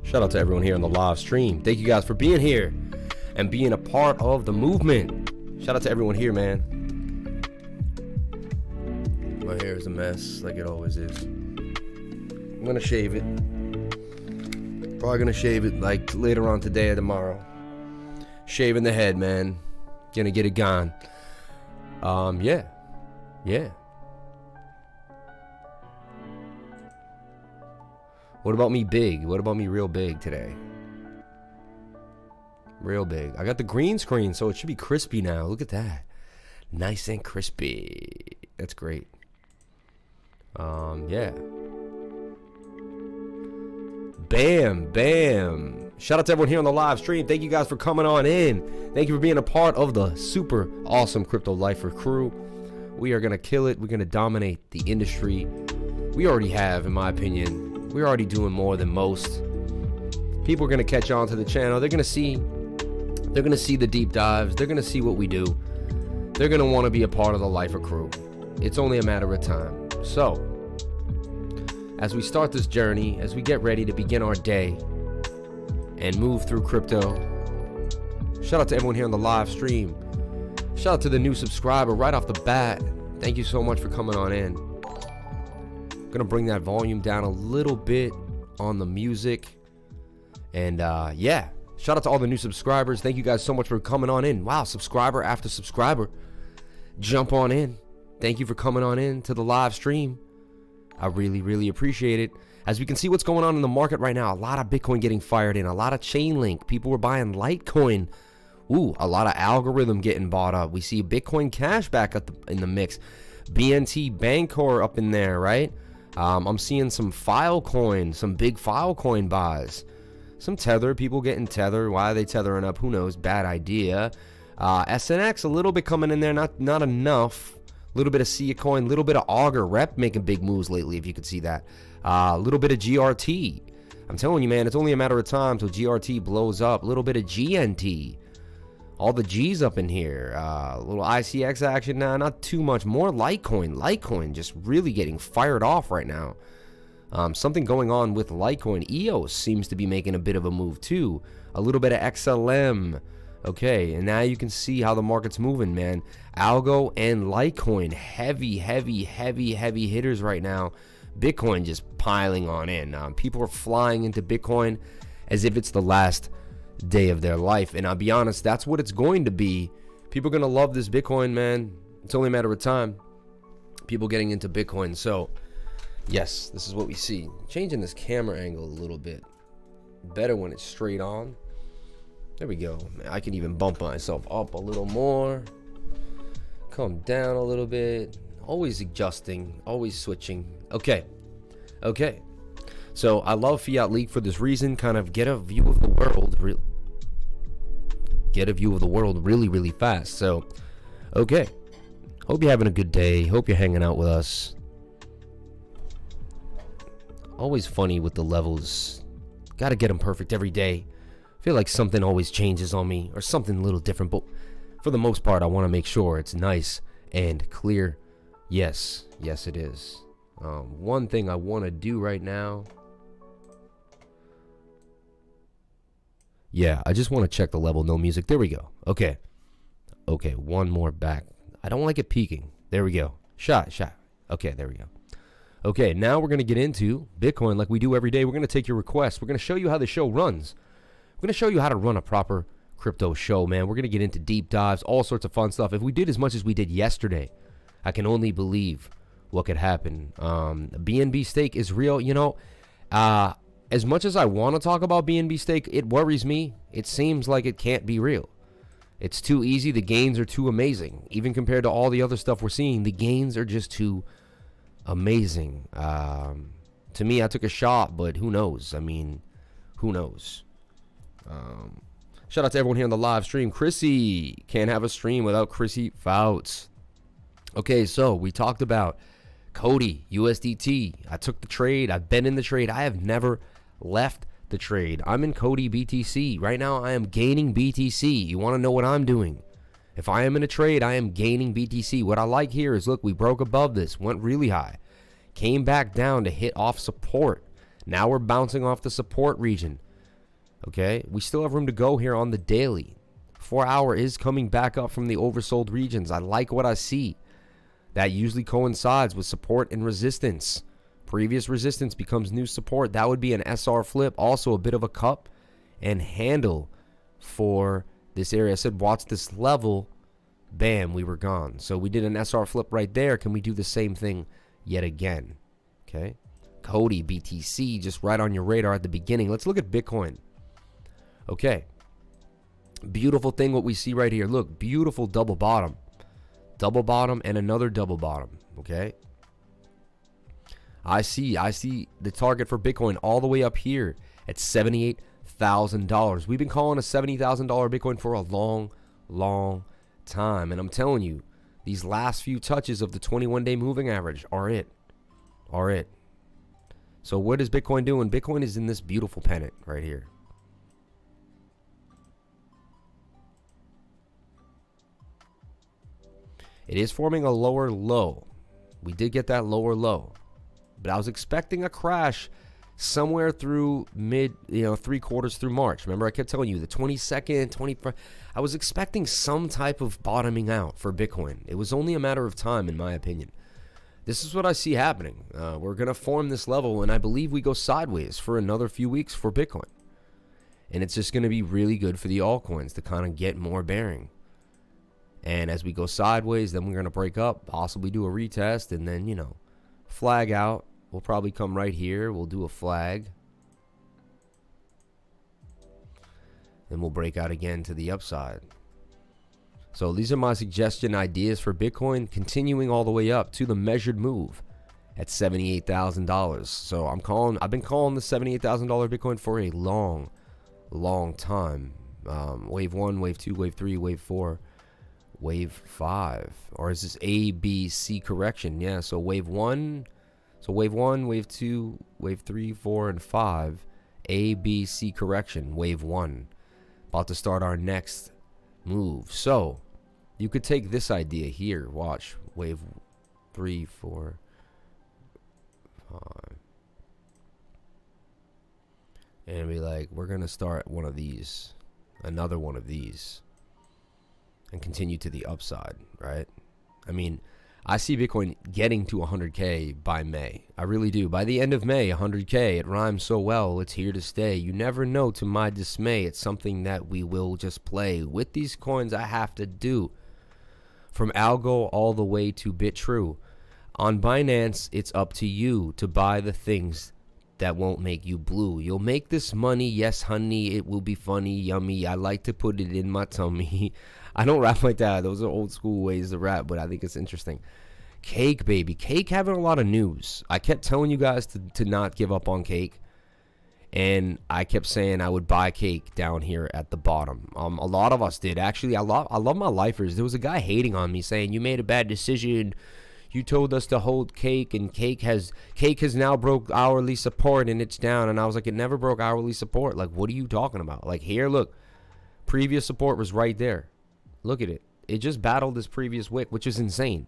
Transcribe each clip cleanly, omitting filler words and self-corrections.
Shout out to everyone here on the live stream. Thank you guys for being here and being a part of the movement. Shout out to everyone here, man. My hair is a mess like it always is. I'm gonna shave it. Probably gonna shave it like later on today or tomorrow. Shaving the head, man. Gonna get it gone. Yeah. What about me big? What about me real big today? Real big. I got the green screen, so it should be crispy now. Look at that. Nice and crispy. That's great. Yeah. Bam. Shout out to everyone here on the live stream. Thank you guys for coming on in. Thank you for being a part of the super awesome Crypto Lifer crew. We are going to kill it. We're going to dominate the industry. We already have, in my opinion. We're already doing more than most. People are going to catch on to the channel. They're going to see the deep dives. They're going to see what we do. They're going to want to be a part of the Lifer crew. It's only a matter of time. So, as we start this journey, as we get ready to begin our day and move through crypto, shout out to everyone here on the live stream. Shout out to the new subscriber right off the bat. Thank you so much for coming on in. Gonna bring that volume down a little bit on the music. And yeah, shout out to all the new subscribers. Thank you guys so much for coming on in. Wow, subscriber after subscriber. Jump on in. Thank you for coming on in to the live stream. I really appreciate it. As we can see what's going on in the market right now, a lot of Bitcoin getting fired in, a lot of Chainlink. People were buying Litecoin Ooh, a lot of algorithm getting bought up. We see Bitcoin Cash back in the mix. BNT Bancor up in there, right? I'm seeing some Filecoin, some big Filecoin buys. Some Tether, people getting Tether. Why are they tethering up? Who knows? Bad idea. SNX, a little bit coming in there, not enough. A little bit of Cia Coin, a little bit of Augur Rep making big moves lately, if you could see that. A little bit of GRT. I'm telling you, man, it's only a matter of time till GRT blows up. A little bit of GNT. All the G's up in here. A little ICX action now, not too much. More Litecoin. Litecoin just really getting fired off right now. Something going on with Litecoin. EOS seems to be making a bit of a move too. A little bit of XLM. Okay, and now you can see how the market's moving, man. Algo and Litecoin, heavy hitters right now. Bitcoin just piling on in. People are flying into Bitcoin as if it's the last day of their life. And I'll be honest, that's what it's going to be. People are going to love this Bitcoin, man. It's only a matter of time. People getting into Bitcoin. So, yes, this is what we see. Changing this camera angle a little bit. Better when it's straight on. There we go. I can even bump myself up a little more. Come down a little bit. Always adjusting, always switching. Okay. So I love Fiat Leak for this reason. Kind of get a view of the world. Get a view of the world really fast. So, okay. Hope you're having a good day. Hope you're hanging out with us. Always funny with the levels. Got to get them perfect every day. Feel like something always changes on me or something a little different, but for the most part I want to make sure it's nice and clear. Yes it is. One thing I want to do right now, yeah, I just want to check the level. No music. There we go. Okay, one more back. I don't like it peaking. There we go. Shot. Okay, there we go. Okay, now we're going to get into Bitcoin like we do every day. We're going to take your requests. We're going to show you how the show runs. We're going to show you how to run a proper crypto show, man. We're going to get into deep dives, all sorts of fun stuff. If we did as much as we did yesterday, I can only believe what could happen. BNB stake is real. You know, as much as I want to talk about BNB stake, it worries me. It seems like it can't be real. It's too easy. The gains are too amazing. Even compared to all the other stuff we're seeing, the gains are just too amazing. To me, I took a shot, but who knows? I mean, who knows? Shout out to everyone here on the live stream. Chrissy, can't have a stream without Chrissy Fouts. Okay, so we talked about Cody, USDT. I took the trade. I've been in the trade. I have never left the trade. I'm in Cody BTC. Right now, I am gaining BTC. You want to know what I'm doing? If I am in a trade, I am gaining BTC. What I like here is, look, we broke above this, went really high, came back down to hit off support. Now we're bouncing off the support region. Okay, we still have room to go here on the daily. 4 hour is coming back up from the oversold regions. I like what I see. That usually coincides with support and resistance. Previous resistance becomes new support. That would be an SR flip. Also a bit of a cup and handle for this area. I said, watch this level. Bam, we were gone. So we did an SR flip right there. Can we do the same thing yet again? Okay, Cody BTC just right on your radar at the beginning. Let's look at Bitcoin. Okay, beautiful thing what we see right here. Look, beautiful double bottom and another double bottom. Okay, I see the target for Bitcoin all the way up here at $78,000. We've been calling a $70,000 Bitcoin for a long time, and I'm telling you, these last few touches of the 21-day moving average are it. So what is Bitcoin doing? Bitcoin is in this beautiful pennant right here. It is forming a lower low. We did get that lower low, but I was expecting a crash somewhere through mid, 3 quarters through March. Remember, I kept telling you the 22nd, 21st. I was expecting some type of bottoming out for Bitcoin. It was only a matter of time, in my opinion. This is what I see happening. We're going to form this level, and I believe we go sideways for another few weeks for Bitcoin. And it's just going to be really good for the altcoins to kind of get more bearing. And as we go sideways, then we're going to break up, possibly do a retest, and then, flag out. We'll probably come right here. We'll do a flag. Then we'll break out again to the upside. So these are my suggestion ideas for Bitcoin, continuing all the way up to the measured move at $78,000. So I've been calling the $78,000 Bitcoin for a long time. Wave 1, wave 2, wave 3, wave 4, wave 5, or is this A, B, C correction? Yeah, so wave 1, wave 2, wave 3, 4, and 5, A, B, C correction, wave 1. About to start our next move. So you could take this idea here, watch, wave 3, 4, 5, and be like, we're gonna start one of these, another one of these, and continue to the upside, right? I mean, I see Bitcoin getting to 100K by May. I really do. By the end of May, 100K, it rhymes so well, it's here to stay. You never know, to my dismay. It's something that we will just play. With these coins, I have to do. From Algo all the way to BitTrue. On Binance, it's up to you to buy the things that won't make you blue. You'll make this money, yes honey, it will be funny, yummy, I like to put it in my tummy. I don't rap like that, those are old school ways to rap, but I think it's interesting. Cake, baby. Cake having a lot of news. I kept telling you guys to not give up on Cake, and I kept saying I would buy Cake down here at the bottom. A lot of us did, actually. I love my lifers. There was a guy hating on me saying, you made a bad decision, you told us to hold Cake, and Cake has now broke hourly support and it's down. And I was like, it never broke hourly support. Like, what are you talking about? Like, here, look, previous support was right there. Look at it. It just battled this previous wick, which is insane.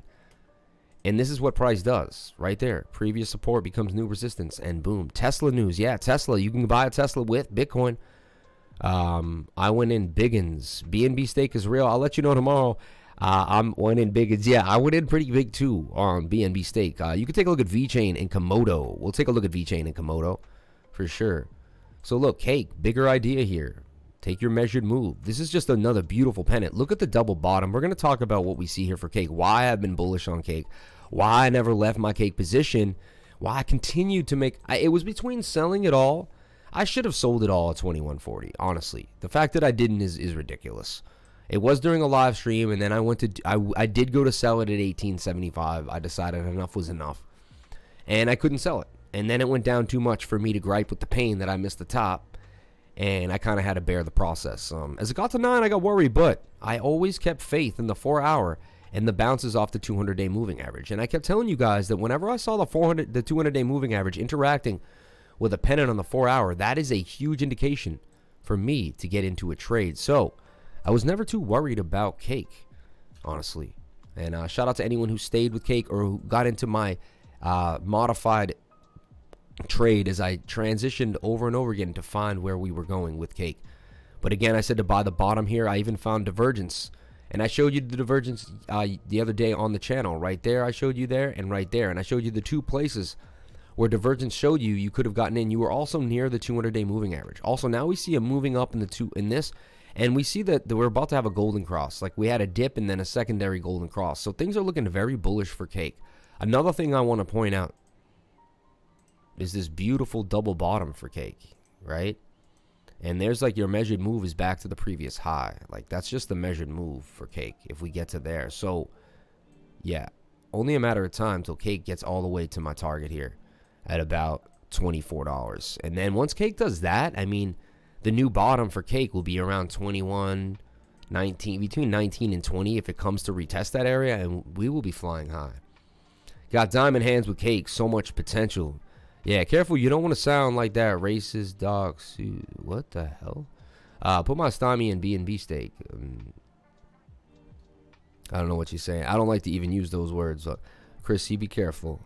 And this is what price does right there. Previous support becomes new resistance, and boom. Tesla news. Yeah, Tesla. You can buy a Tesla with Bitcoin. I went in biggins. BNB stake is real. I'll let you know tomorrow. I'm went in biggins. Yeah, I went in pretty big too on BNB stake. You can take a look at VeChain and Komodo. We'll take a look at VeChain and Komodo for sure. So look, Cake, bigger idea here. Take your measured move. This is just another beautiful pennant. Look at the double bottom. We're going to talk about what we see here for Cake. Why I've been bullish on Cake. Why I never left my Cake position. Why I continued to make... it was between selling it all. I should have sold it all at 2140, honestly. The fact that I didn't is ridiculous. It was during a live stream, and then I did go to sell it at 1875. I decided enough was enough. And I couldn't sell it. And then it went down too much for me to gripe with the pain that I missed the top. And I kind of had to bear the process. As it got to 9, I got worried, but I always kept faith in the 4-hour and the bounces off the 200-day moving average. And I kept telling you guys that whenever I saw the 200-day moving average interacting with a pennant on the 4-hour, that is a huge indication for me to get into a trade. So I was never too worried about Cake, honestly. And shout out to anyone who stayed with Cake or who got into my modified trade as I transitioned over and over again to find where we were going with Cake. But again, I said to buy the bottom here. I even found divergence, and I showed you the divergence the other day on the channel. Right there, I showed you there, and right there, and I showed you the two places where divergence showed you could have gotten in. You were also near the 200-day moving average. Also, now we see a moving up in this, and we see that we're about to have a golden cross. Like, we had a dip and then a secondary golden cross. So things are looking very bullish for Cake. Another thing I want to point out is this beautiful double bottom for Cake, right? And there's like your measured move is back to the previous high. Like, that's just the measured move for Cake if we get to there. So yeah, only a matter of time till Cake gets all the way to my target here at about $24. And then once Cake does that, I mean, the new bottom for Cake will be around 21, 19, between 19 and 20 if it comes to retest that area, and we will be flying high. Got diamond hands with Cake, so much potential. Yeah, careful, you don't want to sound like that racist dog. What the hell? Put my stymie in BNB stake. I don't know what you're saying. I don't like to even use those words. Chrissy, be careful.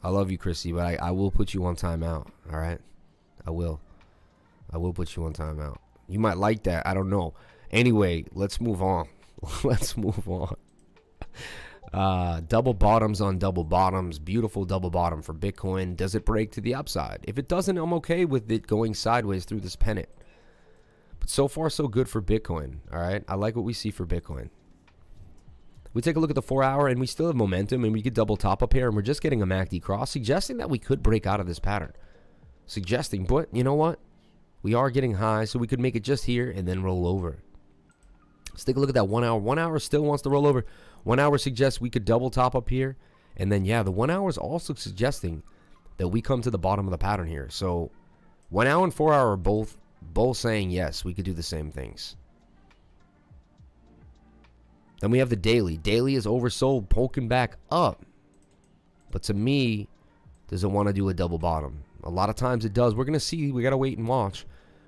I love you, Chrissy, but I will put you on timeout. All right? I will put you on timeout. You might like that. I don't know. Anyway, let's move on. Let's move on. Double bottoms on double bottoms. Beautiful double bottom for Bitcoin. Does it break to the upside? If it doesn't, I'm okay with it going sideways through this pennant. But so far, so good for Bitcoin. All right? I like what we see for Bitcoin. We take a look at the 4-hour, and we still have momentum, and we could double top up here, and we're just getting a MACD cross, suggesting that we could break out of this pattern. Suggesting, but you know what? We are getting high, so we could make it just here and then roll over. Let's take a look at that 1 hour. 1 hour still wants to roll over. 1 hour suggests we could double top up here. And then, yeah, the 1 hour is also suggesting that we come to the bottom of the pattern here. So 1 hour and 4 hour are both saying, yes, we could do the same things. Then we have the daily. Daily is oversold, poking back up. But to me, does it want to do a double bottom? A lot of times it does. We're going to see. We got to wait and watch.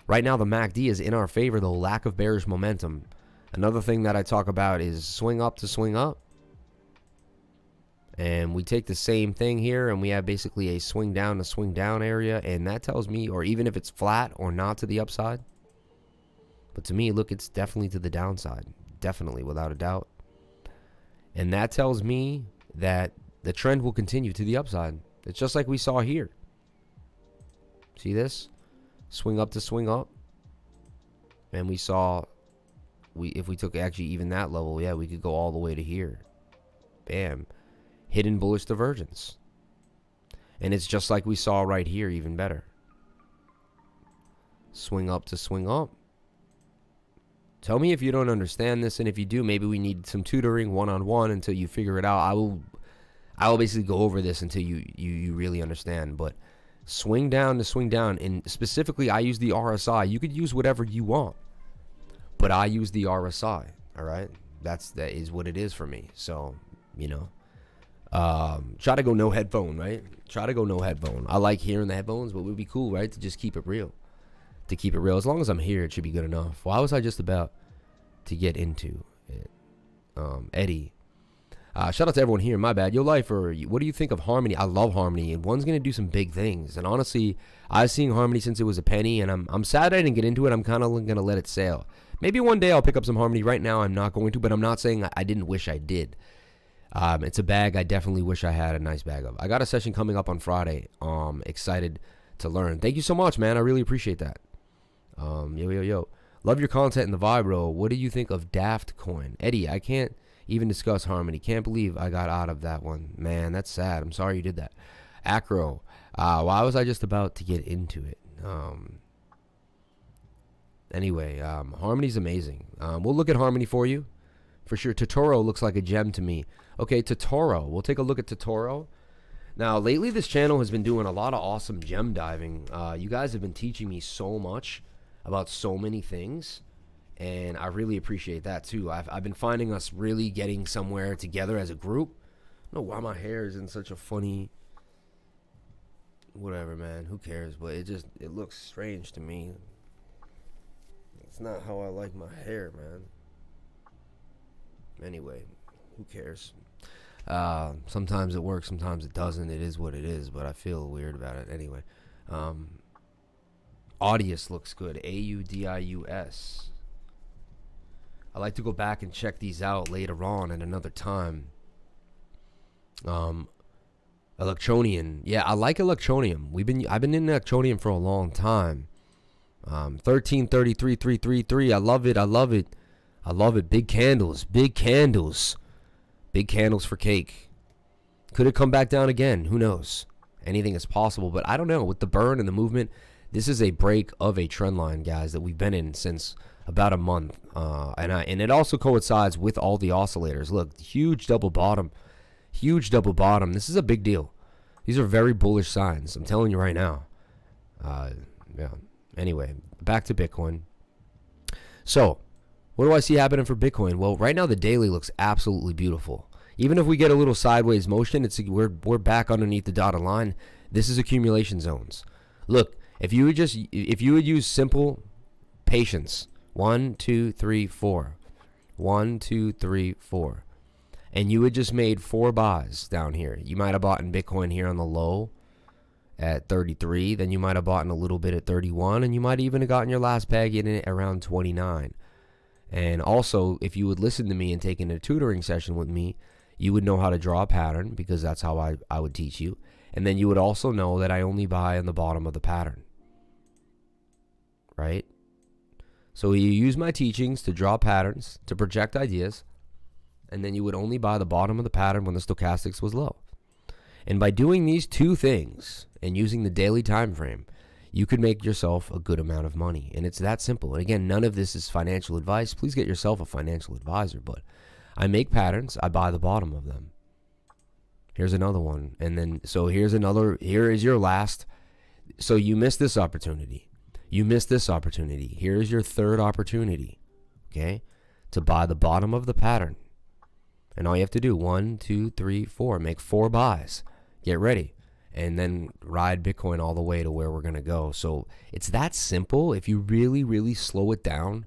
Right now, the MACD is in our favor, though. Lack of bearish momentum. Another thing that I talk about is swing up to swing up. And we take the same thing here, and we have basically a swing down to swing down area. And that tells me, or even if it's flat or not to the upside. But to me, look, it's definitely to the downside. Definitely, without a doubt. And that tells me that the trend will continue to the upside. It's just like we saw here. See this? Swing up to swing up. And we saw, if we took actually even that level, yeah, we could go all the way to here. Bam. Hidden bullish divergence. And it's just like we saw right here, even better. Swing up to swing up. Tell me if you don't understand this, and if you do, maybe we need some tutoring one-on-one until you figure it out. I will basically go over this until you really understand. But swing down to swing down, and specifically I use the RSI. You could use whatever you want, but I use the RSI. All right, that is what it is for me. So, you know, try to go no headphone, right? Try to go no headphone. I like hearing the headphones, but it would be cool, right, to just keep it real. To keep it real, as long as I'm here, it should be good enough. Why was I just about to get into it? Eddie, shout out to everyone here. My bad. Yo, Lifer, what do you think of Harmony? I love Harmony, and one's gonna do some big things. And honestly, I've seen Harmony since it was a penny, and I'm sad I didn't get into it. I'm kind of gonna let it sail. Maybe one day I'll pick up some Harmony. Right now, I'm not going to, but I'm not saying I didn't wish I did. It's a bag I definitely wish I had a nice bag of. I got a session coming up on Friday. Excited to learn. Thank you so much, man. I really appreciate that. Yo. Love your content and the vibe, bro. What do you think of Daft Coin? Eddie, I can't even discuss Harmony. Can't believe I got out of that one. Man, that's sad. I'm sorry you did that. Acro, why was I just about to get into it? Anyway, Harmony's amazing. We'll look at Harmony for you. For sure. Totoro looks like a gem to me. Okay, Totoro. We'll take a look at Totoro. Now, lately this channel has been doing a lot of awesome gem diving. You guys have been teaching me so much about so many things, and I really appreciate that too. I've been finding us really getting somewhere together as a group. I don't know why my hair is in such a funny, whatever, man, who cares, but it looks strange to me. It's not how I like my hair, man. Anyway, who cares? Sometimes it works, sometimes it doesn't. It is what it is, but I feel weird about it anyway. Audius looks good. AUDIUS. I like to go back and check these out later on at another time. Electronium. Yeah, I like Electronium. I've been in Electronium for a long time. 1333.333. I love it. I love it. I love it. Big candles. Big candles. Big candles for cake. Could it come back down again? Who knows? Anything is possible, but I don't know. With the burn and the movement, this is a break of a trend line, guys, that we've been in since about a month. And it also coincides with all the oscillators. Look, huge double bottom. Huge double bottom. This is a big deal. These are very bullish signs. I'm telling you right now. Yeah. Anyway, back to Bitcoin. So, what do I see happening for Bitcoin? Well, right now the daily looks absolutely beautiful. Even if we get a little sideways motion, we're back underneath the dotted line. This is accumulation zones. Look, if you would use simple patience, 1, 2, 3, 4, 1, 2, 3, 4, and you had just made 4 buys down here. You might have bought in Bitcoin here on the low at 33, then you might have bought in a little bit at 31, and you might even have gotten your last bag in it around 29. And also, if you would listen to me and take in a tutoring session with me, you would know how to draw a pattern, because that's how I would teach you. And then you would also know that I only buy on the bottom of the pattern. Right? So you use my teachings to draw patterns, to project ideas, and then you would only buy the bottom of the pattern when the stochastics was low. And by doing these two things and using the daily time frame, you could make yourself a good amount of money. And it's that simple. And again, none of this is financial advice. Please get yourself a financial advisor. But I make patterns. I buy the bottom of them. Here's another one. And then, so here's another. Here is your last. So you missed this opportunity. You missed this opportunity. Here's your third opportunity. Okay? To buy the bottom of the pattern. And all you have to do, 1, 2, 3, 4. Make 4 buys. Get ready. And then ride Bitcoin all the way to where we're going to go. So it's that simple. If you really, really slow it down,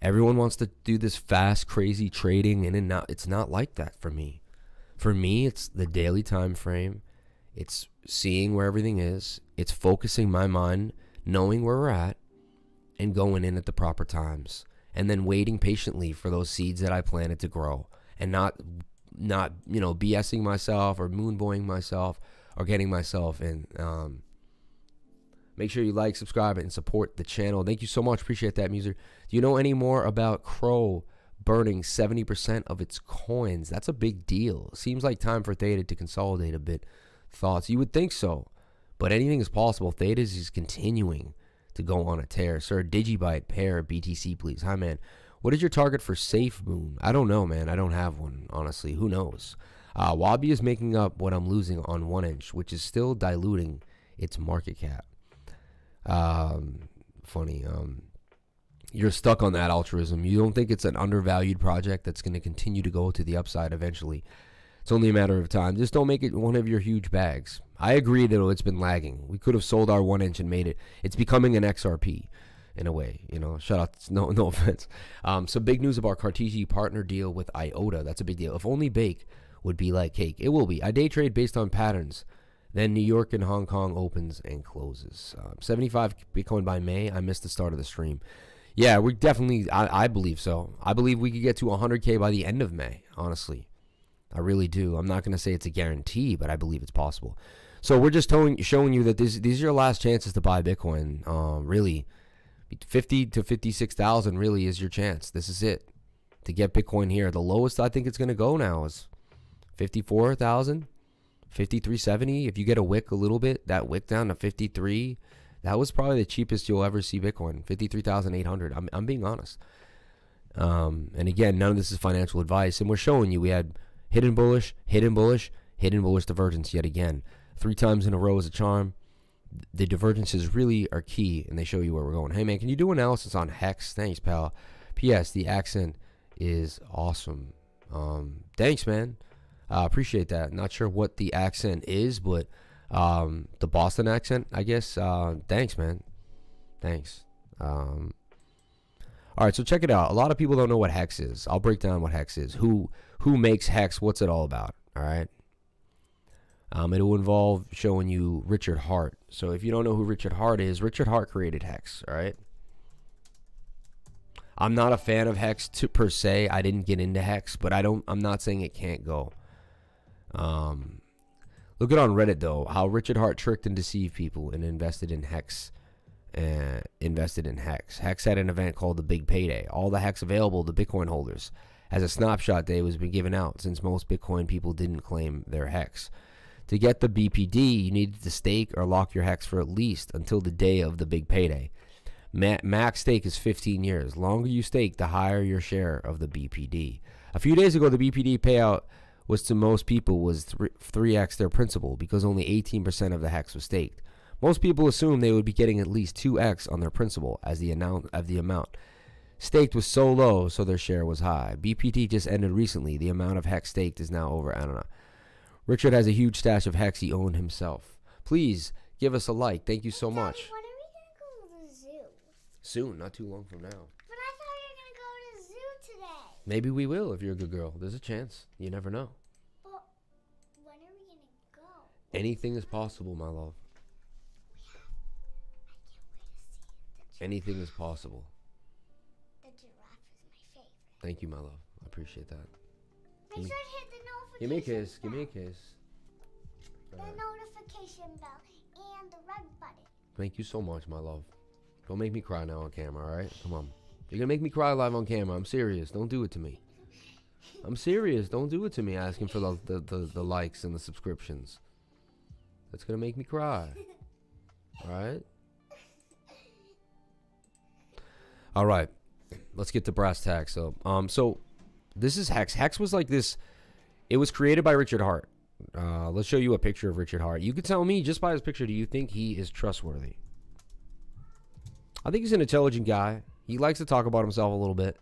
everyone wants to do this fast, crazy trading, and it's not like that for me. For me, it's the daily time frame. It's seeing where everything is. It's focusing my mind, knowing where we're at, and going in at the proper times. And then waiting patiently for those seeds that I planted to grow. And not BSing myself or moonboying myself or getting myself in. Make sure you like, subscribe, and support the channel. Thank you so much. Appreciate that, Muser. Do you know any more about Crow burning 70% of its coins? That's a big deal. Seems like time for Theta to consolidate a bit. Thoughts? You would think so. But anything is possible. Theta is continuing to go on a tear. Sir, Digibyte, pair, BTC, please. Hi, man. What is your target for SafeMoon? I don't know, man. I don't have one, honestly. Who knows? Wabi is making up what I'm losing on 1 inch, which is still diluting its market cap. Funny. You're stuck on that altruism. You don't think it's an undervalued project that's going to continue to go to the upside eventually. It's only a matter of time. Just don't make it one of your huge bags. I agree that it's been lagging. We could have sold our 1 inch and made it. It's becoming an XRP. In a way, shout out, no offense. Some big news about Cartesian partner deal with IOTA. That's a big deal. If only Bake would be like cake. It will be. I day trade based on patterns. Then New York and Hong Kong opens and closes. 75 Bitcoin by May. I missed the start of the stream. Yeah, we definitely, I believe so. I believe we could get to 100K by the end of May, honestly. I really do. I'm not going to say it's a guarantee, but I believe it's possible. So we're just showing you that these are your last chances to buy Bitcoin, really. 50 to 56,000 really is your chance. This is it to get Bitcoin here. The lowest I think it's going to go now is 54,000, 5370. If you get a wick a little bit, that wick down to 53, that was probably the cheapest you'll ever see Bitcoin. 53,800. I'm being honest. And again, none of this is financial advice. And we're showing you we had hidden bullish, hidden bullish, hidden bullish divergence yet again. 3 times in a row is a charm. The divergences really are key, and they show you where we're going. Hey, man, can you do analysis on Hex? Thanks, pal. P.S. The accent is awesome. Thanks, man. Appreciate that. Not sure what the accent is, but the Boston accent, I guess. Thanks, man. Thanks. All right, so check it out. A lot of people don't know what Hex is. I'll break down what Hex is. Who makes Hex? What's it all about? All right. It will involve showing you Richard Heart. So if you don't know who Richard Heart is, Richard Heart created Hex, all right? I'm not a fan of Hex per se. I didn't get into Hex, but I'm not saying it can't go. Look at on Reddit, though, how Richard Heart tricked and deceived people and invested in Hex. Hex had an event called the Big Payday. All the Hex available to Bitcoin holders as a snapshot day was been given out since most Bitcoin people didn't claim their Hex. To get the BPD, you needed to stake or lock your Hex for at least until the day of the Big Payday. Max stake is 15 years. The longer you stake, the higher your share of the BPD. A few days ago, the BPD payout was to most people was 3x their principal because only 18% of the Hex was staked. Most people assumed they would be getting at least 2x on their principal as the amount. Staked was so low, so their share was high. BPD just ended recently. The amount of Hex staked is now over, I don't know. Richard has a huge stash of Hex he owned himself. Please give us a like. Thank you so much. When are we going to go to the zoo? Soon, not too long from now. But I thought you were going to go to the zoo today. Maybe we will if you're a good girl. There's a chance. You never know. But when are we going to go? Anything is possible, my love. I can't wait to see it. Anything is possible. The giraffe is my favorite. Thank you, my love. I appreciate that. Make sure to hit the notification Give me a kiss. bell. Give me a kiss. The notification bell and the red button. Thank you so much, my love. Don't make me cry now on camera, all right? Come on. You're going to make me cry live on camera. I'm serious. Don't do it to me. I'm serious. Don't do it to me asking for the likes and the subscriptions. That's going to make me cry. All right. All right. Let's get to brass tacks. So this is Hex. Hex was like this. It was created by Richard Heart. Let's show you a picture of Richard Heart. You could tell me just by his picture, do you think he is trustworthy? I think he's an intelligent guy. He likes to talk about himself a little bit.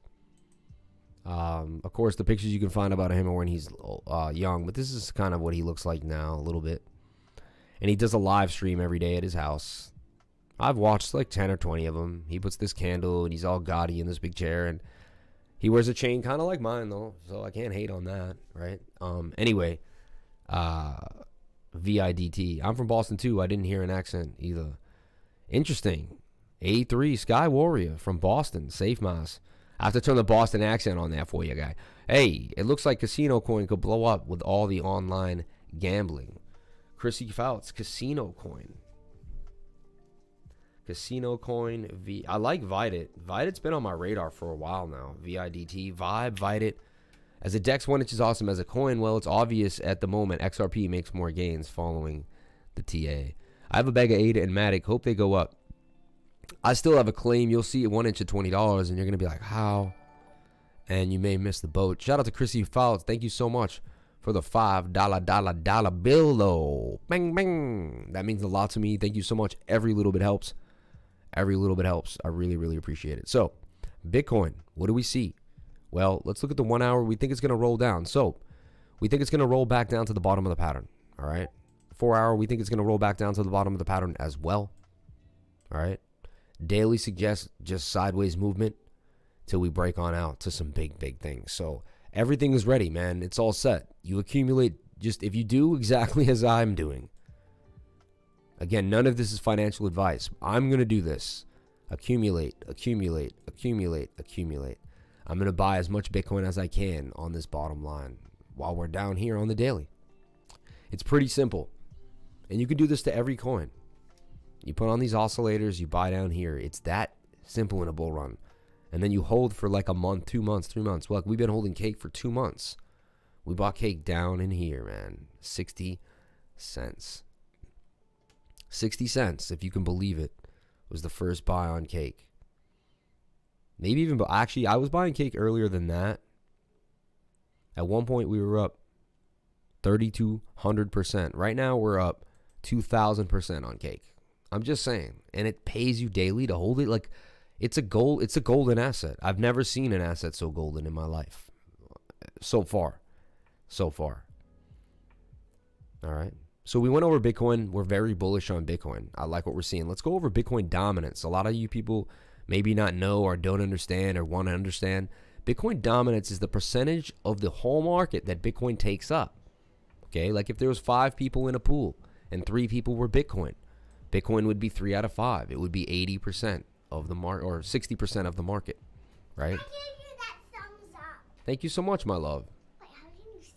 Of course, the pictures you can find about him are when he's young, but this is kind of what he looks like now a little bit. And he does a live stream every day at his house. I've watched like 10 or 20 of them. He puts this candle and he's all gaudy in this big chair, and he wears a chain kind of like mine though, so I can't hate on that, right? Anyway, VIDT. I'm from Boston too. I didn't hear an accent either. Interesting. A3 Sky Warrior from Boston. Safe Mouse. I have to turn the Boston accent on that for you, guy. Hey, it looks like Casino Coin could blow up with all the online gambling. Chrissy Fouts, Casino Coin. Casino Coin. I like Vidit. Vidit's been on my radar for a while now. VIDT. Vibe, Vidit. As a DEX 1 inch is awesome as a coin, well, it's obvious at the moment XRP makes more gains following the TA. I have a bag of ADA and Matic. Hope they go up. I still have a claim. You'll see 1 inch at $20, and you're going to be like, how? And you may miss the boat. Shout out to Chrissy Fouts. Thank you so much for the $5 bill, though. Bang, bang. That means a lot to me. Thank you so much. Every little bit helps. Every little bit helps. I really, really appreciate it. So, Bitcoin, what do we see? Well, let's look at the 1 hour. We think it's going to roll down. So, we think it's going to roll back down to the bottom of the pattern. All right. 4 hour, we think it's going to roll back down to the bottom of the pattern as well. All right. Daily suggests just sideways movement till we break on out to some big, big things. So everything is ready, man. It's all set. You accumulate just if you do exactly as I'm doing. Again, none of this is financial advice. I'm going to do this. Accumulate, accumulate, accumulate, accumulate. I'm going to buy as much Bitcoin as I can on this bottom line while we're down here on the daily. It's pretty simple. And you can do this to every coin. You put on these oscillators, you buy down here. It's that simple in a bull run. And then you hold for like a month, 2 months, 3 months. Well, like we've been holding cake for 2 months. We bought cake down in here, man. 60 cents. 60 cents, if you can believe it, was the first buy on cake. Maybe even, but actually, I was buying cake earlier than that. At one point, we were up 3,200%. Right now, we're up 2,000% on cake. I'm just saying, and it pays you daily to hold it. Like it's a golden asset. I've never seen an asset so golden in my life. So far. All right. So we went over Bitcoin. We're very bullish on Bitcoin. I like what we're seeing. Let's go over Bitcoin dominance. A lot of you people maybe not know or don't understand or want to understand. Bitcoin dominance is the percentage of the whole market that Bitcoin takes up. Okay, like if there was 5 people in a pool and 3 people were Bitcoin, Bitcoin would be 3 out of 5. It would be 80% of the market or 60% of the market, right? I gave you that thumbs up. Thank you so much, my love. Wait, how can you see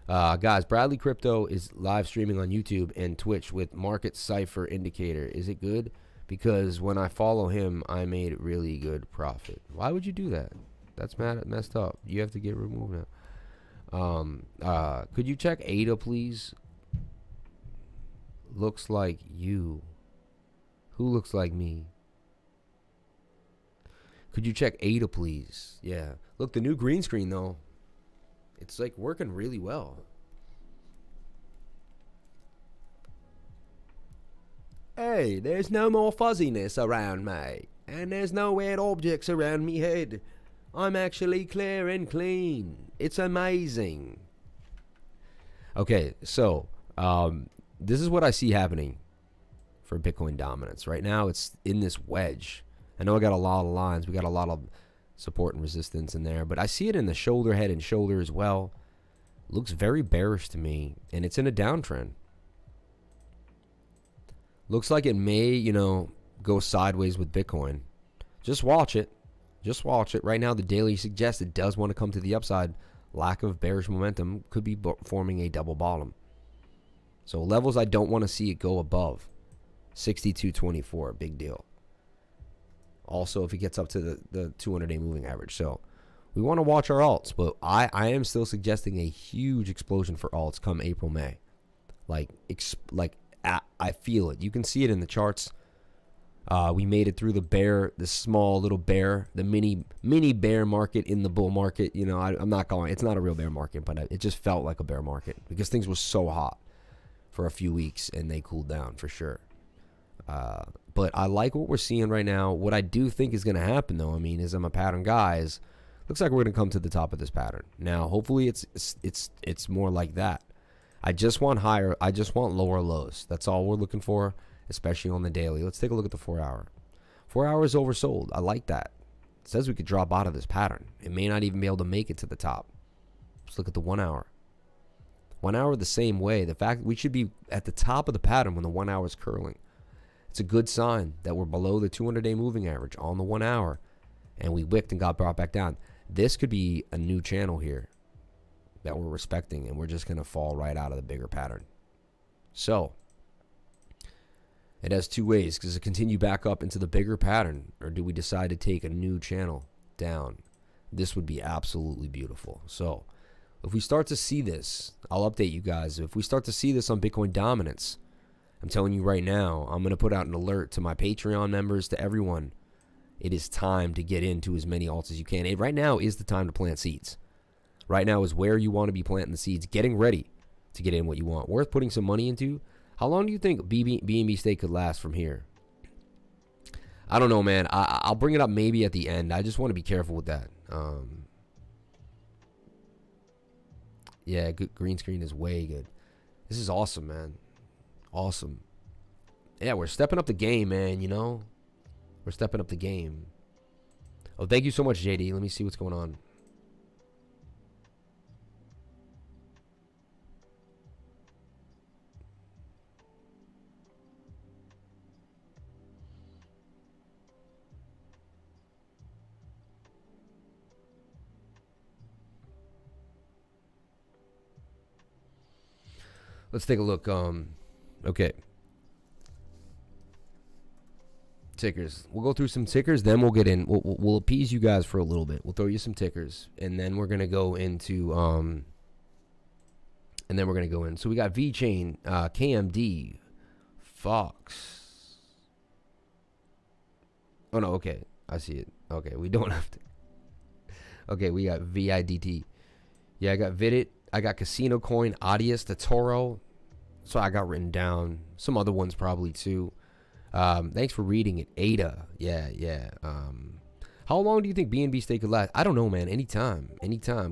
it? Guys, Bradley Crypto is live streaming on YouTube and Twitch with Market Cipher Indicator. Is it good? Because when I follow him, I made really good profit. Why would you do that? That's messed up. You have to get removed now. Could you check ADA, please? Looks like you. Who looks like me? Could you check ADA, please? Yeah. Look, the new green screen, though. It's like working really well. Hey, there's no more fuzziness around me. And there's no weird objects around me head. I'm actually clear and clean. It's amazing. Okay, so this is what I see happening for Bitcoin dominance. Right now, it's in this wedge. I know I got a lot of lines. We got a lot of support and resistance in there. But I see it in the shoulder, head, and shoulder as well. Looks very bearish to me. And it's in a downtrend. Looks like it may, go sideways with Bitcoin. Just watch it. Just watch it. Right now, the daily suggests it does want to come to the upside. Lack of bearish momentum could be forming a double bottom. So levels I don't want to see it go above. 62.24, big deal. Also, if it gets up to the 200-day moving average. So we want to watch our alts. But I am still suggesting a huge explosion for alts come April, May. Like I feel it. You can see it in the charts. We made it through the small little bear, the mini bear market in the bull market. You know, I'm not calling it's not a real bear market, but it just felt like a bear market because things were so hot for a few weeks and they cooled down for sure. But I like what we're seeing right now. What I do think is going to happen, though, I mean, is I'm a pattern guy. Looks like we're going to come to the top of this pattern. Now, hopefully, it's more like that. I just want higher. I just want lower lows. That's all we're looking for, especially on the daily. Let's take a look at the 4 hour. 4 hours oversold. I like that. It says we could drop out of this pattern. It may not even be able to make it to the top. Let's look at the 1 hour. 1 hour the same way. The fact we should be at the top of the pattern when the 1 hour is curling. It's a good sign that we're below the 200-day moving average on the 1 hour, and we wicked and got brought back down. This could be a new channel here that we're respecting, and we're just going to fall right out of the bigger pattern. So it has two ways. Does it continue back up into the bigger pattern, or do we decide to take a new channel down? This would be absolutely beautiful. So if we start to see this, I'll update you guys. If we start to see this on Bitcoin dominance, I'm telling you right now, I'm going to put out an alert to my Patreon members, to everyone. It is time to get into as many alts as you can. Right now is the time to plant seeds. Right now is where you want to be planting the seeds, getting ready to get in what you want. Worth putting some money into. How long do you think BNB stake could last from here? I don't know, man. I'll bring it up maybe at the end. I just want to be careful with that. Yeah, good, green screen is way good. This is awesome, man. Awesome. Yeah, we're stepping up the game, man, you know? We're stepping up the game. Oh, thank you so much, JD. Let me see what's going on. Let's take a look. Okay. Tickers. We'll go through some tickers, then we'll get in. We'll appease you guys for a little bit. We'll throw you some tickers, and then we're gonna go into So we got VeChain, KMD, Fox. Oh no, okay, I see it. Okay, we don't have to. Okay, we got VIDT. Yeah, I got Vidit. I got Casino Coin, Audius, the Toro. So I got written down. Some other ones probably too. Thanks for reading it. Ada. Yeah. How long do you think BNB stake could last? I don't know, man. Anytime.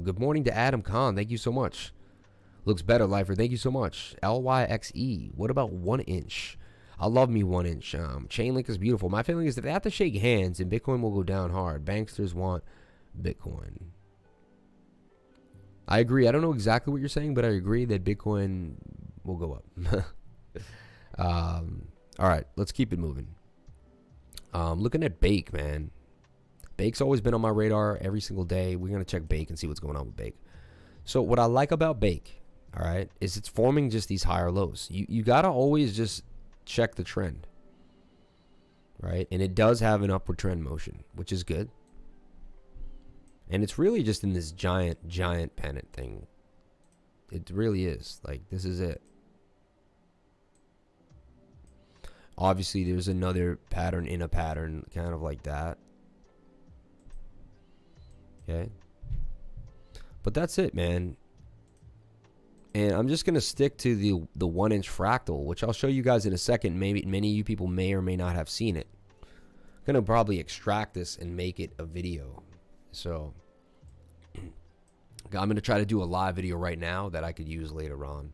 Good morning to Adam Khan. Thank you so much. Looks better, Lifer. Thank you so much. LYXE. What about 1 inch? I love me 1 inch. Chainlink is beautiful. My feeling is that they have to shake hands and Bitcoin will go down hard. Banksters want Bitcoin. I agree. I don't know exactly what you're saying, but I agree that Bitcoin will go up. All right, let's keep it moving. Looking at Bake, man. Bake's always been on my radar every single day. We're going to check Bake and see what's going on with Bake. So what I like about Bake, all right, is it's forming just these higher lows. You got to always just check the trend, right? And it does have an upward trend motion, which is good. And it's really just in this giant pennant thing. It really is. Like, this is it. Obviously, there's another pattern in a pattern, kind of like that. Okay. But that's it, man. And I'm just going to stick to the 1 inch fractal, which I'll show you guys in a second. Maybe many of you people may or may not have seen it. I'm going to probably extract this and make it a video. So I'm going to try to do a live video right now that I could use later on.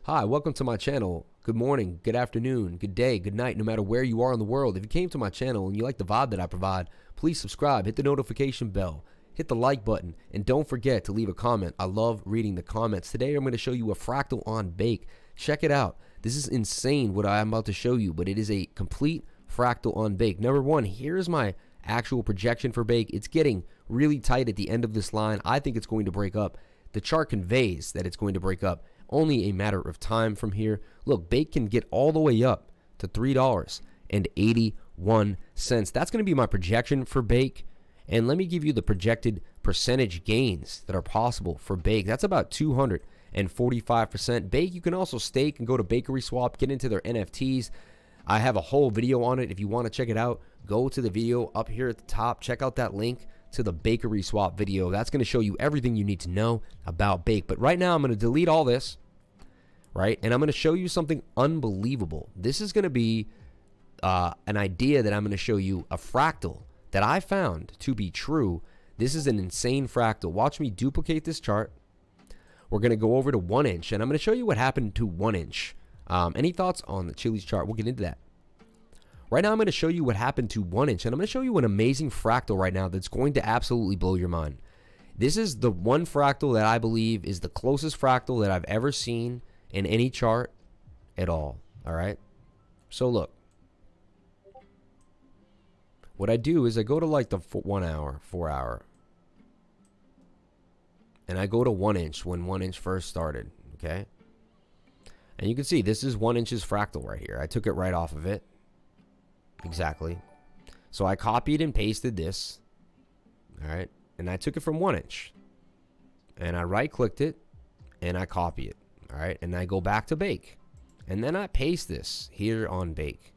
Hi, welcome to my channel. Good morning, good afternoon, good day, good night, no matter where you are in the world. If you came to my channel and you like the vibe that I provide, please subscribe, hit the notification bell, hit the like button, and don't forget to leave a comment. I love reading the comments. Today I'm going to show you a fractal on Bake. Check it out. This is insane what I'm about to show you, but it is a complete fractal on Bake. Number one, here's my actual projection for Bake. It's getting really tight at the end of this line. I think it's going to break up. The chart conveys that it's going to break up. Only a matter of time from here. Look, Bake can get all the way up to $3.81. That's going to be my projection for Bake. And let me give you the projected percentage gains that are possible for Bake. That's about 200 and 45%. Bake, you can also stake and go to Bakery Swap, get into their NFTs. I have a whole video on it. If you want to check it out, go to the video up here at the top. Check out that link to the Bakery Swap video. That's going to show you everything you need to know about Bake. But right now, I'm going to delete all this, right? And I'm going to show you something unbelievable. This is going to be an idea that I'm going to show you, a fractal that I found to be true. This is an insane fractal. Watch me duplicate this chart. We're going to go over to 1 inch, and I'm going to show you what happened to 1 inch. Any thoughts on the Chili's chart? We'll get into that. Right now, I'm going to show you what happened to 1 inch, and I'm going to show you an amazing fractal right now that's going to absolutely blow your mind. This is the one fractal that I believe is the closest fractal that I've ever seen in any chart at all. All right? So look. What I do is I go to like the 1 hour, 4 hour. And I go to 1 inch when 1 inch first started. Okay? And you can see this is 1 inch's fractal right here. I took it right off of it. Exactly. So I copied and pasted this. All right. And I took it from 1 inch. And I right clicked it. And I copy it. All right. And I go back to Bake. And then I paste this here on Bake.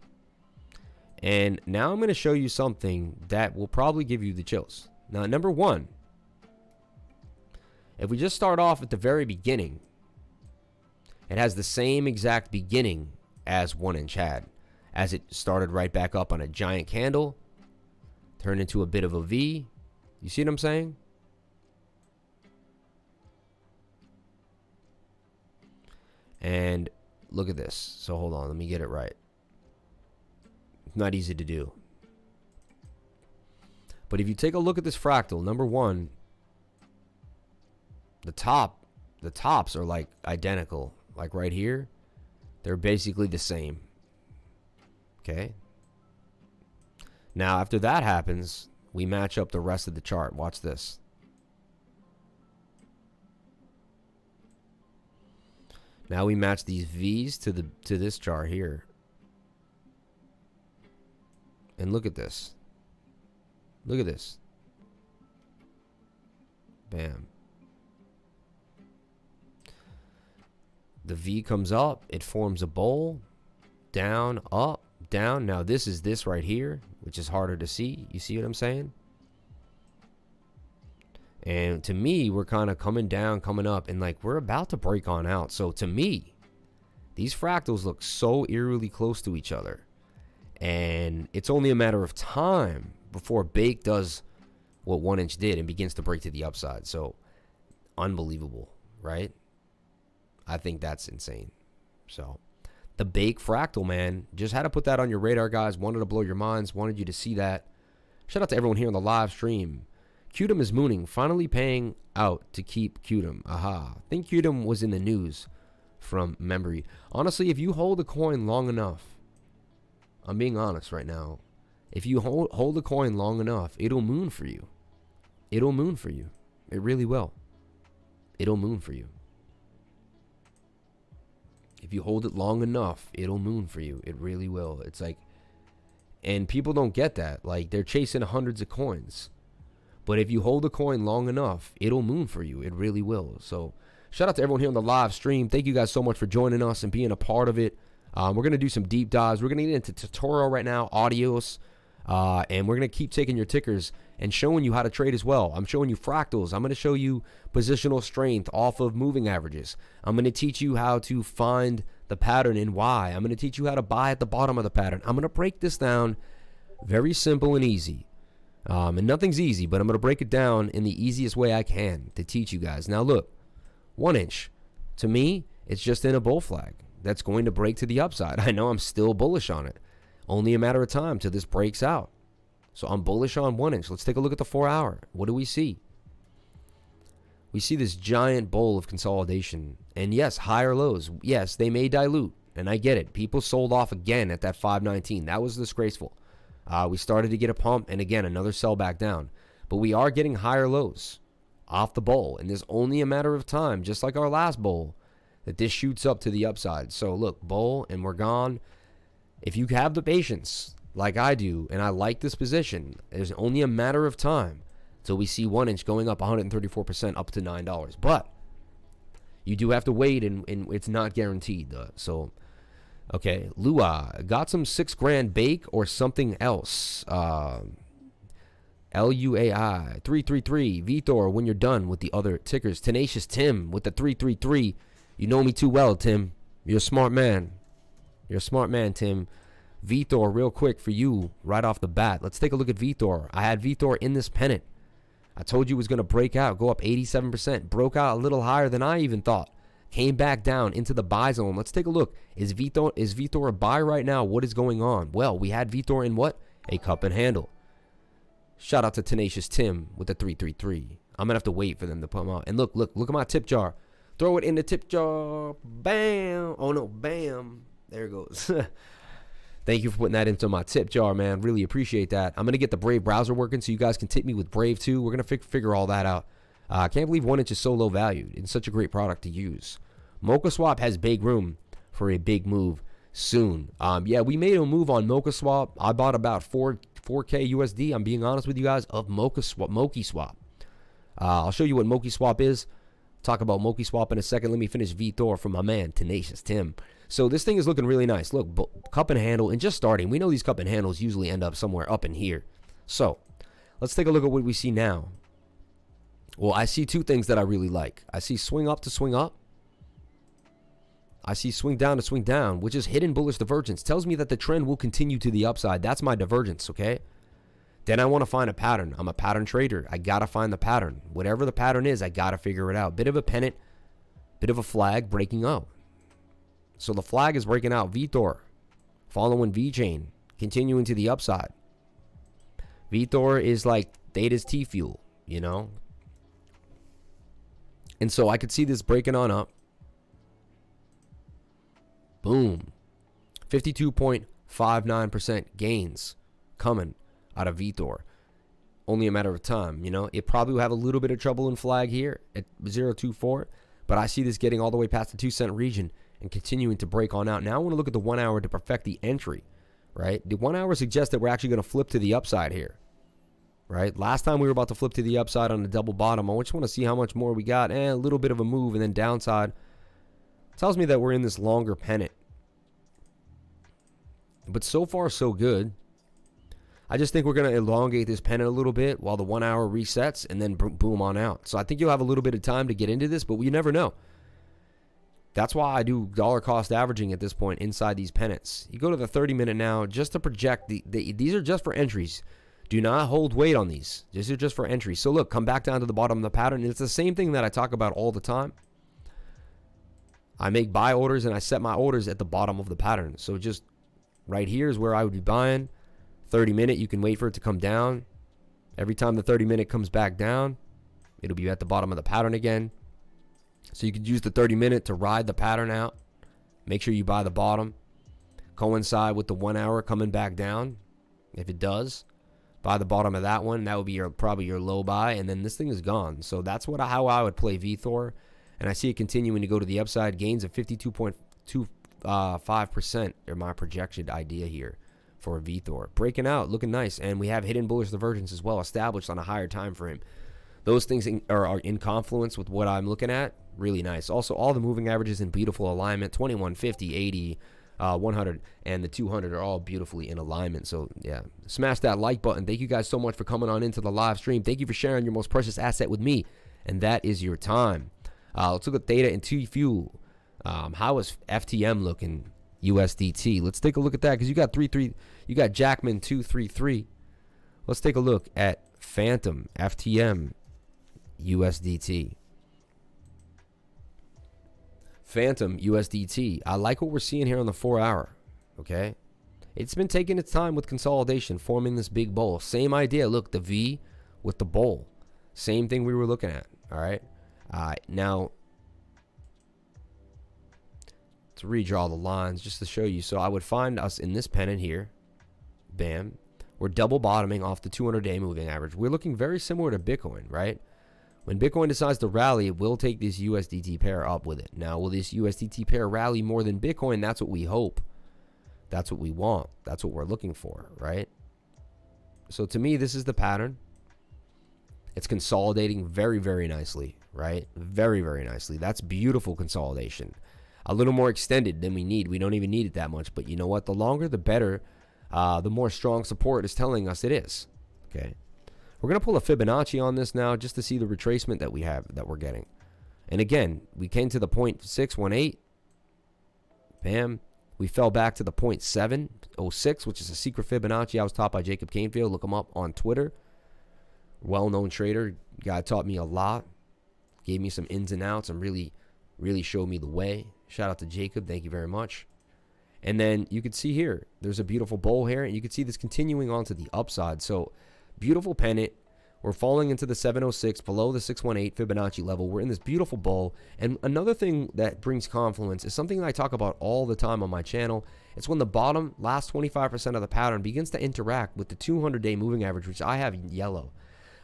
And now I'm going to show you something that will probably give you the chills. Now, number one, if we just start off at the very beginning, it has the same exact beginning as 1 inch had. As it started right back up on a giant candle, turned into a bit of a V. You see what I'm saying? And look at this. So hold on, let me get it right. It's not easy to do. But if you take a look at this fractal, number one, the tops are like identical. Like right here, they're basically the same. Okay. Now, after that happens, we match up the rest of the chart. Watch this. Now we match these V's to this chart here. And look at this. Look at this. Bam. The V comes up, it forms a bowl, down, up, down. Now this is this right here, which is harder to see. You see what I'm saying? And to me, we're kind of coming down, coming up, and like we're about to break on out. So to me, these fractals look so eerily close to each other. And it's only a matter of time before Bake does what 1 inch did and begins to break to the upside. So unbelievable, right? I think that's insane. So the Bake fractal, man, just had to put that on your radar, guys. Wanted to blow your minds, wanted you to see that. Shout out to everyone here on the live stream. Qdom is mooning, finally paying out to keep Qdom. Aha. I think Qdom was in the news from memory. Honestly, if you hold a coin long enough, I'm being honest right now, if you hold a coin long enough, it'll moon for you. It'll moon for you. It really will. It'll moon for you. If you hold it long enough, it'll moon for you. It really will. It's like, and people don't get that. Like, they're chasing hundreds of coins. But if you hold a coin long enough, it'll moon for you. It really will. So shout out to everyone here on the live stream. Thank you guys so much for joining us and being a part of it. We're going to do some deep dives. We're going to get into tutorial right now, audios, and we're going to keep taking your tickers and showing you how to trade as well. I'm showing you fractals. I'm going to show you positional strength off of moving averages. I'm going to teach you how to find the pattern and why. I'm going to teach you how to buy at the bottom of the pattern. I'm going to break this down very simple and easy. And nothing's easy, but I'm going to break it down in the easiest way I can to teach you guys. Now look, 1 inch, to me, it's just in a bull flag that's going to break to the upside. I know I'm still bullish on it. Only a matter of time till this breaks out. So I'm bullish on 1 inch. Let's take a look at the 4 hour. What do we see? We see this giant bowl of consolidation. And yes, higher lows. Yes, they may dilute. And I get it. People sold off again at that 519. That was disgraceful. We started to get a pump, and again, another sell back down. But we are getting higher lows off the bowl. And there's only a matter of time, just like our last bowl, that this shoots up to the upside. So look, bowl, and we're gone. If you have the patience, like I do, and I like this position, there's only a matter of time till we see 1 inch going up 134% up to $9. But You do have to wait, and it's not guaranteed. So, okay, Lua got some $6,000 bake or something else. LUAI 333 V-Thor when you're done with the other tickers. Tenacious Tim with the 333. You know me too well, Tim. You're a smart man. You're a smart man, Tim. V-Thor, real quick for you, right off the bat. Let's take a look at V-Thor. I had V-Thor in this pennant. I told you it was going to break out, go up 87%. Broke out a little higher than I even thought. Came back down into the buy zone. Let's take a look. Is V-Thor a buy right now? What is going on? Well, we had V-Thor in what? A cup and handle. Shout out to Tenacious Tim with the 333. I'm going to have to wait for them to put them out. And look at my tip jar. Throw it in the tip jar. Bam. Oh, no. Bam. There it goes. Thank you for putting that into my tip jar, man. Really appreciate that. I'm going to get the Brave browser working so you guys can tip me with Brave too. We're going to figure all that out. I can't believe 1inch is so low valued. It's such a great product to use. Mocha Swap has big room for a big move soon. Yeah, we made a move on Mocha Swap. I bought about 4K USD. I'm being honest with you guys of Mocha Swap. I'll show you what Mocha Swap is. Talk about Mocha Swap in a second. Let me finish V-Thor from my man Tenacious Tim. So this thing is looking really nice. Look, cup and handle, and just starting. We know these cup and handles usually end up somewhere up in here. So let's take a look at what we see now. Well, I see two things that I really like. I see swing up to swing up. I see swing down to swing down, which is hidden bullish divergence. Tells me that the trend will continue to the upside. That's my divergence, okay? Then I want to find a pattern. I'm a pattern trader. I got to find the pattern. Whatever the pattern is, I got to figure it out. Bit of a pennant, bit of a flag breaking up. So the flag is breaking out. V-Thor following V-Chain, continuing to the upside. V-Thor is like Theta's T-Fuel, you know? And so I could see this breaking on up. Boom. 52.59% gains coming out of V-Thor. Only a matter of time, you know? It probably will have a little bit of trouble in flag here at 0.24, but I see this getting all the way past the 2-cent region and continuing to break on out. Now I want to look at the 1 hour to perfect the entry, right? The 1 hour suggests that we're actually going to flip to the upside here, right? Last time we were about to flip to the upside on the double bottom. I just want to see how much more we got. A little bit of a move, and then downside. Tells me that we're in this longer pennant. But so far, so good. I just think we're going to elongate this pennant a little bit while the 1 hour resets, and then boom on out. So I think you'll have a little bit of time to get into this, but you never know. That's why I do dollar cost averaging at this point inside these pennants. You go to the 30-minute now just to project. These are just for entries. Do not hold weight on these. These are just for entries. So look, come back down to the bottom of the pattern. And it's the same thing that I talk about all the time. I make buy orders and I set my orders at the bottom of the pattern. So just right here is where I would be buying. 30-minute, you can wait for it to come down. Every time the 30-minute comes back down, it'll be at the bottom of the pattern again. So you could use the 30-minute to ride the pattern out. Make sure you buy the bottom. Coincide with the 1 hour coming back down. If it does, buy the bottom of that one. That would be probably your low buy. And then this thing is gone. So that's how I would play V-Thor. And I see it continuing to go to the upside. Gains of 52.25% are my projected idea here for V-Thor. Breaking out, looking nice. And we have hidden bullish divergence as well established on a higher time frame. Those things are in confluence with what I'm looking at. Really nice. Also, all the moving averages in beautiful alignment. 21, 50, 80, 100, and the 200 are all beautifully in alignment. So, yeah, smash that like button. Thank you guys so much for coming on into the live stream. Thank you for sharing your most precious asset with me, and that is your time. Let's look at Theta and T-Fuel. How is FTM looking? USDT. Let's take a look at that because you got you got Jackman 233. Let's take a look at Phantom FTM USDT. Phantom USDT. I like what we're seeing here on the 4 hour. Okay, it's been taking its time with consolidation, forming this big bowl. Same idea. Look, the V with the bowl. Same thing we were looking at. All right. Now to redraw the lines just to show you. So I would find us in this pennant here. Bam. We're double bottoming off the 200-day moving average. We're looking very similar to Bitcoin, right? When Bitcoin decides to rally, it will take this USDT pair up with it. Now, will this USDT pair rally more than Bitcoin? That's what we hope. That's what we want. That's what we're looking for, right? So to me, this is the pattern. It's consolidating very, very nicely, right? Very, very nicely. That's beautiful consolidation. A little more extended than we need. We don't even need it that much. But you know what? The longer, the better. The more strong support is telling us it is. Okay. We're going to pull a Fibonacci on this now just to see the retracement that we have, that we're getting. And again, we came to the 0.618. Bam. We fell back to the 0.706, which is a secret Fibonacci. I was taught by Jacob Canfield. Look him up on Twitter. Well-known trader. Guy taught me a lot. Gave me some ins and outs and really showed me the way. Shout out to Jacob. Thank you very much. And then you can see here, there's a beautiful bowl here, and you can see this continuing on to the upside. So beautiful pennant. We're falling into the 706 below the 618 Fibonacci level. We're in this beautiful bowl. And another thing that brings confluence is something that I talk about all the time on my channel. It's when the bottom last 25% of the pattern begins to interact with the 200-day moving average, which I have in yellow.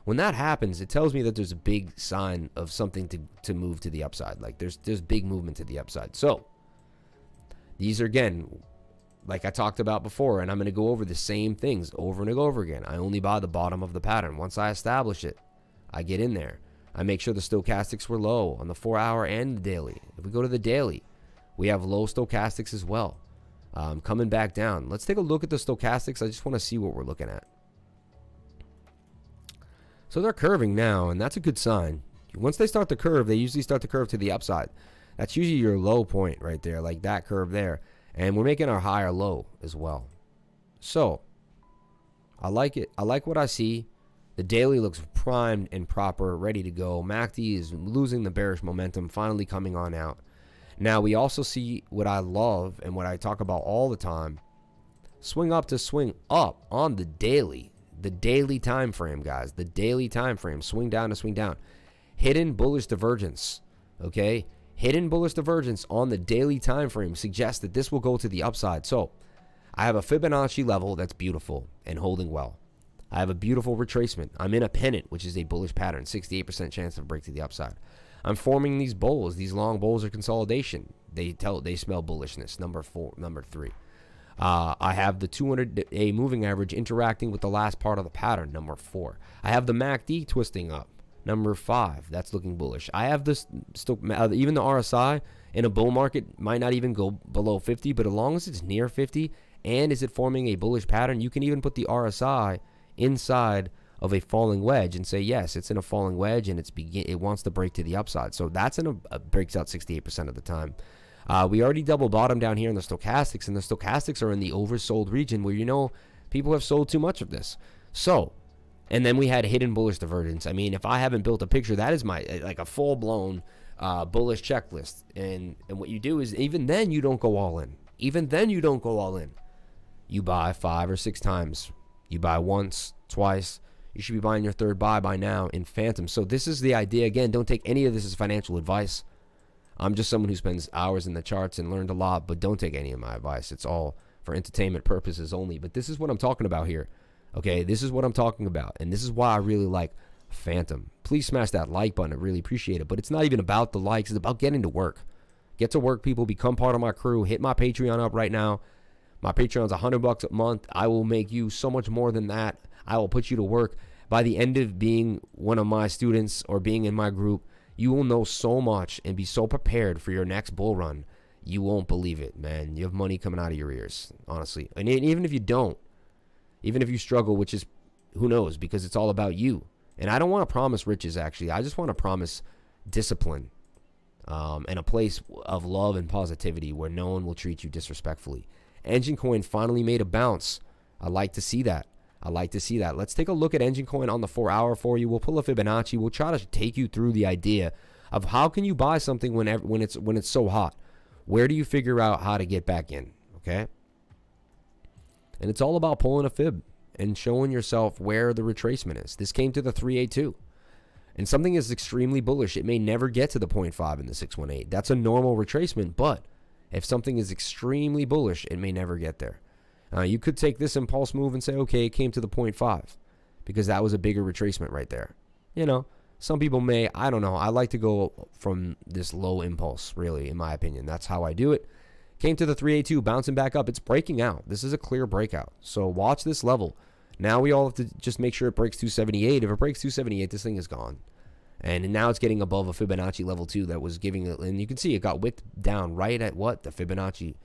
When that happens, it tells me that there's a big sign of something to move to the upside. Like there's big movement to the upside. So these are, again, like I talked about before, and I'm going to go over the same things over and over again. I only buy the bottom of the pattern. Once I establish it, I get in there. I make sure the stochastics were low on the 4-hour and the daily. If we go to the daily, we have low stochastics as well. Coming back down. Let's take a look at the stochastics. I just want to see what we're looking at. So they're curving now, and that's a good sign. Once they start to curve, they usually start to curve to the upside. That's usually your low point right there, like that curve there. And we're making our higher low as well. So I like it. I like what I see. The daily looks primed and proper, ready to go. MACD is losing the bearish momentum, finally coming on out. Now we also see what I love and what I talk about all the time. Swing up to swing up on the daily. The daily time frame, guys. The daily time frame. Swing down to swing down. Hidden bullish divergence. Okay? Hidden bullish divergence on the daily time frame suggests that this will go to the upside. So I have a Fibonacci level that's beautiful and holding well. I have a beautiful retracement. I'm in a pennant, which is a bullish pattern. 68% chance of break to the upside. I'm forming these bowls. These long bowls are consolidation. They smell bullishness. Number 3. I have the 200-day moving average interacting with the last part of the pattern. Number 4. I have the MACD twisting up. Number 5, that's looking bullish. I have this, even the RSI in a bull market might not even go below 50, but as long as it's near 50 and is it forming a bullish pattern, you can even put the RSI inside of a falling wedge and say, yes, it's in a falling wedge and it wants to break to the upside. So that's breaks out 68% of the time. We already double bottom down here in the stochastics, and the stochastics are in the oversold region where, you know, people have sold too much of this. So, and then we had hidden bullish divergence. I mean, if I haven't built a picture, that is my, like a full-blown bullish checklist. And what you do is, even then you don't go all in. Even then you don't go all in. You buy 5 or 6 times. You buy once, twice. You should be buying your third buy by now in Phantom. So this is the idea. Again, don't take any of this as financial advice. I'm just someone who spends hours in the charts and learned a lot, but don't take any of my advice. It's all for entertainment purposes only. But this is what I'm talking about here. Okay, this is what I'm talking about, and this is why I really like Phantom. Please smash that like button. I really appreciate it. But it's not even about the likes. It's about getting to work. Get to work, people. Become part of my crew. Hit my Patreon up right now. My Patreon's $100 a month. I will make you so much more than that. I will put you to work. By the end of being one of my students or being in my group, you will know so much and be so prepared for your next bull run. You won't believe it, man. You have money coming out of your ears, honestly. And even if you don't, even if you struggle, which is, who knows, because it's all about you. And I don't want to promise riches, actually. I just want to promise discipline and a place of love and positivity where no one will treat you disrespectfully. Engine Coin finally made a bounce. I like to see that. I like to see that. Let's take a look at Engine Coin on the 4-hour for you. We'll pull a Fibonacci. We'll try to take you through the idea of how can you buy something when it's so hot. Where do you figure out how to get back in? Okay. And it's all about pulling a fib and showing yourself where the retracement is. This came to the 382. And something is extremely bullish. It may never get to the 0.5 in the 618. That's a normal retracement. But if something is extremely bullish, it may never get there. You could take this impulse move and say, okay, it came to the 0.5 because that was a bigger retracement right there. You know, some people may, I don't know. I like to go from this low impulse, really, in my opinion. That's how I do it. Came to the 382, bouncing back up. It's breaking out. This is a clear breakout. So watch this level. Now we all have to just make sure it breaks 278. If it breaks 278, this thing is gone. And now it's getting above a Fibonacci level 2 that was giving it, and you can see it got wicked down right at what? The Fibonacci.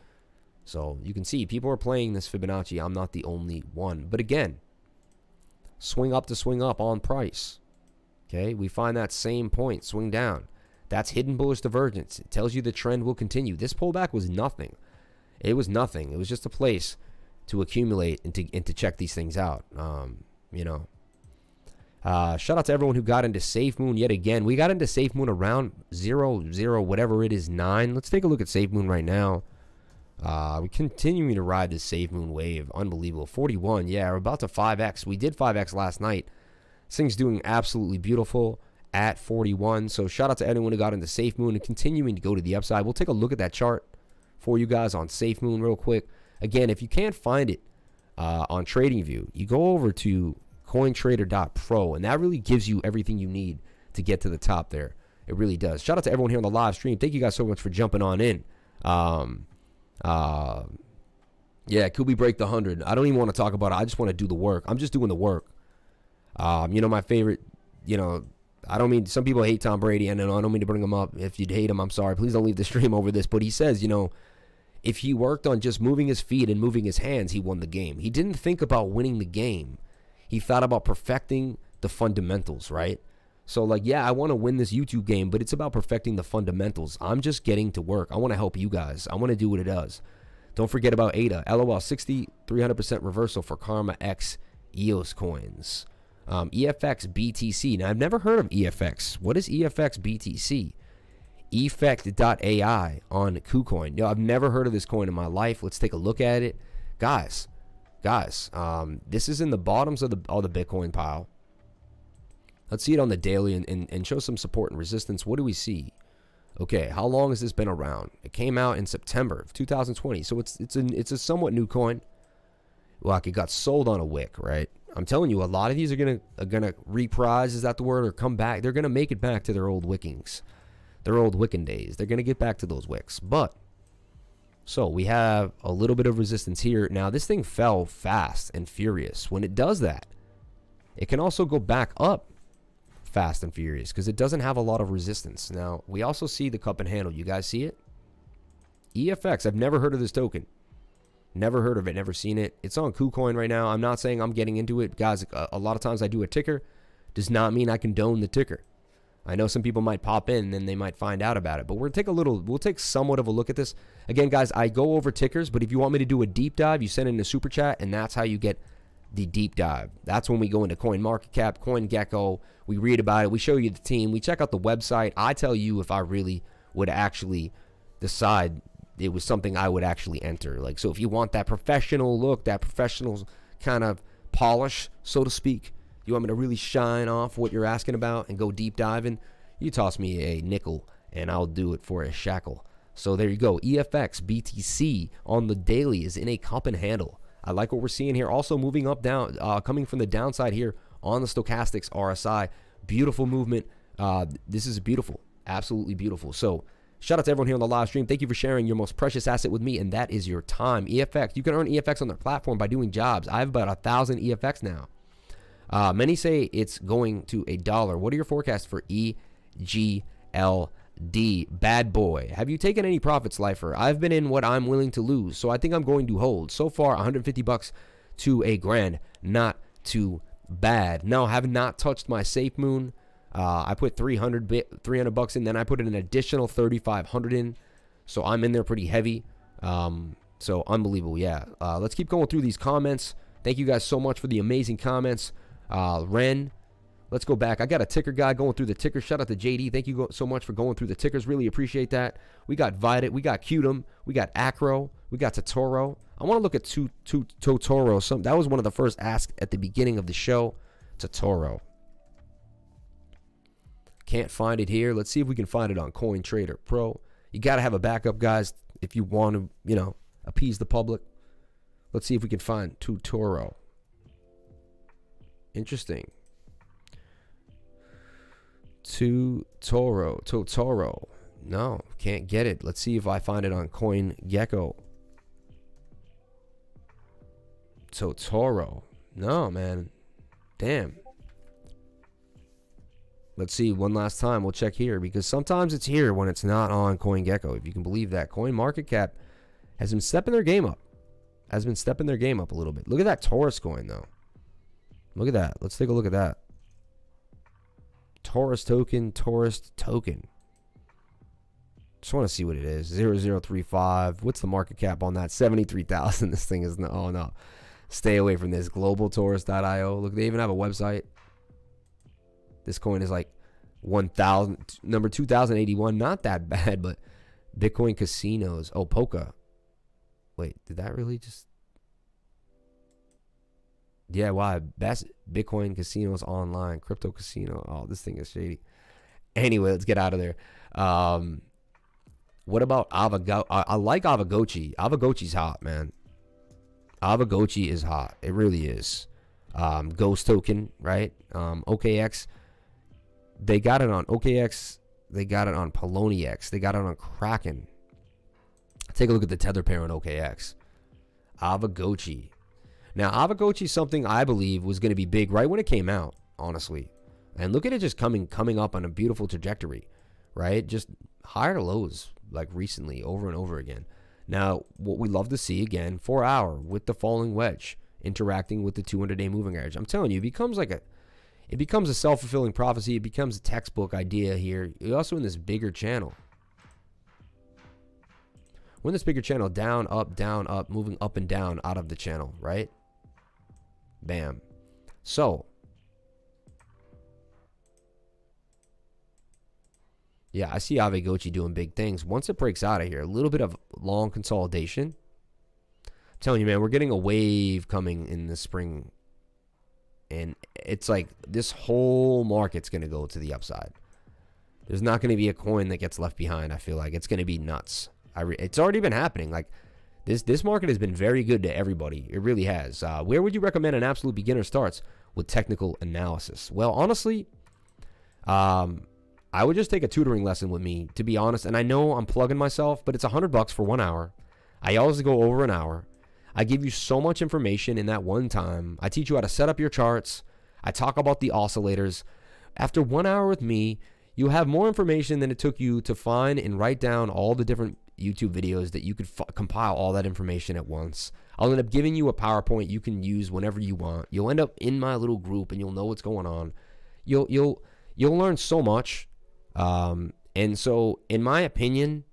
So you can see people are playing this Fibonacci. I'm not the only one. But again, swing up to swing up on price. Okay, we find that same point, swing down. That's hidden bullish divergence. It tells you the trend will continue. This pullback was nothing. It was nothing. It was just a place to accumulate and to check these things out. You know. Shout out to everyone who got into SafeMoon yet again. We got into SafeMoon around 0, whatever it is, 9. Let's take a look at SafeMoon right now. We're continuing to ride this SafeMoon wave. Unbelievable. 41. Yeah, we're about to 5x. We did 5x last night. This thing's doing absolutely beautiful at 41. So shout out to anyone who got into SafeMoon and continuing to go to the upside. We'll take a look at that chart for you guys on SafeMoon real quick. Again, if you can't find it on TradingView, you go over to cointrader.pro, and that really gives you everything you need to get to the top there. It really does. Shout out to everyone here on the live stream. Thank you guys so much for jumping on in. Yeah, could we break the 100? I don't even want to talk about it. I just want to do the work. I'm just doing the work. You know, my favorite, you know, I don't mean, some people hate Tom Brady, and I don't mean to bring him up. If you'd hate him, I'm sorry. Please don't leave the stream over this. But he says, you know, if he worked on just moving his feet and moving his hands, he won the game. He didn't think about winning the game. He thought about perfecting the fundamentals, right? So, like, yeah, I want to win this YouTube game, but it's about perfecting the fundamentals. I'm just getting to work. I want to help you guys. I want to do what it does. Don't forget about ADA. LOL 60, 300% reversal for Karma X EOS coins. EFX BTC. Now, I've never heard of EFX. What is EFX BTC? Effect.ai on KuCoin. Yo, I've never heard of this coin in my life. Let's take a look at it. Guys, this is in the bottoms of the Bitcoin pile. Let's see it on the daily and show some support and resistance. What do we see? Okay, how long has this been around? It came out in September of 2020, so it's a somewhat new coin. Like, it got sold on a wick, right? I'm telling you, a lot of these are gonna reprise, is that the word, or come back. They're gonna make it back to their old wickings, their old wicking days. They're gonna get back to those wicks. But so we have a little bit of resistance here. Now, this thing fell fast and furious. When it does that, it can also go back up fast and furious because it doesn't have a lot of resistance. Now, we also see the cup and handle. You guys see it? EFX. I've never heard of this token. Never heard of it. Never seen it. It's on KuCoin right now. I'm not saying I'm getting into it. Guys, a lot of times I do a ticker. Does not mean I condone the ticker. I know some people might pop in and then they might find out about it. But we'll take somewhat of a look at this. Again, guys, I go over tickers, but if you want me to do a deep dive, you send in a super chat, and that's how you get the deep dive. That's when we go into CoinMarketCap, CoinGecko. We read about it. We show you the team. We check out the website. I tell you if I really would actually decide it was something I would actually enter. Like, so if you want that professional look, that professional kind of polish, so to speak, you want me to really shine off what you're asking about and go deep diving, you toss me a nickel and I'll do it for a shackle. So there you go. EFX BTC on the daily is in a cup and handle. I like what we're seeing here. Also moving up, down, coming from the downside here on the stochastics RSI. Beautiful movement. This is beautiful. Absolutely beautiful. So shout out to everyone here on the live stream. Thank you for sharing your most precious asset with me, and that is your time. EFX. You can earn EFX on their platform by doing jobs. I have about 1,000 EFX now. Many say it's going to $1. What are your forecasts for EGLD? Bad boy. Have you taken any profits, Lifer? I've been in what I'm willing to lose, so I think I'm going to hold. So far, 150 bucks to $1,000. Not too bad. No, I have not touched my SafeMoon. I put 300 bucks in, then I put an additional 3,500 in, so I'm in there pretty heavy. So unbelievable. Yeah. Let's keep going through these comments. Thank you guys so much for the amazing comments. Ren, let's go back. I got a ticker guy going through the ticker. Shout out to JD. Thank you so much for going through the tickers. Really appreciate that. We got Vidit. We got Qtum. We got Acro. We got Totoro. I want to look at Totoro. That was one of the first asks at the beginning of the show. Totoro. Can't find it here. Let's see if we can find it on CoinTrader Pro. You got to have a backup, guys, if you want to, appease the public. Let's see if we can find Totoro. Interesting. Totoro. No, can't get it. Let's see if I find it on CoinGecko. Totoro. No, man. Damn. Let's see one last time. We'll check here because sometimes it's here when it's not on CoinGecko. If you can believe that. CoinMarketCap has been stepping their game up. A little bit. Look at that Taurus coin though. Look at that. Let's take a look at that. Taurus token. Just want to see what it is. 0035. What's the market cap on that? 73,000. This thing is no. Oh no. Stay away from this. GlobalTaurus.io. Look, they even have a website. This coin is like 1,000. Number 2081. Not that bad, but Bitcoin casinos. Oh, Polka. Wait, did that really just? Yeah, why? Best Bitcoin casinos online. Crypto casino. Oh, this thing is shady. Anyway, let's get out of there. What about Avago? I like Avagochi. Avagochi's hot, man. Avagochi is hot. It really is. Ghost token, right? OKX. They got it on OKX. They got it on Pundi X. They got it on Kraken. Take a look at the tether pair on OKX. Avagochi. Now, Avagochi is something I believe was going to be big right when it came out, honestly. And look at it just coming up on a beautiful trajectory, right? Just higher lows, like recently, over and over again. Now, what we love to see, again, 4 hour with the falling wedge, interacting with the 200-day moving average. I'm telling you, it becomes a self-fulfilling prophecy. It becomes a textbook idea here. You're also in this bigger channel. We're in this bigger channel, down, up, moving up and down out of the channel, right? Bam. So, yeah, I see Avagochi doing big things. Once it breaks out of here, a little bit of long consolidation. I'm telling you, man, we're getting a wave coming in the spring. And it's like this whole market's going to go to the upside. There's not going to be a coin that gets left behind, I feel like. It's going to be nuts. It's already been happening. Like this market has been very good to everybody. It really has. Where would you recommend an absolute beginner starts with technical analysis? Well, honestly, I would just take a tutoring lesson with me, to be honest. And I know I'm plugging myself, but it's $100 for 1 hour. I always go over an hour. I give you so much information in that one time. I teach you how to set up your charts. I talk about the oscillators. After 1 hour with me, you have more information than it took you to find and write down all the different YouTube videos that you could compile all that information at once. I'll end up giving you a PowerPoint you can use whenever you want. You'll end up in my little group and you'll know what's going on. You'll learn so much. And so in my opinion,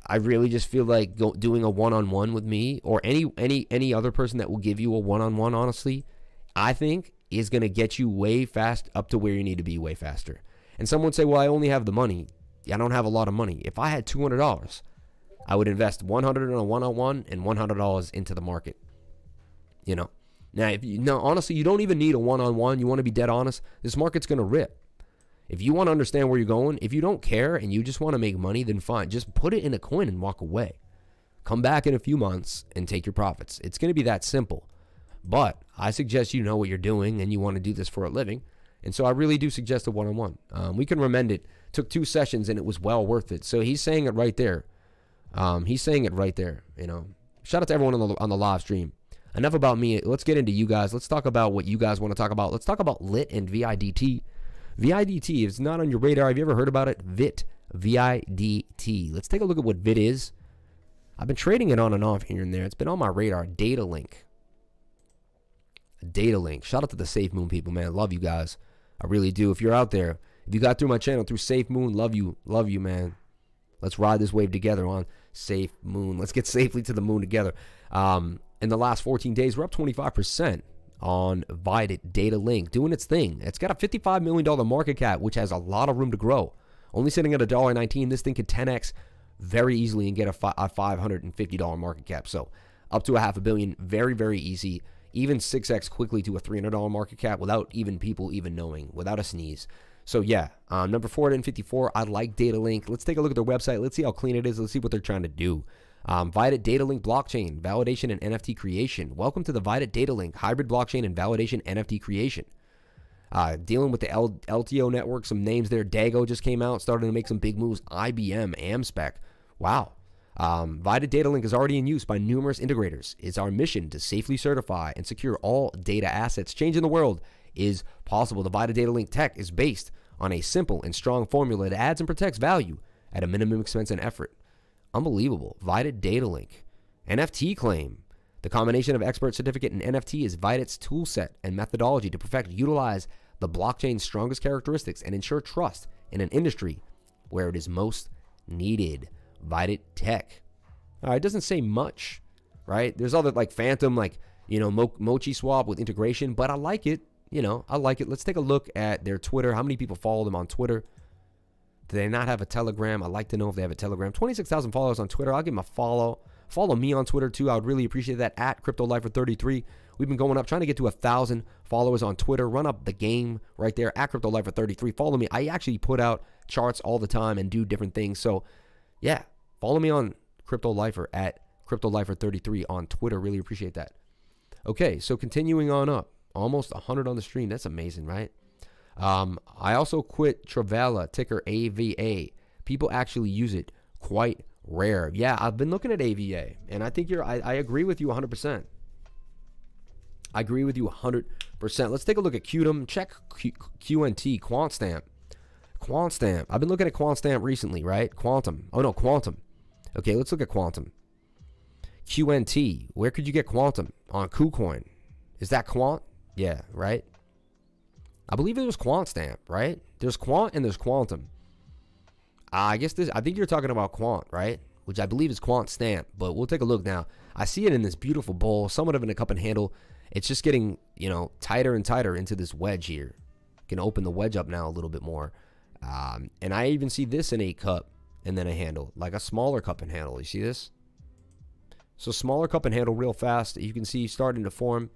I really just feel like doing a one-on-one with me or any other person that will give you a one-on-one, honestly, I think is going to get you way fast up to where you need to be way faster. And someone would say, well, I only have the money. I don't have a lot of money. If I had $200, I would invest $100 in a one-on-one and $100 into the market. You know, now, honestly, you don't even need a one-on-one. You want to be dead honest. This market's going to rip. If you want to understand where you're going, if you don't care and you just want to make money, then fine. Just put it in a coin and walk away. Come back in a few months and take your profits. It's going to be that simple. But I suggest you know what you're doing and you want to do this for a living. And so I really do suggest a one-on-one. We can recommend it. Took 2 sessions and it was well worth it. So he's saying it right there. You know. Shout out to everyone on the live stream. Enough about me. Let's get into you guys. Let's talk about what you guys want to talk about. Let's talk about LIT and VIDT. VIDT, if it's not on your radar, have you ever heard about it? VIDT. Let's take a look at what VIT is. I've been trading it on and off here and there. It's been on my radar. Data link. Shout out to the SafeMoon people, man. Love you guys. I really do. If you're out there, if you got through my channel through SafeMoon, love you, man. Let's ride this wave together on SafeMoon. Let's get safely to the moon together. In the last 14 days, we're up 25% on VIDT Data Link, doing its thing. It's got a $55 million market cap, which has a lot of room to grow. Only sitting at $1.19. This thing could 10x very easily and get a $550 market cap. So up to $500 million, very, very easy. Even 6x quickly to a $300 market cap without even people even knowing, without a sneeze. So yeah, number 454, I like Data Link. Let's take a look at their website. Let's see how clean it is. Let's see what they're trying to do. VIDT Data Link blockchain, validation and NFT creation. Welcome to the VIDT Data Link, hybrid blockchain and validation NFT creation. Dealing with the LTO network, some names there. Dago just came out, starting to make some big moves. IBM, AmSpec. Wow. VIDT Data Link is already in use by numerous integrators. It's our mission to safely certify and secure all data assets, changing the world is possible. The VITA Data Link tech is based on a simple and strong formula that adds and protects value at a minimum expense and effort. Unbelievable. VITA Data Link. NFT claim. The combination of expert certificate and NFT is VITA's tool set and methodology to perfect, utilize the blockchain's strongest characteristics and ensure trust in an industry where it is most needed. VITA Tech. All right, it doesn't say much, right? There's other like Phantom, like, you know, Mochi Swap with integration, but I like it. You know, I like it. Let's take a look at their Twitter. How many people follow them on Twitter? Do they not have a Telegram? I'd like to know if they have a Telegram. 26,000 followers on Twitter. I'll give them a follow. Follow me on Twitter too. I would really appreciate that at CryptoLifer33. We've been going up, trying to get to 1,000 followers on Twitter. Run up the game right there at CryptoLifer33. Follow me. I actually put out charts all the time and do different things. So yeah, follow me on CryptoLifer at CryptoLifer33 on Twitter. Really appreciate that. Okay, so continuing on up. Almost 100 on the stream. That's amazing, right? I also quit Travella, ticker AVA. People actually use it. Quite rare. Yeah, I've been looking at AVA, and I think I agree with you 100%. I agree with you 100%. Let's take a look at QDM. Check QNT, QuantStamp. QuantStamp. I've been looking at QuantStamp recently, right? Quantum. Oh, no, Quantum. Okay, let's look at Quantum. QNT. Where could you get Quantum? On KuCoin. Is that Quant? Yeah, right? I believe it was QuantStamp, right? There's Quant and there's Quantum. I think you're talking about Quant, right? Which I believe is QuantStamp, but we'll take a look now. I see it in this beautiful bowl, somewhat of in a cup and handle. It's just getting, you know, tighter and tighter into this wedge here. Can open the wedge up now a little bit more. And I even see this in a cup and then a handle, like a smaller cup and handle. You see this? So smaller cup and handle real fast. You can see starting to form.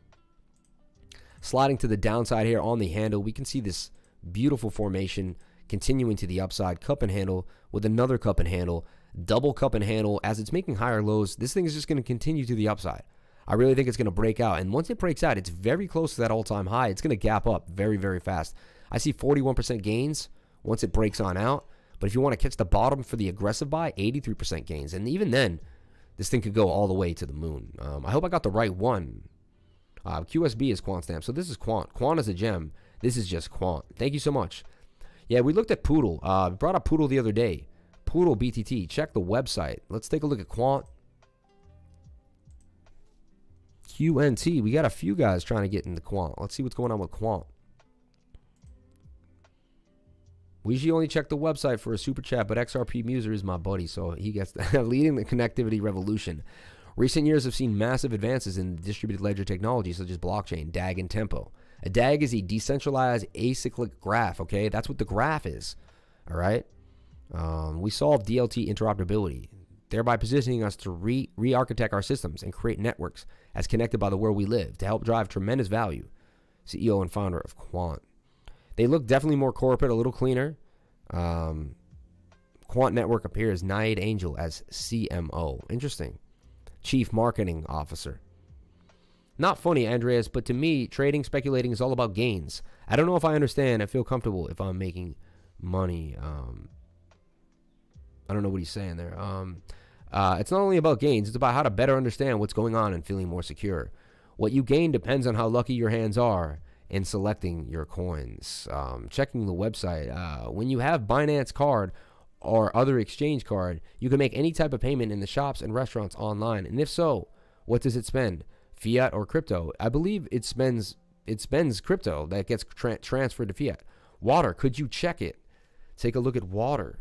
Sliding to the downside here on the handle, we can see this beautiful formation continuing to the upside. Cup and handle with another cup and handle, double cup and handle. As it's making higher lows, this thing is just going to continue to the upside. I really think it's going to break out, and once it breaks out, it's very close to that all-time high. It's going to gap up very, very fast. I see 41% gains once it breaks on out, but if you want to catch the bottom for the aggressive buy, 83% gains, and even then, this thing could go all the way to the moon. I hope I got the right one. QSB is QuantStamp. So this is Quant. Quant is a gem. This is just Quant. Thank you so much. Yeah, we looked at Poodle. Brought up Poodle the other day. Poodle BTT. Check the website. Let's take a look at Quant. QNT. We got a few guys trying to get into Quant. Let's see what's going on with Quant. We usually only check the website for a super chat, but XRP Muser is my buddy, so he gets leading the connectivity revolution. Recent years have seen massive advances in distributed ledger technology such as blockchain, DAG, and Tempo. A DAG is a decentralized acyclic graph, okay? That's what the graph is, all right? We solve DLT interoperability, thereby positioning us to re-architect our systems and create networks as connected by the world we live to help drive tremendous value. CEO and founder of Quant. They look definitely more corporate, a little cleaner. Quant Network appears Nayade Angel as CMO. Interesting. Chief Marketing Officer. Not funny, Andreas, but to me, trading, speculating is all about gains. I don't know if I understand. I feel comfortable if I'm making money. I don't know what he's saying there. It's not only about gains. It's about how to better understand what's going on and feeling more secure. What you gain depends on how lucky your hands are in selecting your coins. Checking the website. When you have Binance Card or other exchange card, you can make any type of payment in the shops and restaurants online. And if so, what does it spend? Fiat or crypto? I believe it spends crypto that gets transferred to fiat. Water, could you check it? Take a look at water.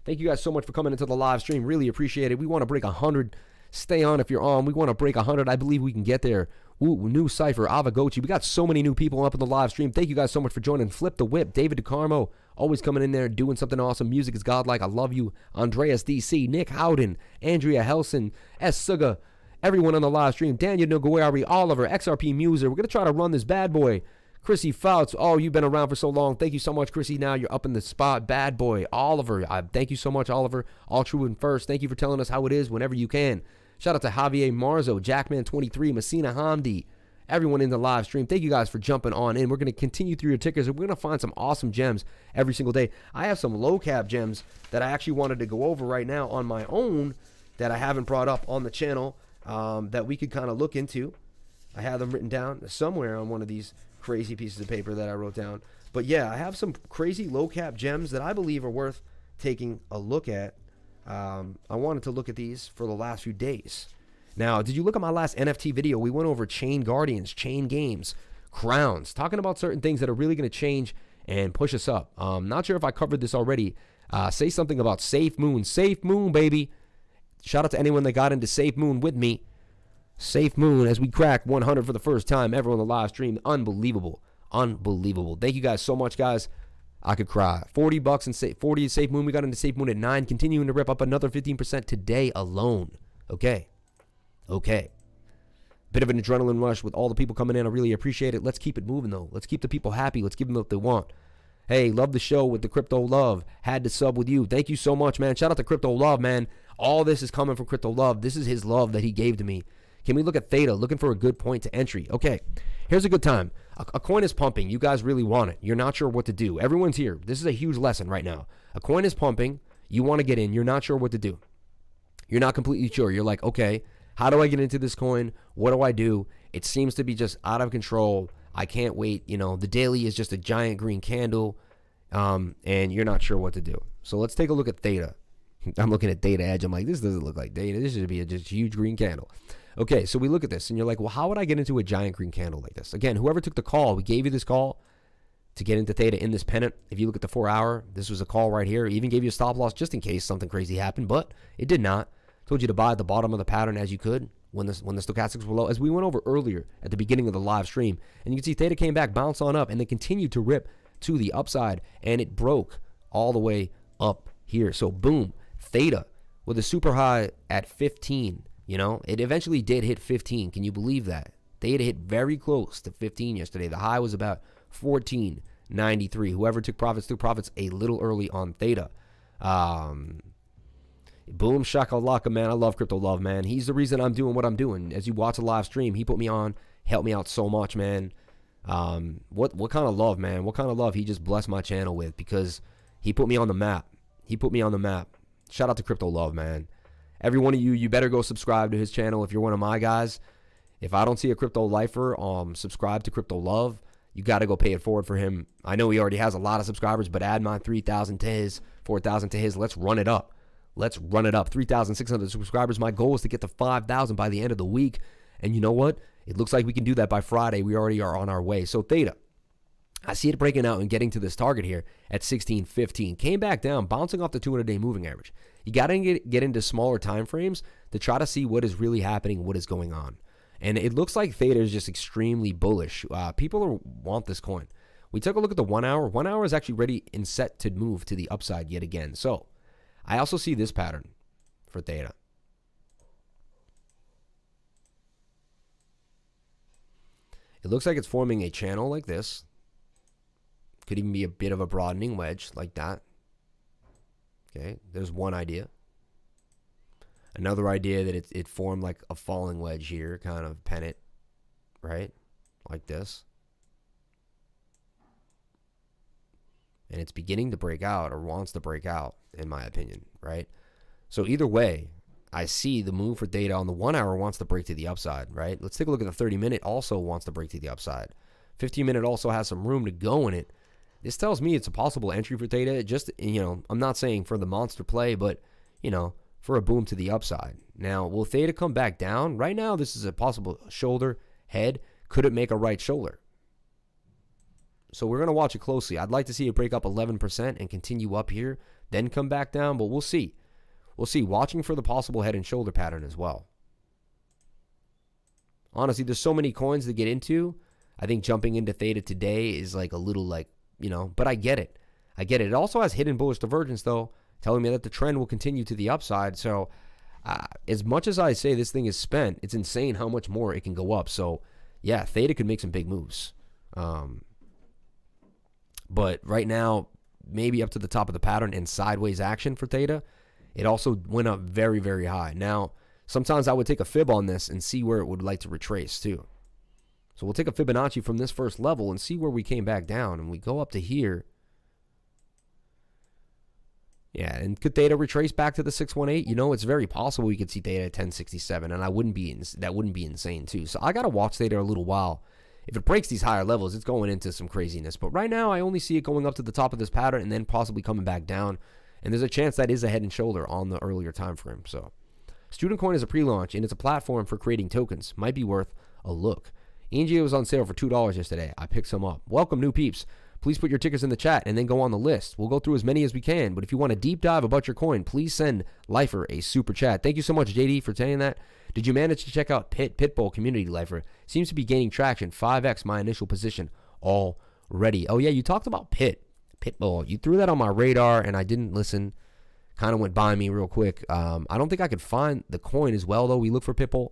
Thank you guys so much for coming into the live stream. Really appreciate it. We want to break 100. Stay on if you're on. We want to break 100. I believe we can get there. Ooh, new cipher, Avagochi. We got so many new people up in the live stream. Thank you guys so much for joining. Flip the Whip, David DeCarmo, always coming in there doing something awesome. Music is godlike. I love you. Andreas DC, Nick Howden, Andrea Helson, S. Suga, everyone on the live stream. Daniel Nogueri, Oliver, XRP Muser. We're going to try to run this bad boy. Chrissy Fouts. Oh, you've been around for so long. Thank you so much, Chrissy. Now you're up in the spot. Bad boy. Oliver. Thank you so much, Oliver. All true and first. Thank you for telling us how it is whenever you can. Shout out to Javier Marzo, Jackman23, Messina Hamdi, everyone in the live stream. Thank you guys for jumping on in. We're going to continue through your tickers, and we're going to find some awesome gems every single day. I have some low cap gems that I actually wanted to go over right now on my own that I haven't brought up on the channel that we could kind of look into. I have them written down somewhere on one of these crazy pieces of paper that I wrote down. But yeah, I have some crazy low cap gems that I believe are worth taking a look at. I wanted to look at these for the last few days. Now, did you look at my last NFT video? We went over chain guardians, chain games, crowns, talking about certain things that are really going to change and push us up. Not sure if I covered this already. Say something about SafeMoon. SafeMoon, baby. Shout out to anyone that got into SafeMoon with me. SafeMoon, as we crack 100 for the first time ever on the live stream. Unbelievable. Unbelievable. Thank you guys so much, guys. I could cry. 40 bucks and 40 SafeMoon. We got into SafeMoon at 9, continuing to rip up another 15% today alone. Okay. Bit of an adrenaline rush with all the people coming in. I really appreciate it. Let's keep it moving, though. Let's keep the people happy. Let's give them what they want. Hey, love the show with the Crypto Love. Had to sub with you. Thank you so much, man. Shout out to Crypto Love, man. All this is coming from Crypto Love. This is his love that he gave to me. Can we look at Theta? Looking for a good point to entry. Okay, here's a good time. A coin is pumping. You guys really want it. You're not sure what to do. Everyone's here. This is a huge lesson right now. A coin is pumping. You want to get in. You're not sure what to do. You're not completely sure. You're like, okay, how do I get into this coin? What do I do? It seems to be just out of control. I can't wait. You know, the daily is just a giant green candle, and you're not sure what to do. So let's take a look at Theta. I'm looking at Theta Edge. I'm like, this doesn't look like Theta. This should be a just huge green candle. Okay, so we look at this, and you're like, well, how would I get into a giant green candle like this? Again, whoever took the call, we gave you this call to get into Theta in this pennant. If you look at the 4 hour, this was a call right here. Even gave you a stop loss just in case something crazy happened, but it did not. Told you to buy at the bottom of the pattern as you could when the stochastics were low, as we went over earlier at the beginning of the live stream. And you can see Theta came back, bounced on up, and then continued to rip to the upside, and it broke all the way up here. So boom, Theta with a super high at 15. You know, it eventually did hit 15. Can you believe that? Theta hit very close to 15 yesterday. The high was about 14.93. Whoever took profits a little early on Theta. Boom shakalaka, man. I love Crypto Love, man. He's the reason I'm doing what I'm doing. As you watch the live stream, he put me on, helped me out so much, man. What kind of love, man? What kind of love he just blessed my channel with, because he put me on the map. He put me on the map. Shout out to Crypto Love, man. Every one of you better go subscribe to his channel if you're one of my guys. If I don't see a crypto lifer, subscribe to Crypto Love. You got to go pay it forward for him. I know he already has a lot of subscribers, but add my 3,000 to his, 4,000 to his. Let's run it up. Let's run it up. 3,600 subscribers. My goal is to get to 5,000 by the end of the week. And you know what? It looks like we can do that by Friday. We already are on our way. So Theta, I see it breaking out and getting to this target here at 16.15. Came back down, bouncing off the 200-day moving average. You got to get into smaller time frames to try to see what is really happening, what is going on. And it looks like Theta is just extremely bullish. People want this coin. We took a look at the 1 hour. 1 hour is actually ready and set to move to the upside yet again. So I also see this pattern for Theta. It looks like it's forming a channel like this. Could even be a bit of a broadening wedge like that. Okay, there's one idea. Another idea that it formed like a falling wedge here, kind of pennant, right? Like this. And it's beginning to break out, or wants to break out, in my opinion, right? So either way, I see the move for Theta on the 1 hour wants to break to the upside, right? Let's take a look at the 30-minute, also wants to break to the upside. 15-minute also has some room to go in it. This tells me it's a possible entry for Theta. Just, you know, I'm not saying for the monster play, but, you know, for a boom to the upside. Now, will Theta come back down? Right now, this is a possible shoulder, head. Could it make a right shoulder? So we're going to watch it closely. I'd like to see it break up 11% and continue up here, then come back down, but we'll see. We'll see. Watching for the possible head and shoulder pattern as well. Honestly, there's so many coins to get into. I think jumping into Theta today is like a little like, you know, but I get it. I get it. It also has hidden bullish divergence, though, telling me that the trend will continue to the upside. So as much as I say this thing is spent, it's insane how much more it can go up. So, yeah, Theta could make some big moves. But right now, maybe up to the top of the pattern and sideways action for Theta. It also went up very, very high. Now, sometimes I would take a fib on this and see where it would like to retrace, too. So we'll take a Fibonacci from this first level and see where we came back down. And we go up to here. Yeah, and could Theta retrace back to the 618? You know, it's very possible we could see Theta at 1067, and that wouldn't be insane too. So I gotta watch Theta a little while. If it breaks these higher levels, it's going into some craziness. But right now, I only see it going up to the top of this pattern and then possibly coming back down. And there's a chance that is a head and shoulder on the earlier time frame. So, Student Coin is a pre-launch, and it's a platform for creating tokens. Might be worth a look. ENGA was on sale for $2 yesterday. I picked some up. Welcome, new peeps. Please put your tickers in the chat and then go on the list. We'll go through as many as we can. But if you want a deep dive about your coin, please send Lifer a super chat. Thank you so much, JD, for saying that. Did you manage to check out Pitbull Community, Lifer? Seems to be gaining traction. 5x my initial position already. Oh, yeah, you talked about Pitbull. You threw that on my radar, and I didn't listen. Kind of went by me real quick. I don't think I could find the coin as well, though. We look for Pitbull.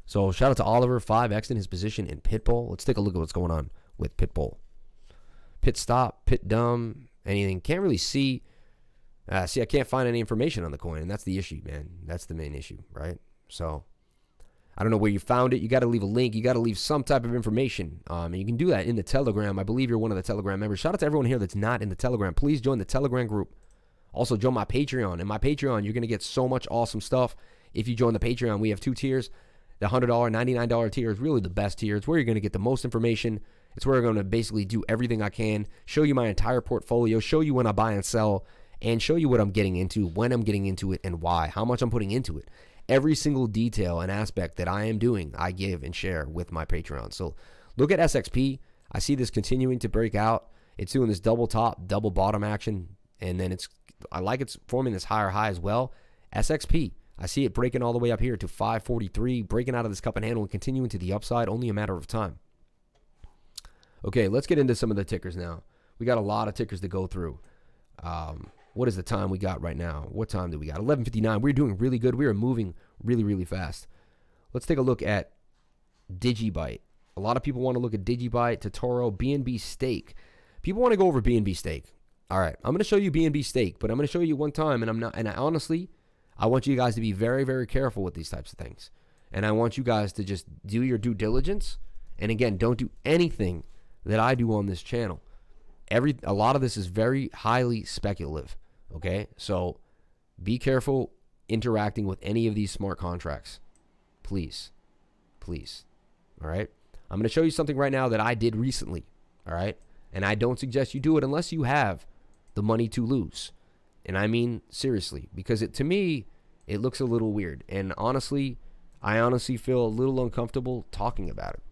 So shout out to Oliver, 5x in his position in Pitbull. Let's take a look at what's going on with Pitbull. Pit stop, pit dumb, anything. Can't really see. I can't find any information on the coin, and that's the issue, man. That's the main issue, right? So I don't know where you found it. You got to leave a link. You got to leave some type of information. And you can do that in the Telegram. I believe you're one of the Telegram members. Shout out to everyone here that's not in the Telegram. Please join the Telegram group. Also, join my Patreon. In my Patreon, you're going to get so much awesome stuff. If you join the Patreon, we have 2 tiers. The $100, $99 tier is really the best tier. It's where you're going to get the most information. It's where I'm going to basically do everything I can, show you my entire portfolio, show you when I buy and sell, and show you what I'm getting into, when I'm getting into it, and why, how much I'm putting into it. Every single detail and aspect that I am doing, I give and share with my Patreon. So look at SXP. I see this continuing to break out. It's doing this double top, double bottom action, and then I like it's forming this higher high as well. SXP, I see it breaking all the way up here to 543, breaking out of this cup and handle and continuing to the upside, only a matter of time. Okay, let's get into some of the tickers now. We got a lot of tickers to go through. What is the time we got right now? What time do we got? 11:59. We're doing really good. We are moving really, really fast. Let's take a look at Digibyte. A lot of people want to look at Digibyte, Totoro, BNB Stake. People want to go over BNB Stake. All right, I'm going to show you BNB Stake, but I'm going to show you one time, and honestly, I want you guys to be very, very careful with these types of things. And I want you guys to just do your due diligence. And again, don't do anything that I do on this channel. A lot of this is very highly speculative. Okay, so be careful interacting with any of these smart contracts. Please. All right, I'm going to show you something right now that I did recently. All right, and I don't suggest you do it unless you have the money to lose. And I mean seriously, because to me, it looks a little weird. And honestly, I honestly feel a little uncomfortable talking about it.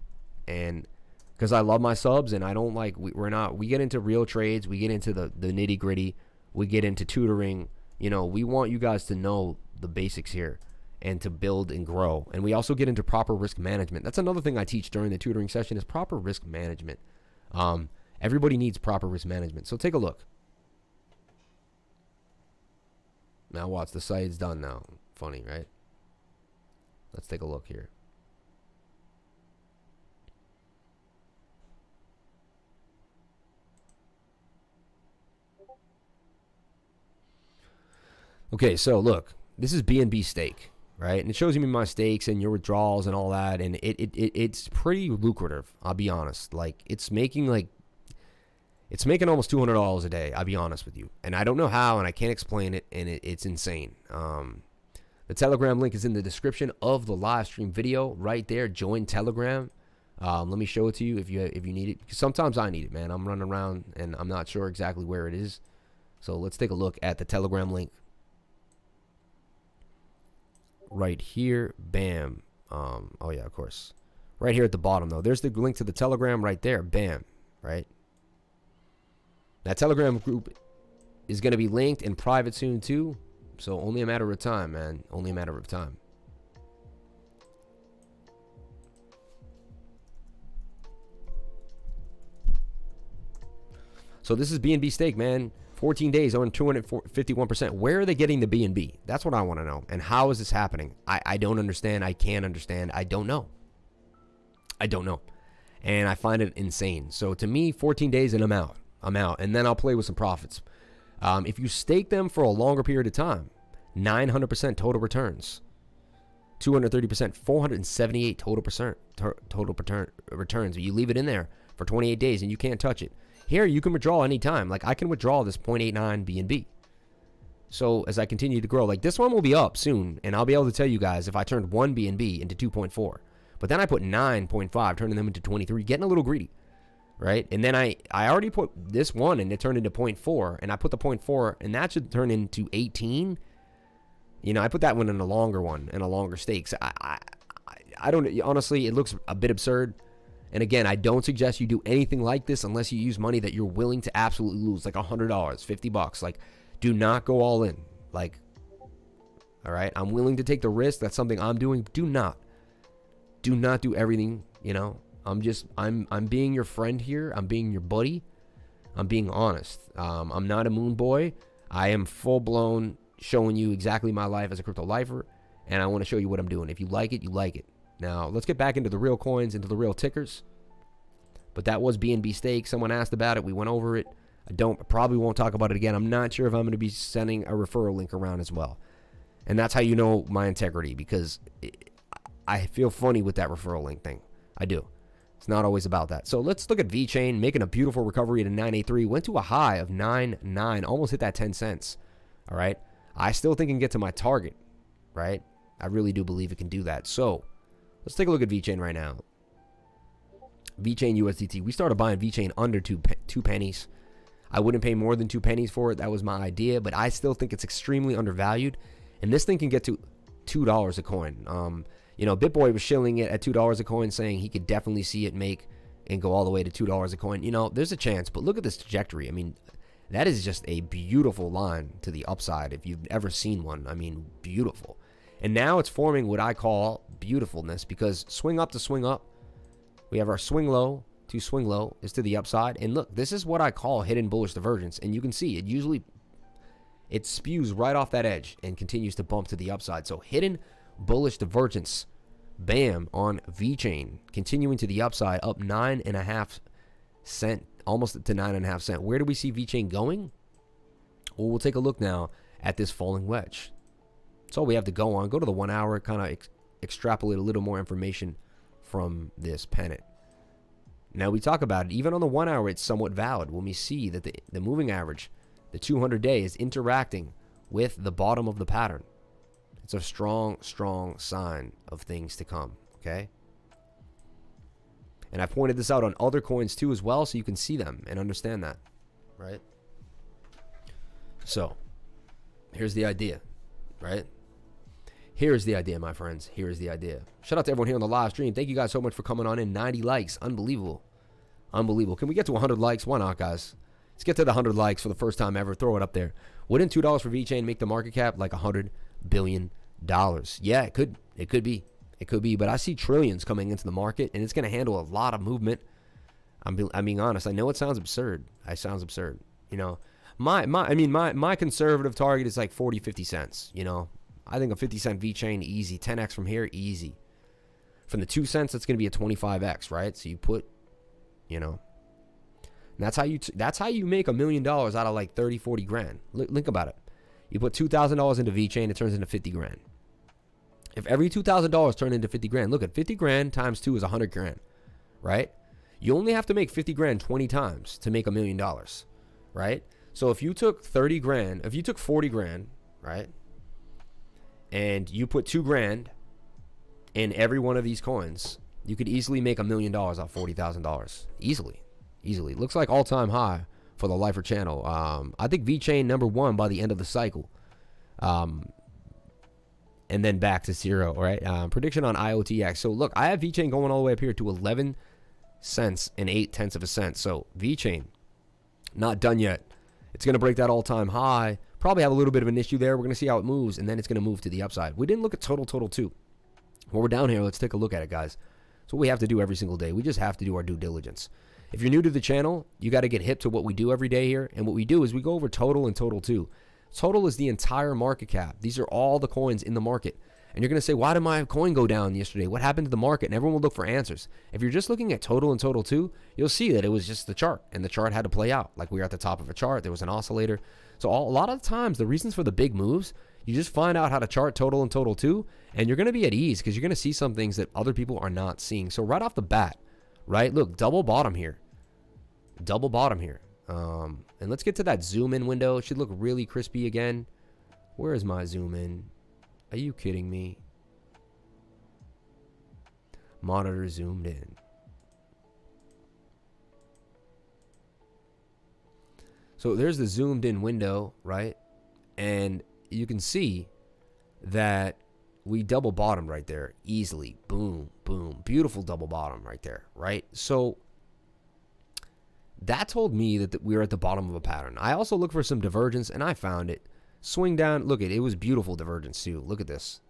And because I love my subs, and I don't like, we get into real trades, we get into the nitty gritty, we get into tutoring. You know, we want you guys to know the basics here and to build and grow. And we also get into proper risk management. That's another thing I teach during the tutoring session is proper risk management. Everybody needs proper risk management. So take a look. Now watch, the site's done now. Funny, right? Let's take a look here. Okay, so look, this is BNB Stake, right? And it shows me my stakes and your withdrawals and all that, and it's pretty lucrative, I'll be honest. Like, it's making almost $200 a day, I'll be honest with you. And I don't know how, and I can't explain it, and it's insane. The Telegram link is in the description of the live stream video right there. Join Telegram. Let me show it to you if you need it, because sometimes I need it, man. I'm running around, and I'm not sure exactly where it is. So let's take a look at the Telegram link. Right here, bam. Oh yeah, of course. Right here at the bottom, though. There's the link to the Telegram right there, bam. Right. That Telegram group is going to be linked in private soon too. So only a matter of time, man. Only a matter of time. So this is BNB Stake, man. 14 days on 251%. Where are they getting the BNB? That's what I want to know. And how is this happening? I don't understand. I can't understand. I don't know. And I find it insane. So to me, 14 days and I'm out. And then I'll play with some profits. If you stake them for a longer period of time, 900% total returns. 230%, 478 total returns. You leave it in there for 28 days and you can't touch it. Here, you can withdraw anytime. Like, I can withdraw this 0.89 BNB. So, as I continue to grow, like, this one will be up soon, and I'll be able to tell you guys if I turned 1 BNB into 2.4. But then I put 9.5, turning them into 23, getting a little greedy, right? And then I already put this one, and it turned into 0.4, and I put the 0.4, and that should turn into 18. You know, I put that one in a longer one, and a longer stakes. I don't, honestly, it looks a bit absurd. And again, I don't suggest you do anything like this unless you use money that you're willing to absolutely lose, like $100, $50. Like, do not go all in. Like, all right, I'm willing to take the risk. That's something I'm doing. Do not do everything. You know, I'm being your friend here. I'm being your buddy. I'm being honest. I'm not a moon boy. I am full blown showing you exactly my life as a crypto lifer, and I want to show you what I'm doing. If you like it, you like it. Now, let's get back into the real coins, into the real tickers. But that was BNB stake. Someone asked about it. We went over it. I probably won't talk about it again. I'm not sure if I'm going to be sending a referral link around as well. And that's how you know my integrity, because I feel funny with that referral link thing. I do. It's not always about that. So let's look at VeChain making a beautiful recovery to 983. Went to a high of 9.9. Almost hit that 10 cents. All right. I still think it can get to my target. Right. I really do believe it can do that. So let's take a look at VeChain right now. VeChain USDT. We started buying VeChain under two pennies. I wouldn't pay more than 2 pennies for it. That was my idea, but I still think it's extremely undervalued. And this thing can get to $2 a coin. You know, BitBoy was shilling it at $2 a coin, saying he could definitely see it make and go all the way to $2 a coin. You know, there's a chance, but look at this trajectory. I mean, that is just a beautiful line to the upside if you've ever seen one. I mean, beautiful. And now it's forming what I call beautifulness, because swing up to swing up, we have our swing low to swing low is to the upside. And look, this is what I call hidden bullish divergence. And you can see it spews right off that edge and continues to bump to the upside. So hidden bullish divergence, bam, on VeChain, continuing to the upside, up 9.5 cents, almost to 9.5 cents. Where do we see VeChain going? Well, we'll take a look now at this falling wedge. That's all we have to go on. Go to the 1 hour, kind of extrapolate a little more information from this pennant. Now we talk about it. Even on the 1 hour, it's somewhat valid when we see that the moving average, the 200-day, is interacting with the bottom of the pattern. It's a strong, strong sign of things to come, okay? And I pointed this out on other coins too as well, so you can see them and understand that, right? So, here's the idea, right? Here's the idea, my friends. Here's the idea. Shout out to everyone here on the live stream. Thank you guys so much for coming on in. 90 likes. Unbelievable. Unbelievable. Can we get to 100 likes? Why not, guys? Let's get to the 100 likes for the first time ever. Throw it up there. Wouldn't $2 for VeChain make the market cap like $100 billion? Yeah, it could. It could be. It could be. But I see trillions coming into the market, and it's going to handle a lot of movement. I'm being honest. I know it sounds absurd. It sounds absurd. You know, my conservative target is like 40, 50 cents. You know, I think a 50-cent VeChain, easy. 10x from here, easy. From the 2 cents, it's going to be a 25x, right? So you put, you know, and that's how you make $1 million out of like 30, 40 grand. Think about it. You put $2,000 into VeChain, it turns into 50 grand. If every $2,000 turned into 50 grand, look at 50 grand times 2 is 100 grand, right? You only have to make 50 grand 20 times to make $1 million, right? So if you took 30 grand, if you took 40 grand, right? And you put 2 grand in every one of these coins, you could easily make $1 million off $40,000. Easily. Looks like all-time high for the Lifer channel. I think VeChain #1 by the end of the cycle. And then back to 0, right? Prediction on ALTS. So look, I have VeChain going all the way up here to 11 cents and 0.8 of a cent. So VeChain, not done yet. It's going to break that all-time high. Probably have a little bit of an issue there. We're going to see how it moves, and then it's going to move to the upside. We didn't look at total too. While we're down here, let's take a look at it, guys. That's what we have to do every single day. We just have to do our due diligence. If you're new to the channel, you got to get hip to what we do every day here. And what we do is we go over total and total too. Total is the entire market cap. These are all the coins in the market. And you're going to say, why did my coin go down yesterday? What happened to the market? And everyone will look for answers. If you're just looking at total and total too, you'll see that it was just the chart. And the chart had to play out. Like we were at the top of a chart. There was an oscillator. So a lot of the times, the reasons for the big moves, you just find out how to chart total and total too. And you're going to be at ease because you're going to see some things that other people are not seeing. So right off the bat, right? Look, double bottom here. double bottom here. And let's get to that zoom in window. It should look really crispy again. Where is my zoom in? Are you kidding me? Monitor zoomed in. So there's the zoomed in window, right? And you can see that we double bottomed right there easily. Boom, boom. Beautiful double bottom right there, right? So that told me that we were at the bottom of a pattern. I also looked for some divergence, and I found it. Swing down. Look, it was beautiful divergence too. Look at this.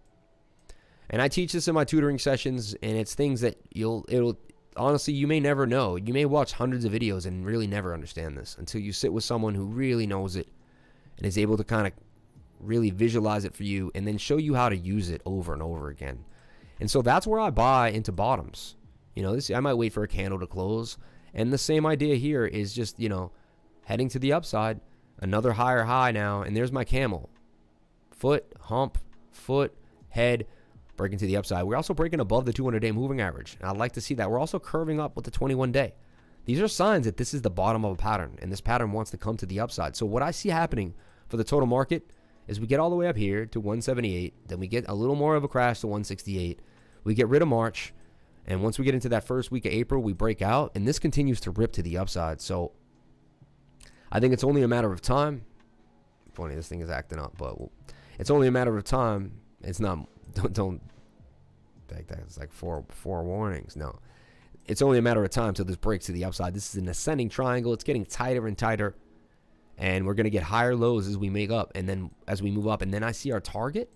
And I teach this in my tutoring sessions, and it's things that it'll honestly, you may never know. You may watch hundreds of videos and really never understand this until you sit with someone who really knows it and is able to kind of really visualize it for you and then show you how to use it over and over again. And so that's where I buy into bottoms. You know, I might wait for a candle to close. And the same idea here is just, you know, heading to the upside, another higher high now, and there's my camel. Foot, hump, foot, head, breaking to the upside. We're also breaking above the 200-day moving average. And I'd like to see that. We're also curving up with the 21-day. These are signs that this is the bottom of a pattern, and this pattern wants to come to the upside. So what I see happening for the total market is we get all the way up here to 178, then we get a little more of a crash to 168. We get rid of March, and once we get into that first week of April, we break out, and this continues to rip to the upside. So I think it's only a matter of time. Funny, this thing is acting up, but it's only a matter of time. It's not, don't take that. It's like four warnings. No, it's only a matter of time till this breaks to the upside. This is an ascending triangle. It's getting tighter and tighter, and we're going to get higher lows as we make up, and then as we move up, and then I see our target.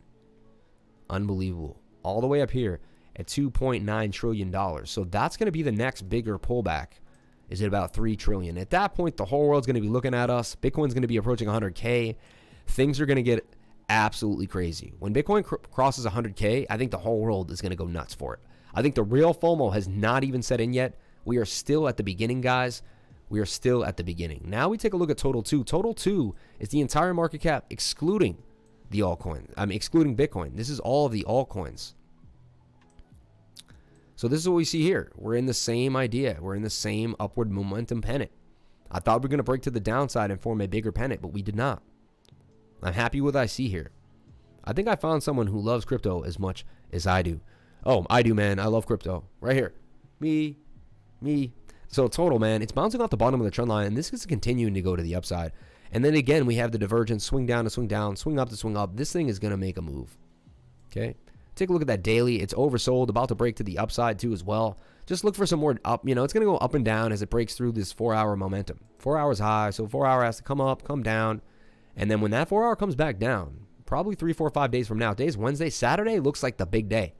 Unbelievable. All the way up here at $2.9 trillion. So that's going to be the next bigger pullback. Is it about 3 trillion? At that point, the whole world's going to be looking at us. Bitcoin's going to be approaching 100K. Things are going to get absolutely crazy. When Bitcoin crosses 100K, I think the whole world is going to go nuts for it. I think the real FOMO has not even set in yet. We are still at the beginning, guys. We are still at the beginning. Now we take a look at Total 2. Total 2 is the entire market cap excluding the altcoin. Excluding Bitcoin. This is all of the altcoins. So this is what we see here. We're in the same idea. We're in the same upward momentum pennant. I thought we were going to break to the downside and form a bigger pennant, but we did not. I'm happy with what I see here. I think I found someone who loves crypto as much as I do. Oh, I do, man. I love crypto. Right here. Me. So total, man, it's bouncing off the bottom of the trend line, and this is continuing to go to the upside. And then again, we have the divergence, swing down to swing down, swing up to swing up. This thing is going to make a move. Okay. Take a look at that daily. It's oversold, about to break to the upside too as well. Just look for some more up. You know, it's going to go up and down as it breaks through this 4-hour momentum. 4 hours high, so 4 hour has to come up, come down. And then when that 4 hour comes back down, probably 3, 4, 5 days from now, today's Wednesday, Saturday looks like the big day.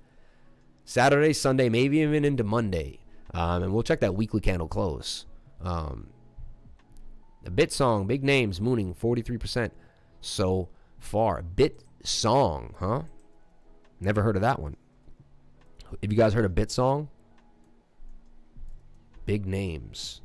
Saturday, Sunday, maybe even into Monday. And we'll check that weekly candle close. The BitSong, big names, mooning 43% so far. BitSong, huh? Never heard of that one. Have you guys heard of BitSong? Big names.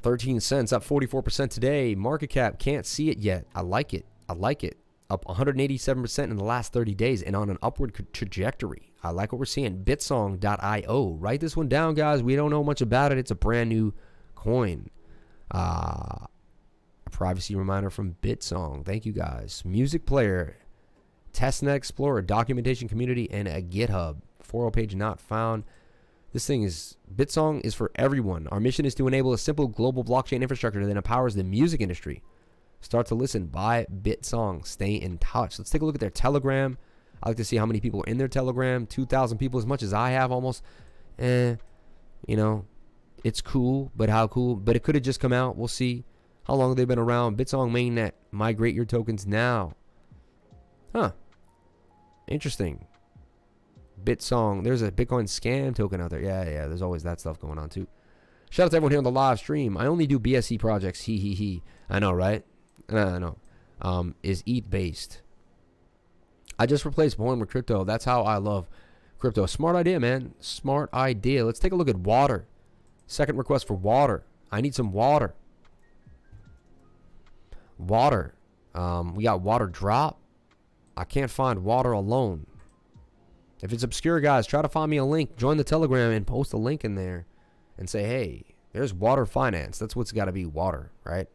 13 cents, up 44% today. Market cap, can't see it yet. I like it. Up 187% in the last 30 days and on an upward trajectory. I like what we're seeing. Bitsong.io. Write this one down, guys. We don't know much about it. It's a brand new coin. A privacy reminder from BitSong. Thank you, guys. Music player. Testnet Explorer, documentation community, and a GitHub. 4.0 page not found. This thing is, BitSong is for everyone. Our mission is to enable a simple global blockchain infrastructure that empowers the music industry. Start to listen. Buy BitSong. Stay in touch. Let's take a look at their Telegram. I like to see how many people are in their Telegram. 2,000 people, as much as I have almost. You know, it's cool, but how cool? But it could have just come out. We'll see. How long have they been around? BitSong mainnet. Migrate your tokens now. Huh. Interesting. BitSong. There's a Bitcoin scam token out there. Yeah. There's always that stuff going on too. Shout out to everyone here on the live stream. I only do BSC projects. He. I know, right? I know. Is ETH based. I just replaced Born with crypto. That's how I love crypto. Smart idea, man. Smart idea. Let's take a look at water. Second request for water. I need some water. Water. We got water drop. I can't find water alone. If it's obscure, guys, try to find me a link. Join the Telegram and post a link in there and say, hey, There's water finance. That's what's got to be water, right?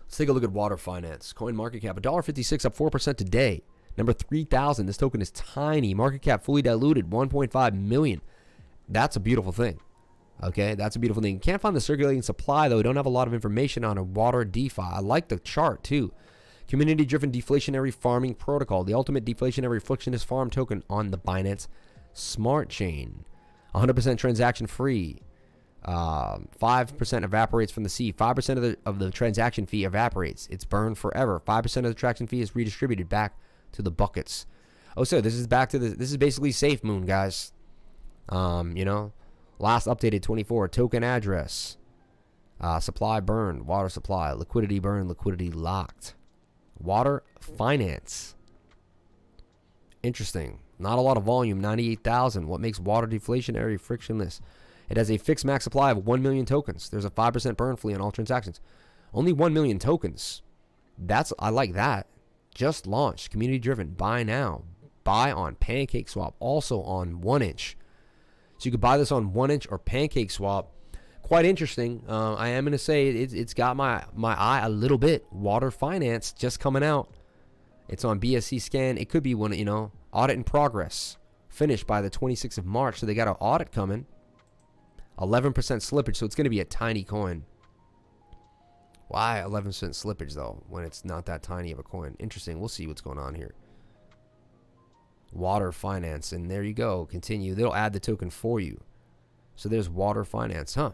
Let's take a look at water finance. Coin market cap, $1.56, up 4% today. Number 3,000. This token is tiny. Market cap fully diluted, 1.5 million. That's a beautiful thing. Okay, that's a beautiful thing. Can't find the circulating supply, though. We don't have a lot of information on a water DeFi. I like the chart, too. Community-driven deflationary farming protocol. The ultimate deflationary frictionless farm token on the Binance Smart Chain. 100% transaction-free. 5% evaporates from the sea. 5% of the transaction fee evaporates. It's burned forever. 5% of the transaction fee is redistributed back to the buckets. Oh, so this is back to this is basically SafeMoon, guys. You know, last updated 24. Token address. Supply burned. Water supply. Liquidity burned. Liquidity locked. Water finance. Interesting. Not a lot of volume. 98,000. What makes water deflationary frictionless? It has a fixed max supply of 1 million tokens. There's a 5% burn fee on all transactions. Only 1 million tokens. I like that. Just launched. Community driven. Buy now. Buy on PancakeSwap. Also on 1inch. So you could buy this on 1inch or PancakeSwap. Quite interesting. I am going to say it's got my eye a little bit. Water finance just coming out. It's on BSC scan. It could be one, you know, audit in progress. Finished by the 26th of March. So they got an audit coming. 11% slippage. So it's going to be a tiny coin. Why 11% slippage, though, when it's not that tiny of a coin? Interesting. We'll see what's going on here. Water finance. And there you go. Continue. They'll add the token for you. So there's water finance, huh?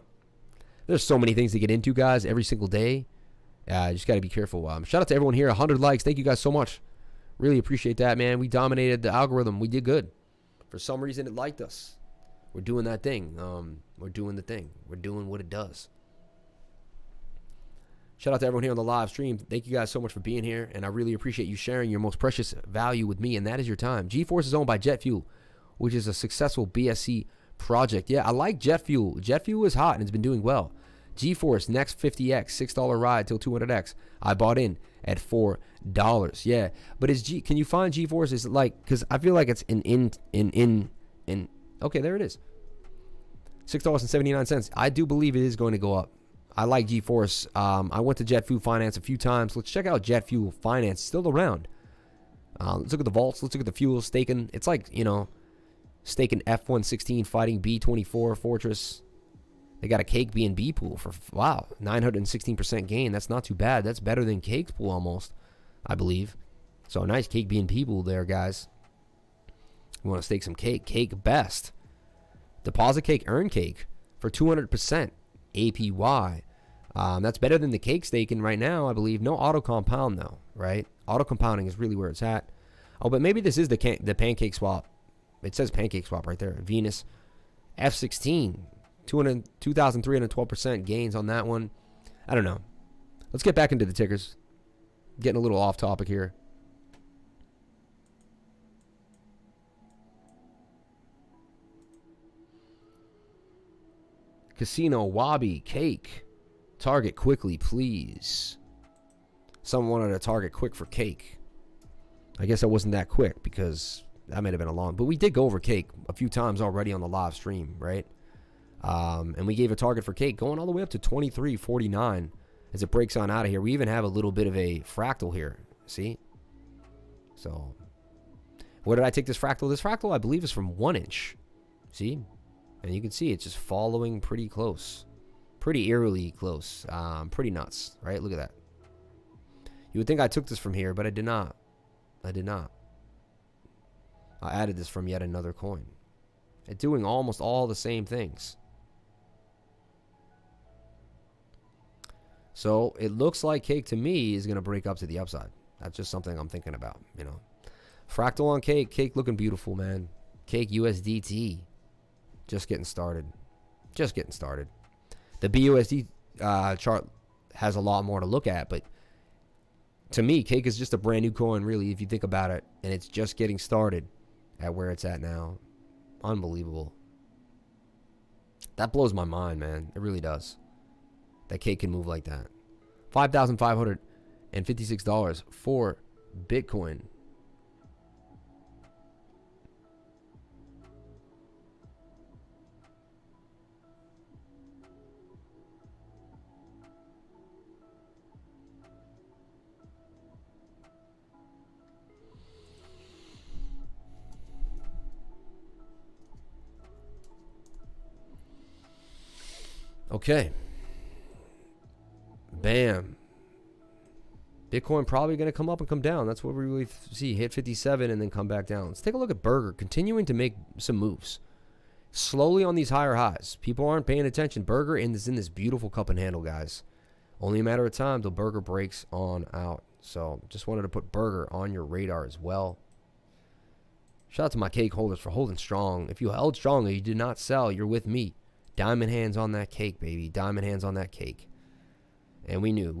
There's so many things to get into, guys, every single day. You just got to be careful. Shout out to everyone here. 100 likes. Thank you guys so much. Really appreciate that, man. We dominated the algorithm. We did good. For some reason, it liked us. We're doing that thing. We're doing the thing. We're doing what it does. Shout out to everyone here on the live stream. Thank you guys so much for being here. And I really appreciate you sharing your most precious value with me. And that is your time. GeForce is owned by Jet Fuel, which is a successful BSC project. Yeah, I like Jet Fuel. Jet Fuel is hot and it's been doing well. GeForce next 50x, $6 ride till 200x. I bought in at $4. Yeah, but can you find GeForce? Is it like, because I feel like it's in okay, there it is. $6.79. I do believe it is going to go up. I like GeForce. I went to Jet Fuel Finance a few times. Let's check out Jet Fuel Finance. It's still around. Let's look at the vaults. Let's look at the fuel staking. It's like, you know, staking F-116 fighting B-24 Fortress. They got a Cake BNB pool for, wow, 916% gain. That's not too bad. That's better than Cake's pool almost, I believe. So a nice Cake BNB pool there, guys. You want to stake some Cake. Cake best. Deposit Cake, earn Cake for 200% APY. That's better than the Cake staking right now, I believe. No auto compound though, right? Auto compounding is really where it's at. Oh, but maybe this is the PancakeSwap. It says PancakeSwap right there. Venus F16, 2,312% gains on that one. I don't know. Let's get back into the tickers. Getting a little off topic here. Casino, Wabi, Cake. Target quickly, please. Someone wanted to target quick for Cake. I guess I wasn't that quick because that might have been a long. But we did go over Cake a few times already on the live stream, right? And we gave a target for Cake going all the way up to 23.49 as it breaks on out of here. We even have a little bit of a fractal here. See? So, where did I take this fractal? This fractal, I believe, is from 1inch. See? And you can see it's just following pretty close. Pretty eerily close. Pretty nuts, right? Look at that. You would think I took this from here, but I did not. I did not. I added this from yet another coin. It's doing almost all the same things. So it looks like Cake to me is going to break up to the upside. That's just something I'm thinking about, you know. Fractal on Cake. Cake looking beautiful, man. Cake USDT. Just getting started. Just getting started. The BUSD chart has a lot more to look at, but to me, Cake is just a brand new coin, really, if you think about it. And it's just getting started at where it's at now. Unbelievable. That blows my mind, man. It really does. That Cake can move like that. $5,556 for Bitcoin. Okay. Bam. Bitcoin probably going to come up and come down. That's what we really see. Hit 57 and then come back down. Let's take a look at Burger. Continuing to make some moves. Slowly on these higher highs. People aren't paying attention. Burger is in this beautiful cup and handle, guys. Only a matter of time till Burger breaks on out. So just wanted to put Burger on your radar as well. Shout out to my cake holders for holding strong. If you held strong and you did not sell, you're with me. Diamond hands on that cake, baby. Diamond hands on that cake. And we knew.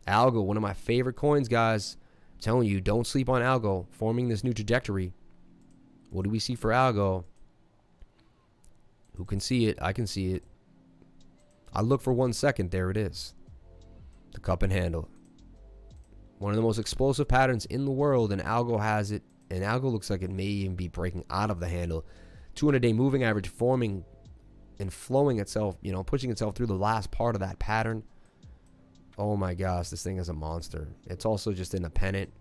Algo, one of my favorite coins, guys. I'm telling you, don't sleep on Algo. Forming this new trajectory. What do we see for Algo? Who can see it? I can see it. I look for 1 second. There it is. The cup and handle. One of the most explosive patterns in the world, and Algo has it. And Algo looks like it may even be breaking out of the handle. 200-day moving average forming and flowing itself, you know, pushing itself through the last part of that pattern. Oh my gosh, this thing is a monster. It's also just in a pennant.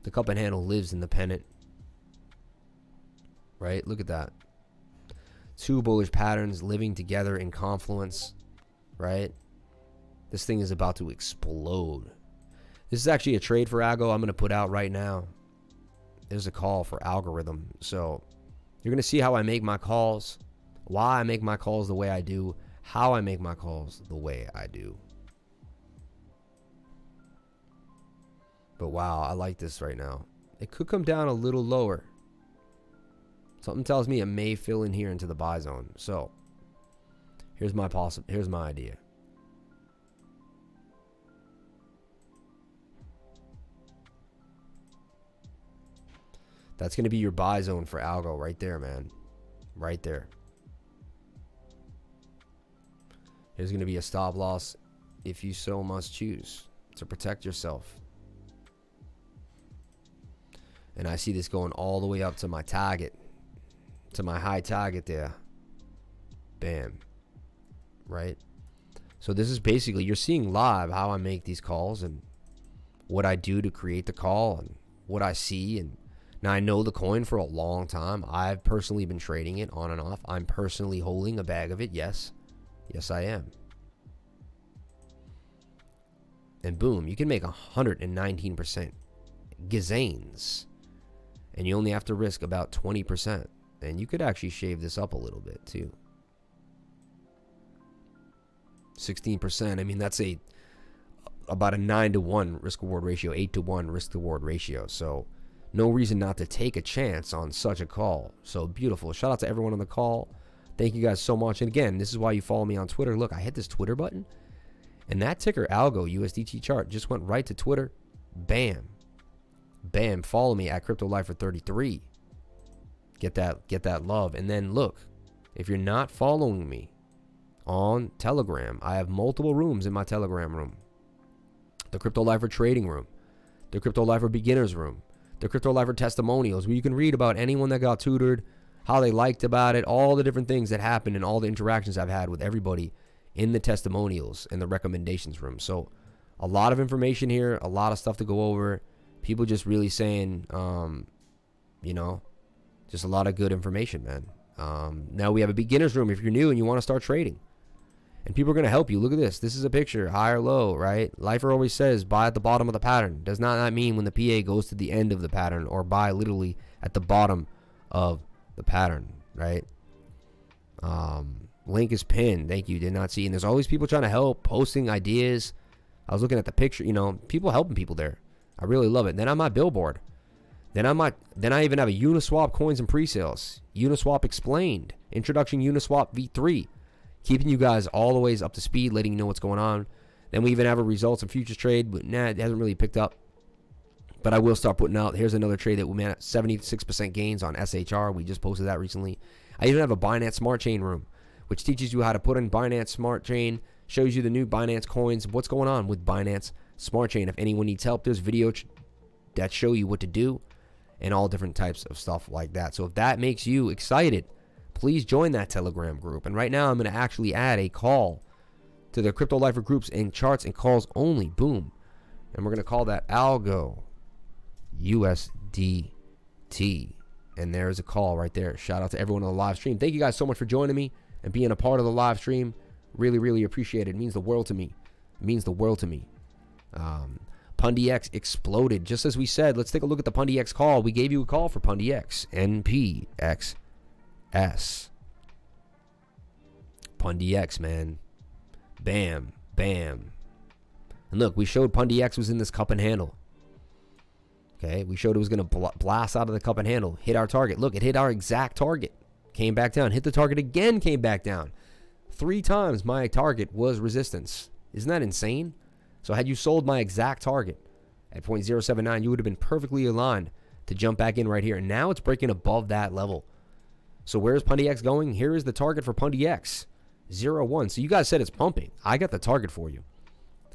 The cup and handle lives in the pennant. Right? Look at that. Two bullish patterns living together in confluence. Right? This thing is about to explode. This is actually a trade for Algo I'm going to put out right now. There's a call for algorithm. So you're going to see how I make my calls. Why I make my calls the way I do. How I make my calls the way I do. But wow, I like this right now. It could come down a little lower. Something tells me it may fill in here into the buy zone. So here's my idea. That's going to be your buy zone for Algo right there, man. Right there. Here's going to be a stop loss if you so must choose to protect yourself. And I see this going all the way up to my target, to my high target there. Bam. Right? So this is basically, you're seeing live how I make these calls and what I do to create the call and what I see. And now I know the coin for a long time. I've personally been trading it on and off. I'm personally holding a bag of it. Yes. Yes, I am. And boom, you can make 119% gains. And you only have to risk about 20%. And you could actually shave this up a little bit too. 16%. I mean, that's about a 9-to-1 risk reward ratio, 8-to-1 risk reward ratio. So no reason not to take a chance on such a call. So beautiful. Shout out to everyone on the call. Thank you guys so much. And again, this is why you follow me on Twitter. Look, I hit this Twitter button. And that ticker, Algo, USDT chart, just went right to Twitter. Bam. Bam. Follow me at CryptoLifer33. Get that love. And then look, if you're not following me on Telegram, I have multiple rooms in my Telegram room. The Crypto Lifer trading room. The Crypto Lifer beginners room. The Crypto Lifer testimonials, where you can read about anyone that got tutored, how they liked about it, all the different things that happened, and all the interactions I've had with everybody in the testimonials and the recommendations room. So a lot of information here, a lot of stuff to go over. People just really saying, you know, just a lot of good information, man. Now we have a beginner's room if you're new and you want to start trading. And people are going to help you. Look at this. This is a picture, high or low, right? Lifer always says buy at the bottom of the pattern. Does not mean when the PA goes to the end of the pattern, or buy literally at the bottom of the pattern, right? Link is pinned. Thank you. Did not see. And there's always people trying to help, posting ideas. I was looking at the picture, you know, people helping people there. I really love it. Then on my billboard, then I even have a Uniswap coins and pre-sales. Uniswap explained. Introduction Uniswap V3. Keeping you guys all the ways up to speed, letting you know what's going on. Then we even have a results and futures trade, but it hasn't really picked up. But I will start putting out. Here's another trade that we made at 76% gains on SHR. We just posted that recently. I even have a Binance Smart Chain room, which teaches you how to put in Binance Smart Chain, shows you the new Binance coins, what's going on with Binance Smart Chain. If anyone needs help, there's videos that show you what to do and all different types of stuff like that. So if that makes you excited, please join that Telegram group. And right now I'm going to actually add a call to the Crypto Lifer groups and charts and calls only. Boom. And we're going to call that Algo USDT. And there's a call right there. Shout out to everyone on the live stream. Thank you guys so much for joining me and being a part of the live stream. Really, really appreciate it. It means the world to me. It means the world to me. Pundi X exploded. Just as we said, let's take a look at the Pundi X call. We gave you a call for Pundi X. NPXS. Pundi X, man. Bam. Bam. And look, we showed Pundi X was in this cup and handle. Okay, we showed it was going to blast out of the cup and handle. Hit our target. Look, it hit our exact target. Came back down. Hit the target again, came back down. 3 times my target was resistance. Isn't that insane? So had you sold my exact target at 0.079, you would have been perfectly aligned to jump back in right here. And now it's breaking above that level. So where's Pundi X going? Here is the target for Pundi X. 0.1. So you guys said it's pumping. I got the target for you.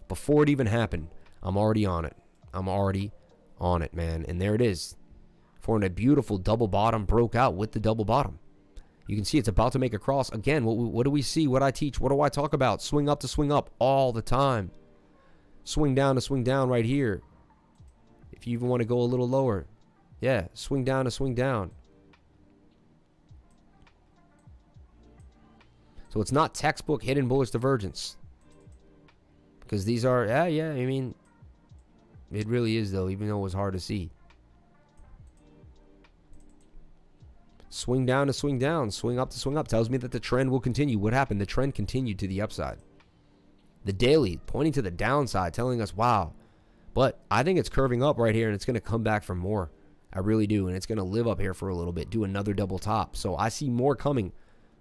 Before it even happened, I'm already on it. I'm already on it, man. And there it is. Forming a beautiful double bottom, broke out with the double bottom. You can see it's about to make a cross. Again, what do we see? What I teach? What do I talk about? Swing up to swing up all the time. Swing down to swing down right here. If you even want to go a little lower. Yeah, swing down to swing down. So it's not textbook hidden bullish divergence. Because these are, yeah, I mean, it really is though, even though it was hard to see. Swing down to swing down, swing up to swing up. Tells me that the trend will continue. What happened? The trend continued to the upside. The daily pointing to the downside, telling us, wow. But I think it's curving up right here, and it's going to come back for more. I really do, and it's going to live up here for a little bit, do another double top. So I see more coming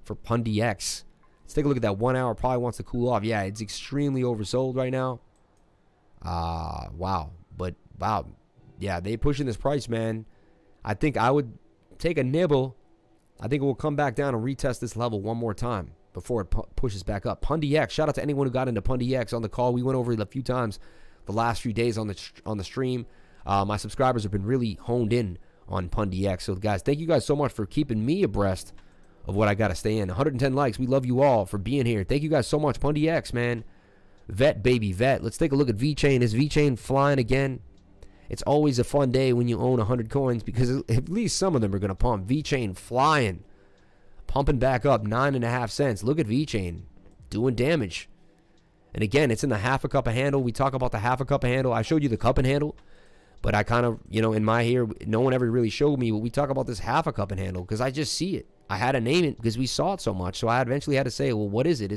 for Pundi X. Let's take a look at that 1 hour. Probably wants to cool off. Yeah, it's extremely oversold right now. Wow. But, wow. Yeah, they pushing this price, man. I think I would take a nibble. I think it will come back down and retest this level one more time before it pushes back up. Pundi X. Shout out to anyone who got into Pundi X on the call. We went over it a few times the last few days on the stream. My subscribers have been really honed in on Pundi X. So, guys, thank you guys so much for keeping me abreast of what I got to stay in. 110 likes. We love you all for being here. Thank you guys so much. Pundi X, man. Vet, baby, vet. Let's take a look at V-Chain. Is V-Chain flying again? It's always a fun day when you own 100 coins because at least some of them are going to pump. V-Chain flying. Pumping back up 9.5 cents. Look at V-Chain doing damage. And again, it's in the half a cup of handle. We talk about the half a cup of handle. I showed you the cup and handle. But I kind of, in my here, no one ever really showed me. But we talk about this half a cup and handle because I just see it. I had to name it because we saw it so much. So I eventually had to say, well, what is it?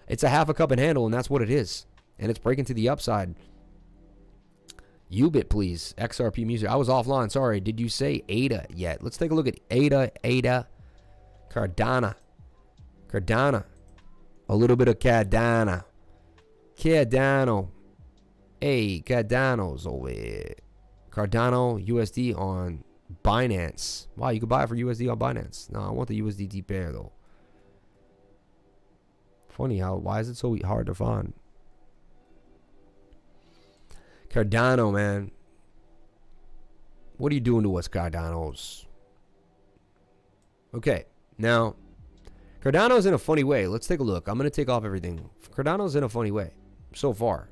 It's a half a cup and handle, and that's what it is. And it's breaking to the upside. Ubit, please. XRP music. I was offline. Sorry. Did you say ADA yet? Let's take a look at ADA. Cardano. A little bit of Cardano. Hey, Cardano's over here. Cardano USD on Binance. Wow, you could buy it for USD on Binance. No, I want the USDT pair though. Funny why is it so hard to find? Cardano, man. What are you doing to us, Cardanos? Okay, now Cardano's in a funny way. Let's take a look. I'm going to take off everything. Cardano's in a funny way so far.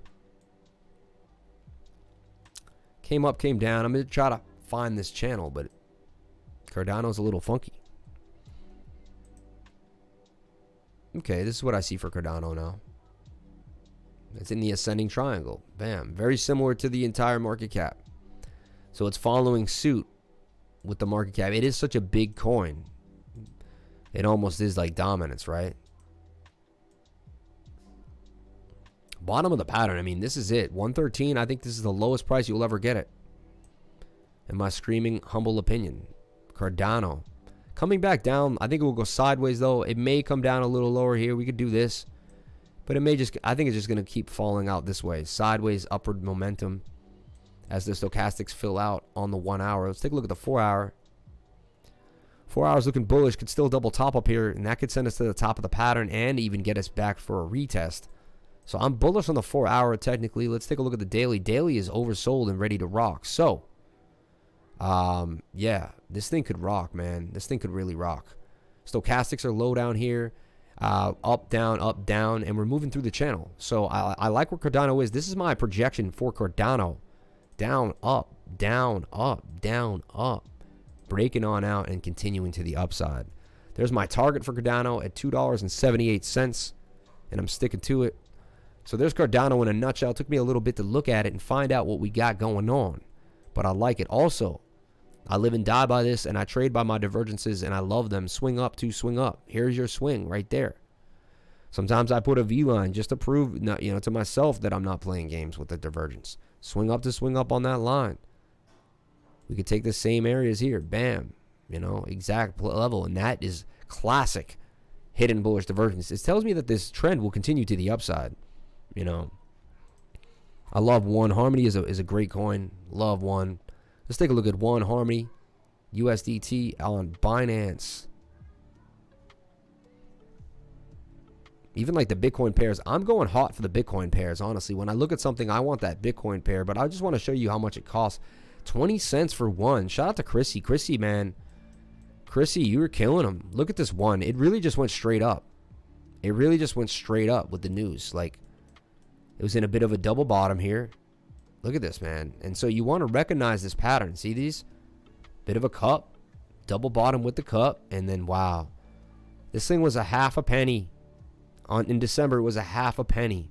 Came up, came down. I'm going to try to find this channel, but Cardano's a little funky. Okay, this is what I see for Cardano now. It's in the ascending triangle. Bam. Very similar to the entire market cap. So it's following suit with the market cap. It is such a big coin. It almost is like dominance, right? Bottom of the pattern. I mean, this is it. 113. I think this is the lowest price you'll ever get it. In my screaming humble opinion. Cardano. Coming back down. I think it will go sideways, though. It may come down a little lower here. We could do this. But it may just, I think it's just going to keep falling out this way. Sideways, upward momentum. As the stochastics fill out on the 1 hour. Let's take a look at the 4 hour. 4 hours looking bullish. Could still double top up here. And that could send us to the top of the pattern. And even get us back for a retest. So I'm bullish on the 4 hour technically. Let's take a look at the daily. Daily is oversold and ready to rock. So, yeah, this thing could rock, man. This thing could really rock. Stochastics are low down here. Up, down, and we're moving through the channel. So I like where Cardano is. This is my projection for Cardano. Down, up, down, up, down, up. breaking on out and continuing to the upside. There's my target for Cardano at $2.78, and I'm sticking to it. So there's Cardano in a nutshell. It took me a little bit to look at it and find out what we got going on, but I like it. Also, I live and die by this, and I trade by my divergences, and I love them. Swing up to swing up. Here's your swing right there. Sometimes I put a V line just to prove, to myself that I'm not playing games with the divergence. Swing up to swing up on that line. We could take the same areas here. Bam. Exact level. And that is classic hidden bullish divergence. It tells me that this trend will continue to the upside. I love One. Harmony is a great coin. Love One. Let's take a look at One Harmony. USDT on Binance. Even like the Bitcoin pairs. I'm going hot for the Bitcoin pairs, honestly. When I look at something, I want that Bitcoin pair. But I just want to show you how much it costs. 20 cents for one. Shout out to Chrissy. Chrissy, man. Chrissy, you were killing them. Look at this one. It really just went straight up. It really just went straight up with the news. Like, it was in a bit of a double bottom here. Look at this, man. And so you want to recognize this pattern. See these? Bit of a cup. Double bottom with the cup. And then, wow. This thing was a half a penny. In December, it was a half a penny.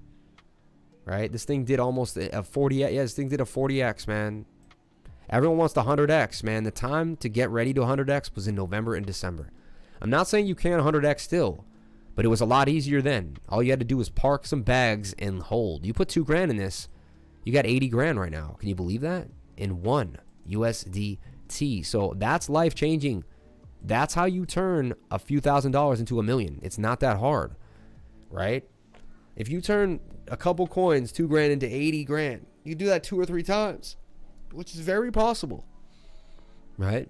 Right? This thing did almost a 40. Yeah, this thing did a 40x, man. Everyone wants the 100x, man. The time to get ready to 100x was in November and December. I'm not saying you can't 100x still, but it was a lot easier then. All you had to do was park some bags and hold. You put $2,000 in this, you got 80 grand right now. Can you believe that? In one USDT. So that's life changing. That's how you turn a few $1,000s into $1 million. It's not that hard, right? If you turn a couple coins, $2,000 into 80 grand, you do that 2 or 3 times. Which is very possible, right?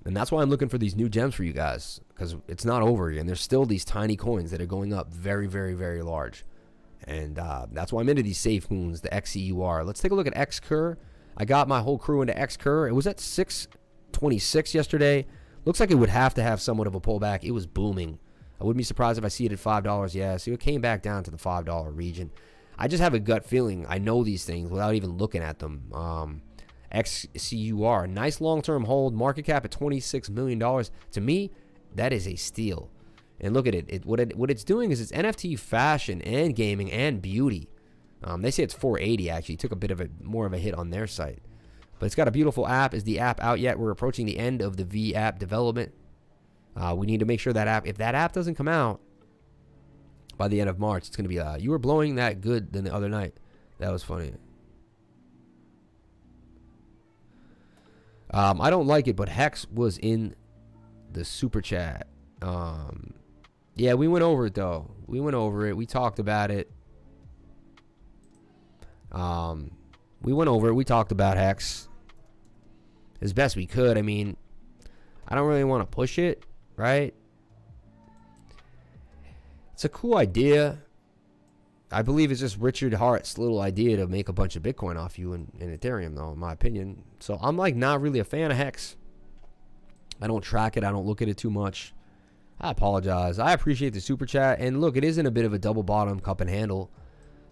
And that's why I'm looking for these new gems for you guys, because it's not over yet. And there's still these tiny coins that are going up very, very, very large. And that's why I'm into these SafeMoons, the XEUR. Let's take a look at XCur. I got my whole crew into XCur. It was at 626 yesterday. Looks like it would have to have somewhat of a pullback. It was booming. I wouldn't be surprised if I see it at $5. Yeah, so it came back down to the $5 region. I just have a gut feeling. I know these things without even looking at them. XCUR, nice long-term hold. Market cap at $26 million. To me, that is a steal. And look at it. What it's doing is it's NFT fashion and gaming and beauty. They say it's 480 actually. Took a bit of more of a hit on their site. But it's got a beautiful app. Is the app out yet? We're approaching the end of the V app development. We need to make sure that app, if that app doesn't come out by the end of March, it's going to be, you were blowing that good than the other night. That was funny. I don't like it, but Hex was in the super chat. Yeah, we went over it, though. We went over it. We talked about it. We went over it. We talked about Hex as best we could. I mean, I don't really want to push it, right? It's a cool idea. I believe it's just Richard Hart's little idea to make a bunch of Bitcoin off you in Ethereum, though, in my opinion. So I'm like not really a fan of Hex. I don't track it. I don't look at it too much. I apologize. I appreciate the super chat. And look, it is in a bit of a double bottom cup and handle.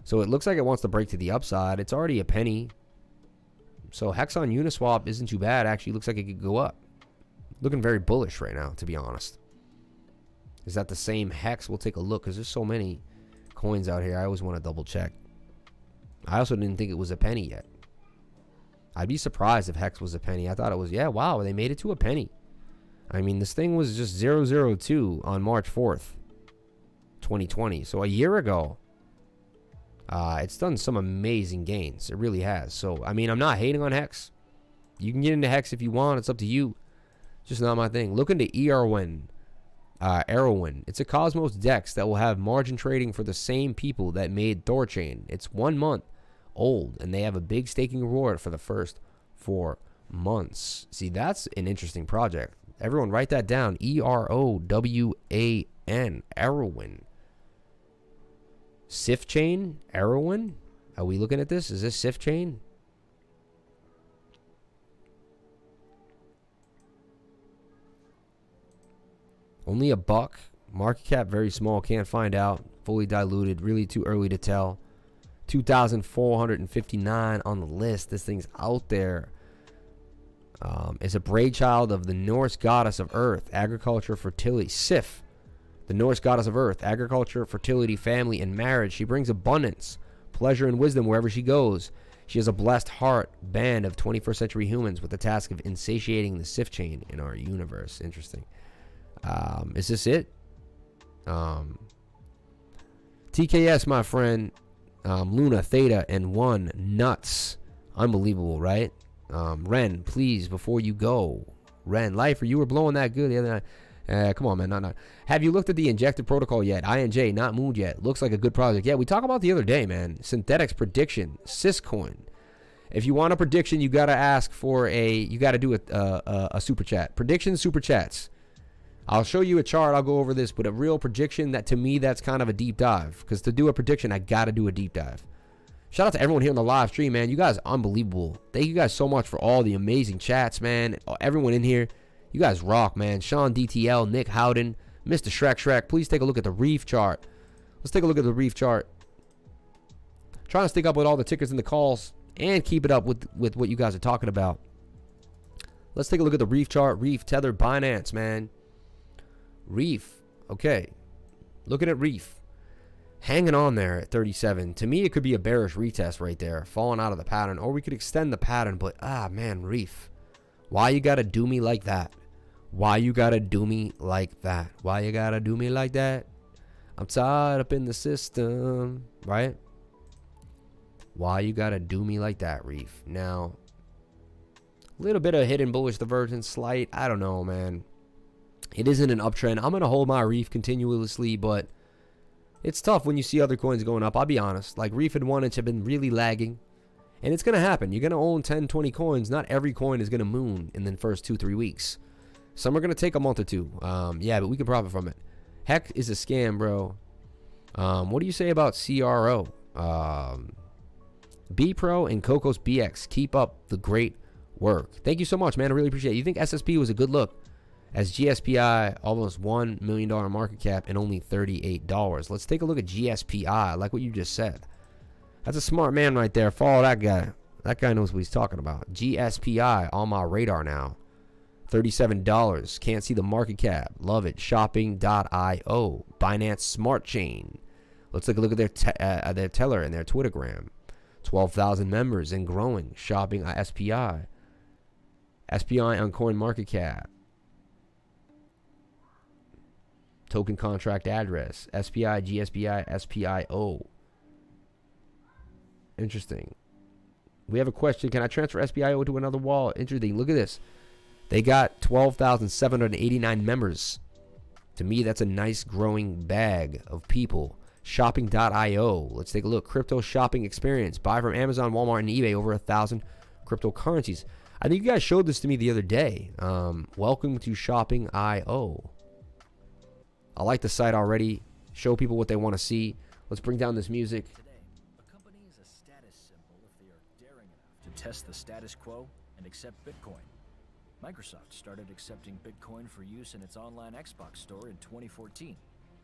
So it looks like it wants to break to the upside. It's already a penny. So Hex on Uniswap isn't too bad. Actually, looks like it could go up. Looking very bullish right now, to be honest. Is that the same Hex? We'll take a look because there's so many coins out here. I always want to double check. I also didn't think it was a penny yet. I'd be surprised if Hex was a penny. I thought it was, yeah, wow, they made it to a penny. I mean, this thing was just 002 on March 4th, 2020. So a year ago, it's done some amazing gains. It really has. So, I mean, I'm not hating on Hex. You can get into Hex if you want. It's up to you. Just not my thing. Look into Erwin. It's a Cosmos DEX that will have margin trading for the same people that made Thorchain. It's 1 month old, and they have a big staking reward for the first 4 months. See, that's an interesting project. Everyone write that down. EROWAN. Erwin. Sifchain? Erwin? Are we looking at this? Is this Sifchain? Only a buck. Market cap very small. Can't find out. Fully diluted. Really too early to tell. 2,459 on the list. This thing's out there. is a brainchild of the Norse goddess of earth, agriculture, fertility, Sif, the Norse goddess of earth, agriculture, fertility, family, and marriage. She brings abundance, pleasure, and wisdom wherever she goes. She has a blessed heart band of 21st century humans with the task of insatiating the Sifchain in our universe. Interesting. Is this it? TKS, my friend. Luna, Theta, and 1 nuts. Unbelievable, right? Ren, please, before you go. Ren, Lifer, you were blowing that good the other night. Come on, man. Not. Have you looked at the injected protocol yet? INJ, not moved yet. Looks like a good project. Yeah, we talked about the other day, man. Synthetics prediction, Ciscoin. If you want a prediction, you got to ask for you got to do a super chat. Prediction super chats. I'll show you a chart. I'll go over this, but a real prediction, that to me, that's kind of a deep dive. Because to do a prediction, I got to do a deep dive. Shout out to everyone here on the live stream, man. You guys are unbelievable. Thank you guys so much for all the amazing chats, man. Everyone in here, you guys rock, man. Sean DTL, Nick Howden, Mr. Shrek. Please take a look at the Reef chart. Let's take a look at the Reef chart. Trying to stick up with all the tickers and the calls and keep it up with what you guys are talking about. Let's take a look at the Reef chart. Reef, Tether, Binance, man. Reef, okay. Looking at Reef. Hanging on there at 37. To me, it could be a bearish retest right there. Falling out of the pattern. Or we could extend the pattern. But, man, Reef. Why you gotta do me like that? Why you gotta do me like that? Why you gotta do me like that? I'm tied up in the system. Right? Why you gotta do me like that, Reef? Now, a little bit of hidden bullish divergence. Slight. I don't know, man. It isn't an uptrend. I'm going to hold my Reef continuously, but it's tough when you see other coins going up. I'll be honest. Like Reef and 1inch have been really lagging. And it's going to happen. You're going to own 10, 20 coins. Not every coin is going to moon in the first 2-3 weeks. Some are going to take a month or two. Yeah, but we can profit from it. Heck is a scam, bro. What do you say about CRO? B-Pro and Cocos BX. Keep up the great work. Thank you so much, man. I really appreciate it. You think SSP was a good look? As GSPI, almost $1 million market cap and only $38. Let's take a look at GSPI. I like what you just said. That's a smart man right there. Follow that guy. That guy knows what he's talking about. GSPI on my radar now. $37. Can't see the market cap. Love it. Shopping.io. Binance Smart Chain. Let's take a look at their teller and their Twittergram. 12,000 members and growing. Shopping SPI. SPI on coin market cap. Token contract address. SPI, GSPI, SPIO. Interesting. We have a question. Can I transfer SPIO to another wallet? Interesting. Look at this. They got 12,789 members. To me, that's a nice growing bag of people. Shopping.io. Let's take a look. Crypto shopping experience. Buy from Amazon, Walmart, and eBay over 1,000 cryptocurrencies. I think you guys showed this to me the other day. Welcome to Shopping.io. I like the site already. Show people what they want to see. Let's bring down this music. Today, a company is a status symbol if they are daring enough to test the status quo and accept Bitcoin. Microsoft started accepting Bitcoin for use in its online Xbox store in 2014.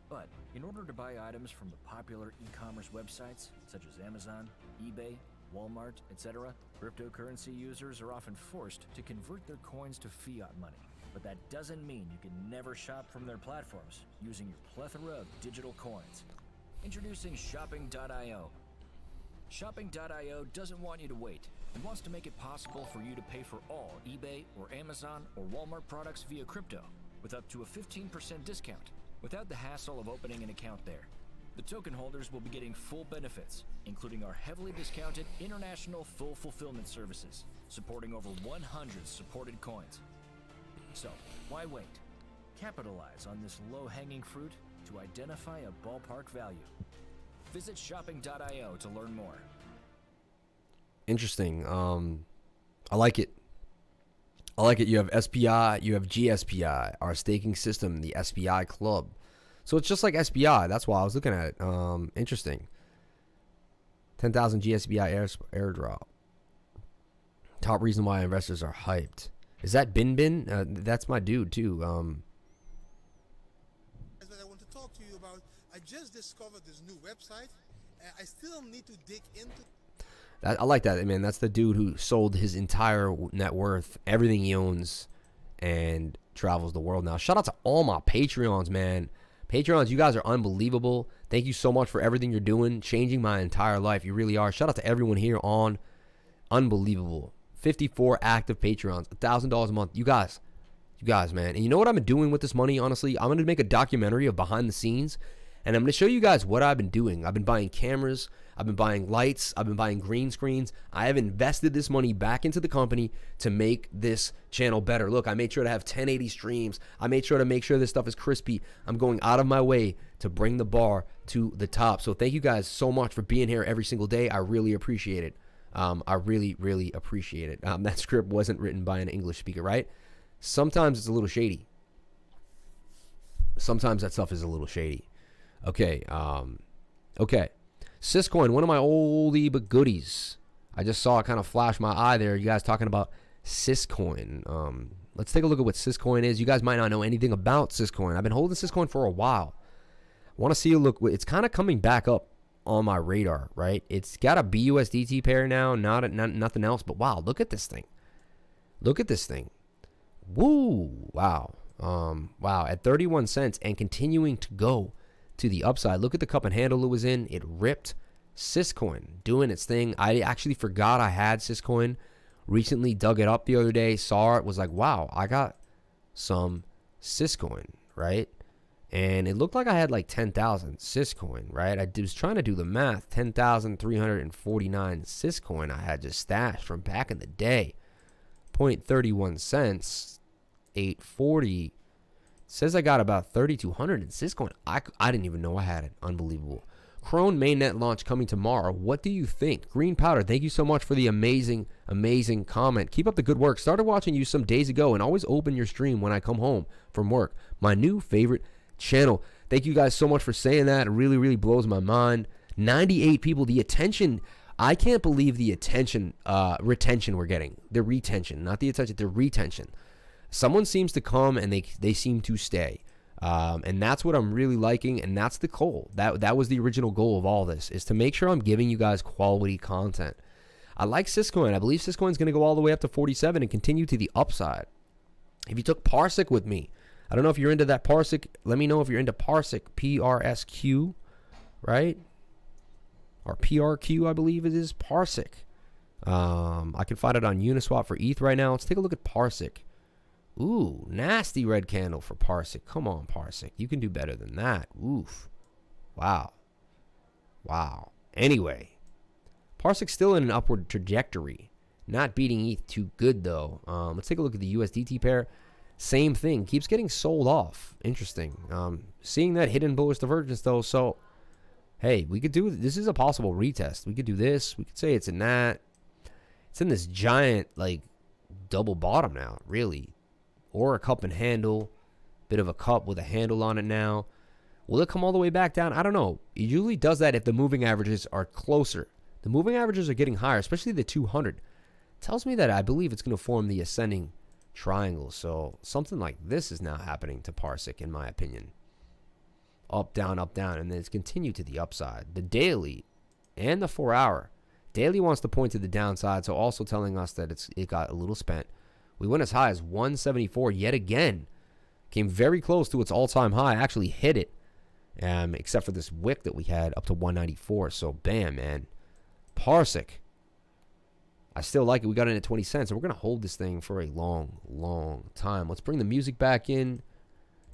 But in order to buy items from the popular e-commerce websites such as Amazon, eBay, Walmart, etc., cryptocurrency users are often forced to convert their coins to fiat money. But that doesn't mean you can never shop from their platforms using your plethora of digital coins. Introducing Shopping.io. Shopping.io doesn't want you to wait and wants to make it possible for you to pay for all eBay or Amazon or Walmart products via crypto with up to a 15% discount without the hassle of opening an account there. The token holders will be getting full benefits, including our heavily discounted international full fulfillment services, supporting over 100 supported coins. So, why wait? Capitalize on this low-hanging fruit to identify a ballpark value. Visit shopping.io to learn more. Interesting. I like it. I like it. You have SPI, you have GSPI, our staking system, the SPI Club. So it's just like SPI. That's why I was looking at it. Interesting. 10,000 GSPI airdrop. Top reason why investors are hyped. Is that Bin? That's my dude too. That's what I want to talk to you about. I just discovered this new website. I still need to dig into. I like that, man. That's the dude who sold his entire net worth, everything he owns, and travels the world now. Shout out to all my Patreons, man. Patreons, you guys are unbelievable. Thank you so much for everything you're doing, changing my entire life. You really are. Shout out to everyone here on unbelievable. 54 active Patreons, $1,000 a month. You guys, man. And you know what I've been doing with this money, honestly? I'm going to make a documentary of behind the scenes, and I'm going to show you guys what I've been doing. I've been buying cameras. I've been buying lights. I've been buying green screens. I have invested this money back into the company to make this channel better. Look, I made sure to have 1080 streams. I made sure to make sure this stuff is crispy. I'm going out of my way to bring the bar to the top. So thank you guys so much for being here every single day. I really appreciate it. I really, really appreciate it. That script wasn't written by an English speaker, right? Sometimes it's a little shady. Sometimes that stuff is a little shady. Okay. Okay. Syscoin, one of my oldie but goodies. I just saw it kind of flash my eye there. You guys talking about Syscoin. Let's take a look at what Syscoin is. You guys might not know anything about Syscoin. I've been holding Syscoin for a while. I want to see a look. It's kind of coming back up on my radar, right? It's got a BUSDT pair now, nothing else. But wow, look at this thing. Look at this thing. Woo! Wow. Wow. At 31 cents and continuing to go to the upside. Look at the cup and handle it was in. It ripped. Syscoin doing its thing. I actually forgot I had Syscoin. Recently dug it up the other day, saw it, was like, wow, I got some Syscoin, right? And it looked like I had like 10,000 Syscoin, right? I was trying to do the math. 10,349 Syscoin I had just stashed from back in the day. 0.31 cents, 840. Says I got about 3,200 in Syscoin. I didn't even know I had it. Unbelievable. Crone mainnet launch coming tomorrow. What do you think? Green Powder, thank you so much for the amazing, amazing comment. Keep up the good work. Started watching you some days ago and always open your stream when I come home from work. My new favorite channel. Thank you guys so much for saying that. It really, really blows my mind. 98 people. The attention. I can't believe the attention, retention we're getting. The retention, not the attention, the retention. Someone seems to come and they seem to stay. And that's what I'm really liking, and that's the goal. That was the original goal of all this, is to make sure I'm giving you guys quality content. I like Syscoin. I believe Syscoin's going to go all the way up to 47 and continue to the upside. If you took Parsec with me, I don't know if you're into that Parsec. Let me know if you're into Parsec, PRSQ, right? Or PRQ, I believe it is, Parsec. I can find it on Uniswap for ETH right now. Let's take a look at Parsec. Ooh, nasty red candle for Parsec. Come on, Parsec. You can do better than that. Oof. Wow. Wow. Anyway, Parsec's still in an upward trajectory. Not beating ETH too good, though. Let's take a look at the USDT pair. Same thing. Keeps getting sold off. Interesting. Seeing that hidden bullish divergence, though. So, hey, we could do... This is a possible retest. We could do this. We could say it's in that. It's in this giant, like, double bottom now, really. Or a cup and handle. Bit of a cup with a handle on it now. Will it come all the way back down? I don't know. It usually does that if the moving averages are closer. The moving averages are getting higher, especially the 200. Tells me that I believe it's going to form the ascending triangle. So something like this is now happening to Parsec, in my opinion. Up, down, and then it's continued to the upside. The daily and the 4 hour. Daily wants to point to the downside, so also telling us that it got a little spent. We went as high as 174 yet again. Came very close to its all-time high. Actually hit it. Except for this wick that we had up to 194. So, bam, man. Parsec. I still like it. We got in at 20 cents. And we're going to hold this thing for a long, long time. Let's bring the music back in.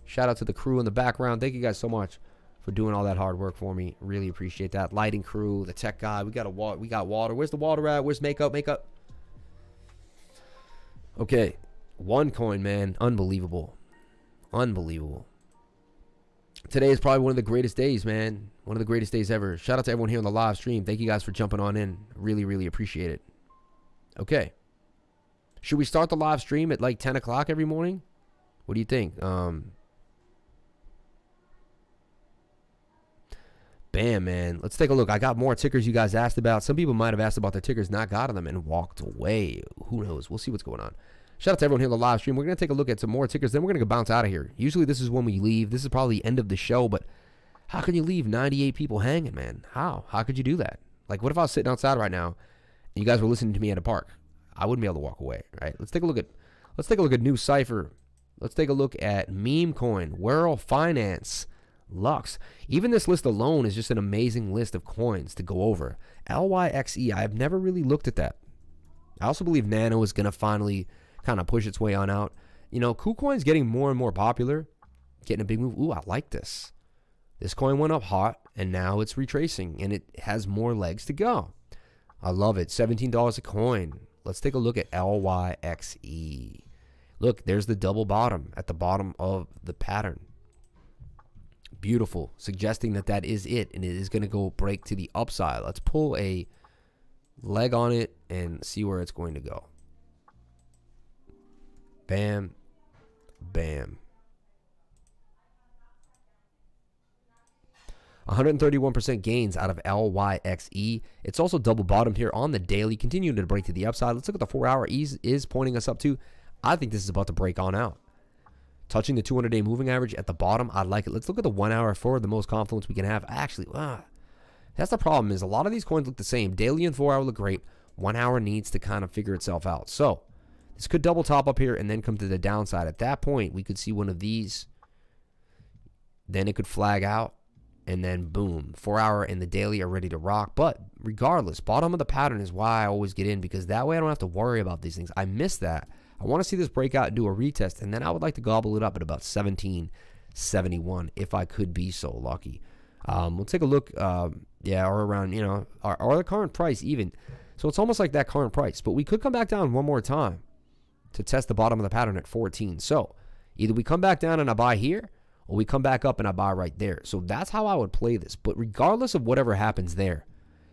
Shout out to the crew in the background. Thank you guys so much for doing all that hard work for me. Really appreciate that. Lighting crew, the tech guy. We got water. Where's the water at? Where's makeup? Okay, OneCoin, man, unbelievable. Today is probably one of the greatest days, man. One of the greatest days ever. Shout out to everyone here on the live stream. Thank you guys for jumping on in. Really, really appreciate it. Okay. Should we start the live stream at like 10 o'clock every morning? What do you think? Bam, man. Let's take a look. I got more tickers you guys asked about. Some people might have asked about their tickers, not got them, and walked away. Who knows? We'll see what's going on. Shout out to everyone here on the live stream. We're going to take a look at some more tickers. Then we're going to bounce out of here. Usually this is when we leave. This is probably the end of the show, but how can you leave 98 people hanging, man? How? How could you do that? Like, what if I was sitting outside right now you guys were listening to me at a park, I wouldn't be able to walk away, right? Let's take a look at New Cipher. Let's take a look at Meme Coin, Whirl Finance, LYXE. Even this list alone is just an amazing list of coins to go over. LYXE, I've never really looked at that. I also believe Nano is going to finally kind of push its way on out. You know, KuCoin's getting more and more popular, getting a big move. Ooh, I like this. This coin went up hot, and now it's retracing, and it has more legs to go. I love it. $17 a coin. Let's take a look at LYXE. Look, there's the double bottom at the bottom of the pattern. Beautiful, suggesting that that is it, and it is going to go break to the upside. Let's pull a leg on it and see where it's going to go. Bam, bam. 131% gains out of LYXE. It's also double bottomed here on the daily, continuing to break to the upside. Let's look at the 4-hour. Is pointing us up to. I think this is about to break on out. Touching the 200-day moving average at the bottom. I like it. Let's look at the 1 hour for the most confluence we can have. Actually, that's the problem, is a lot of these coins look the same. Daily and 4 hour look great. 1 hour needs to kind of figure itself out. So this could double top up here and then come to the downside. At that point, we could see one of these. Then it could flag out. And then boom, 4 hour and the daily are ready to rock. But regardless, bottom of the pattern is why I always get in, because that way I don't have to worry about these things. I miss that. I want to see this break out and do a retest, and then I would like to gobble it up at about 17.71 if I could be so lucky. We'll take a look, or around, or the current price even. So it's almost like that current price, but we could come back down one more time to test the bottom of the pattern at 14. So either we come back down and I buy here, or we come back up and I buy right there. So that's how I would play this. But regardless of whatever happens there,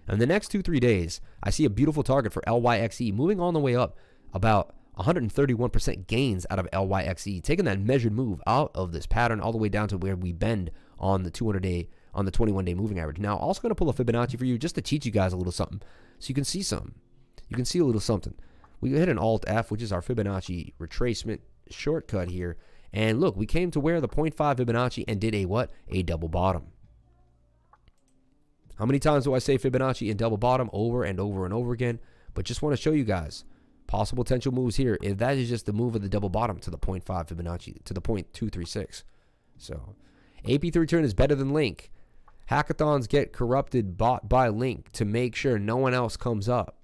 in the next 2-3 days, I see a beautiful target for LYXE moving on the way up, about 131% gains out of LYXE, taking that measured move out of this pattern all the way down to where we bend on the 200-day, on the 21-day moving average. Now, also going to pull a Fibonacci for you just to teach you guys a little something, so you can see something. You can see a little something. We hit an Alt F, which is our Fibonacci retracement shortcut here. And look, we came to where the 0.5 Fibonacci and did a what? A double bottom. How many times do I say Fibonacci and double bottom? Over and over and over again. But just want to show you guys possible potential moves here. If that is just the move of the double bottom to the 0.5 Fibonacci, to the 0.236. So AP3 return is better than Link. Hackathons get corrupted, bought by Link to make sure no one else comes up.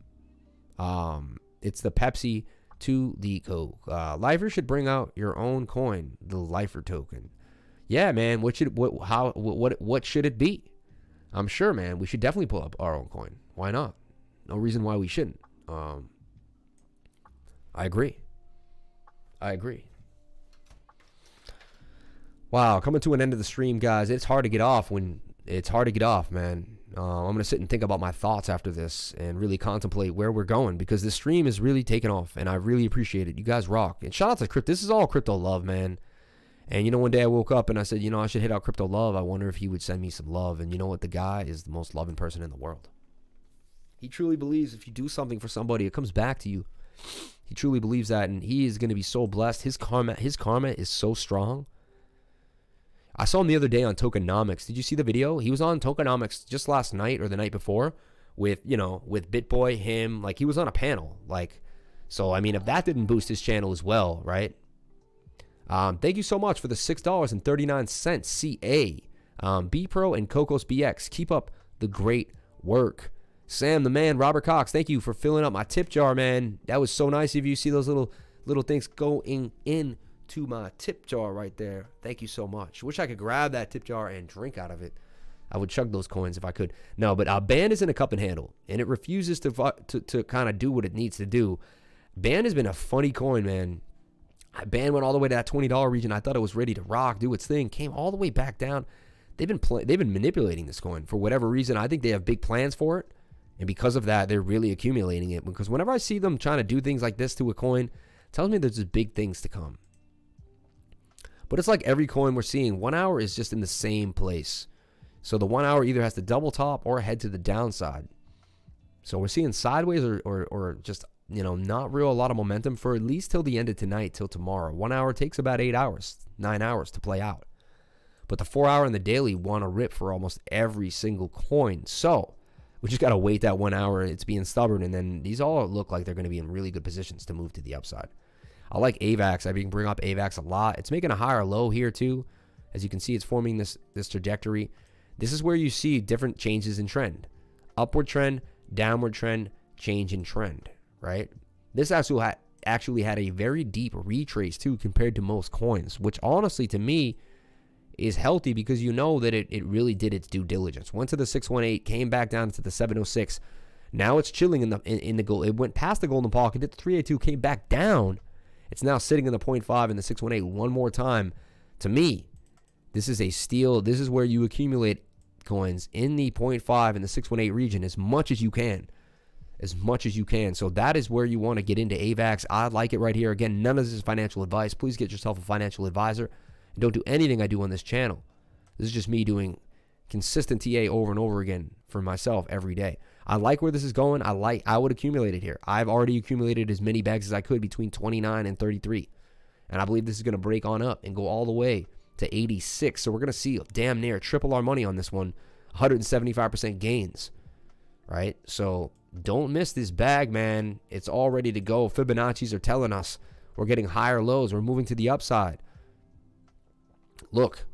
It's the Pepsi to the Coke. Lifer should bring out your own coin, the Lifer token. Yeah, man. What should it be? I'm sure, man. We should definitely pull up our own coin. Why not? No reason why we shouldn't. I agree. Wow, coming to an end of the stream, guys. It's hard to get off man. I'm going to sit and think about my thoughts after this and really contemplate where we're going, because this stream is really taking off and I really appreciate it. You guys rock. And shout out to Crypto. This is all Crypto Love, man. And one day I woke up and I said, I should hit out Crypto Love. I wonder if he would send me some love. And you know what? The guy is the most loving person in the world. He truly believes if you do something for somebody, it comes back to you. He truly believes that, and he is going to be so blessed. His karma is so strong. I saw him the other day on Tokenomics. Did you see the video? He was on Tokenomics just last night or the night before with BitBoy, him. Like, he was on a panel. So, I mean, if that didn't boost his channel as well, right? Thank you so much for the $6.39 CA. B-Pro and Cocos BX. Keep up the great work. Sam, the man, Robert Cox, thank you for filling up my tip jar, man. That was so nice of you. See those little things going in to my tip jar right there. Thank you so much. Wish I could grab that tip jar and drink out of it. I would chug those coins if I could. No, but Band is in a cup and handle, and it refuses to kind of do what it needs to do. Band has been a funny coin, man. Band went all the way to that $20 region. I thought it was ready to rock, do its thing. Came all the way back down. They've been manipulating this coin for whatever reason. I think they have big plans for it, and because of that, they're really accumulating it. Because whenever I see them trying to do things like this to a coin, it tells me there's just big things to come. But it's like every coin we're seeing, 1 hour is just in the same place. So the 1 hour either has to double top or head to the downside. So we're seeing sideways or just, not real a lot of momentum for at least till the end of tonight, till tomorrow. 1 hour takes about 8 hours, 9 hours to play out. But the 4 hour and the daily want to rip for almost every single coin. So We just got to wait that 1 hour. It's being stubborn. And then these all look like they're going to be in really good positions to move to the upside. I like AVAX. I've been bringing up AVAX a lot. It's making a higher low here too. As you can see, it's forming this trajectory. This is where you see different changes in trend. Upward trend, downward trend, change in trend, right? This actually had a very deep retrace too compared to most coins, which honestly to me is healthy because you know that it really did its due diligence. Went to the 618, came back down to the 706. Now it's chilling in the gold. It went past the golden pocket, hit the 382, came back down. It's now sitting in the 0.5 and the 618 one more time. To me, this is a steal. This is where you accumulate coins in the 0.5 and the 618 region as much as you can. As much as you can. So that is where you want to get into AVAX. I like it right here. Again, none of this is financial advice. Please get yourself a financial advisor. And don't do anything I do on this channel. This is just me doing consistent TA over and over again for myself every day. I like where this is going. I would accumulate it here. I've already accumulated as many bags as I could between 29 and 33. And I believe this is going to break on up and go all the way to 86. So we're going to see damn near triple our money on this one. 175% gains. Right? So don't miss this bag, man. It's all ready to go. Fibonacci's are telling us we're getting higher lows. We're moving to the upside. Look.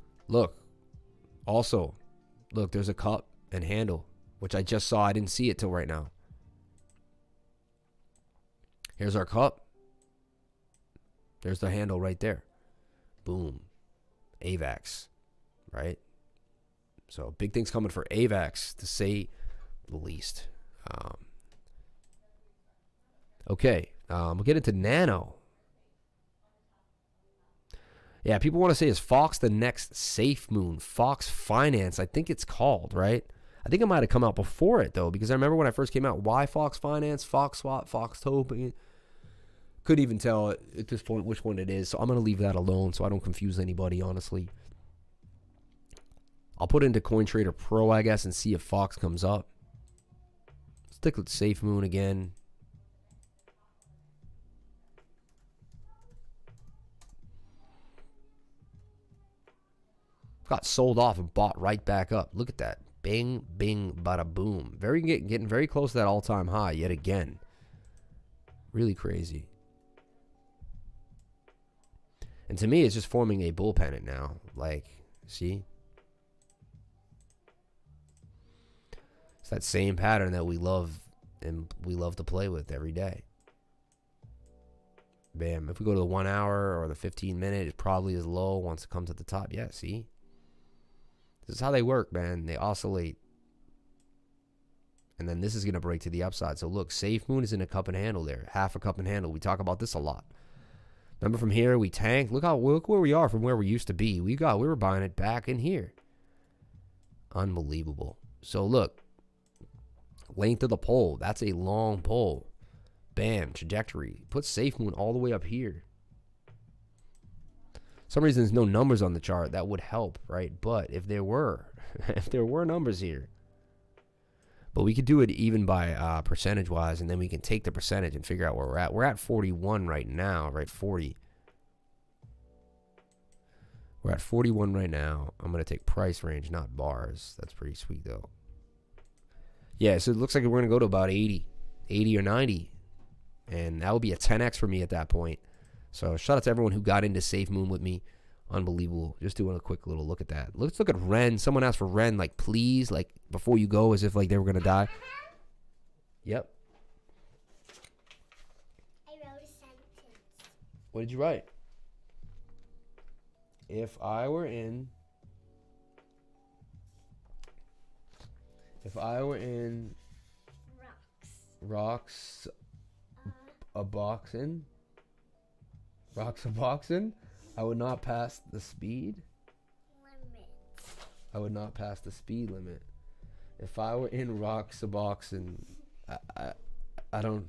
Also, look, there's a cup and handle, which I just saw. I didn't see it till right now. Here's our cup. There's the handle right there. Boom. AVAX, right? So big things coming for AVAX, to say the least. Okay, we'll get into Nano. Yeah, people want to say, is Fox the next SafeMoon? Fox Finance, I think it's called, right? I think it might have come out before it, though, because I remember when I first came out, why Fox Finance, Fox Swap, Fox Token? Couldn't even tell at this point which one it is, so I'm going to leave that alone so I don't confuse anybody, honestly. I'll put it into CoinTrader Pro, I guess, and see if Fox comes up. Stick with SafeMoon again. Got sold off and bought right back up. Look at that. Bing, bing, bada boom. Getting very close to that all-time high yet again. Really crazy. And to me, it's just forming a bull pennant now. Like, see? It's that same pattern that we love and we love to play with every day. Bam. If we go to the 1 hour or the 15 minute, it probably is low once it comes at the top. Yeah, see? This is how they work, man. They oscillate. And then this is going to break to the upside. So look, SafeMoon is in a cup and handle there. Half a cup and handle. We talk about this a lot. Remember from here, we tanked. Look where we are from where we used to be. We were buying it back in here. Unbelievable. So look. Length of the pole. That's a long pole. Bam. Trajectory. Put SafeMoon all the way up here. Some reason there's no numbers on the chart. That would help, right? But if there were, numbers here. But we could do it even by percentage-wise, and then we can take the percentage and figure out where we're at. We're at 41 right now, right? 40. We're at 41 right now. I'm going to take price range, not bars. That's pretty sweet, though. Yeah, so it looks like we're going to go to about 80 or 90. And that would be a 10x for me at that point. So shout out to everyone who got into SafeMoon with me. Unbelievable. Just doing a quick little look at that. Let's look at Ren. Someone asked for Ren, like, please, like, before you go, as if, like, they were going to die. Yep. I wrote a sentence. What did you write? If I were in rocks a boxing, I would not pass the speed Limit. I would not pass the speed limit. If I were in rocks a boxing, I don't.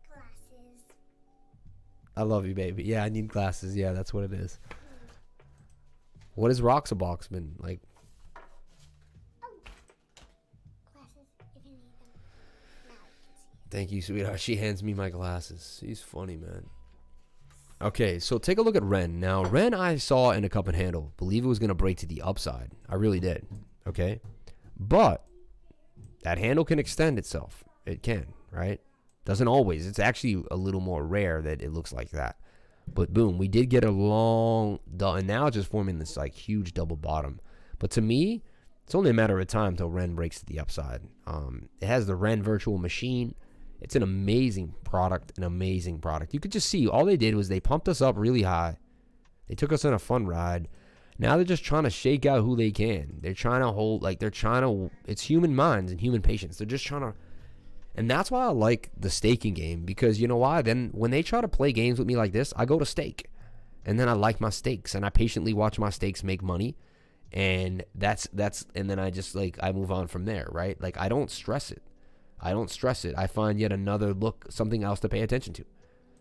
Glasses. I love you, baby. Yeah, I need glasses. Yeah, that's what it is. What is rocks a boxman like? Glasses, if you need them. Now you can see. Thank you, sweetheart. She hands me my glasses. She's funny, man. Okay, so take a look at Ren. Now, Ren I saw in a cup and handle. Believe it was going to break to the upside. I really did. Okay? But that handle can extend itself. It can, right? Doesn't always. It's actually a little more rare that it looks like that. But boom, we did get a long, and now it's just forming this like huge double bottom. But to me, it's only a matter of time till Ren breaks to the upside. It has the Ren virtual machine. It's an amazing product, You could just see all they did was they pumped us up really high. They took us on a fun ride. Now they're just trying to shake out who they can. They're trying to hold, like it's human minds and human patience. They're just trying to, and that's why I like the staking game, because you know why? Then when they try to play games with me like this, I go to stake. And then I like my stakes and I patiently watch my stakes make money. And and then I just I move on from there, right? Like I don't stress it. I find yet another something else to pay attention to.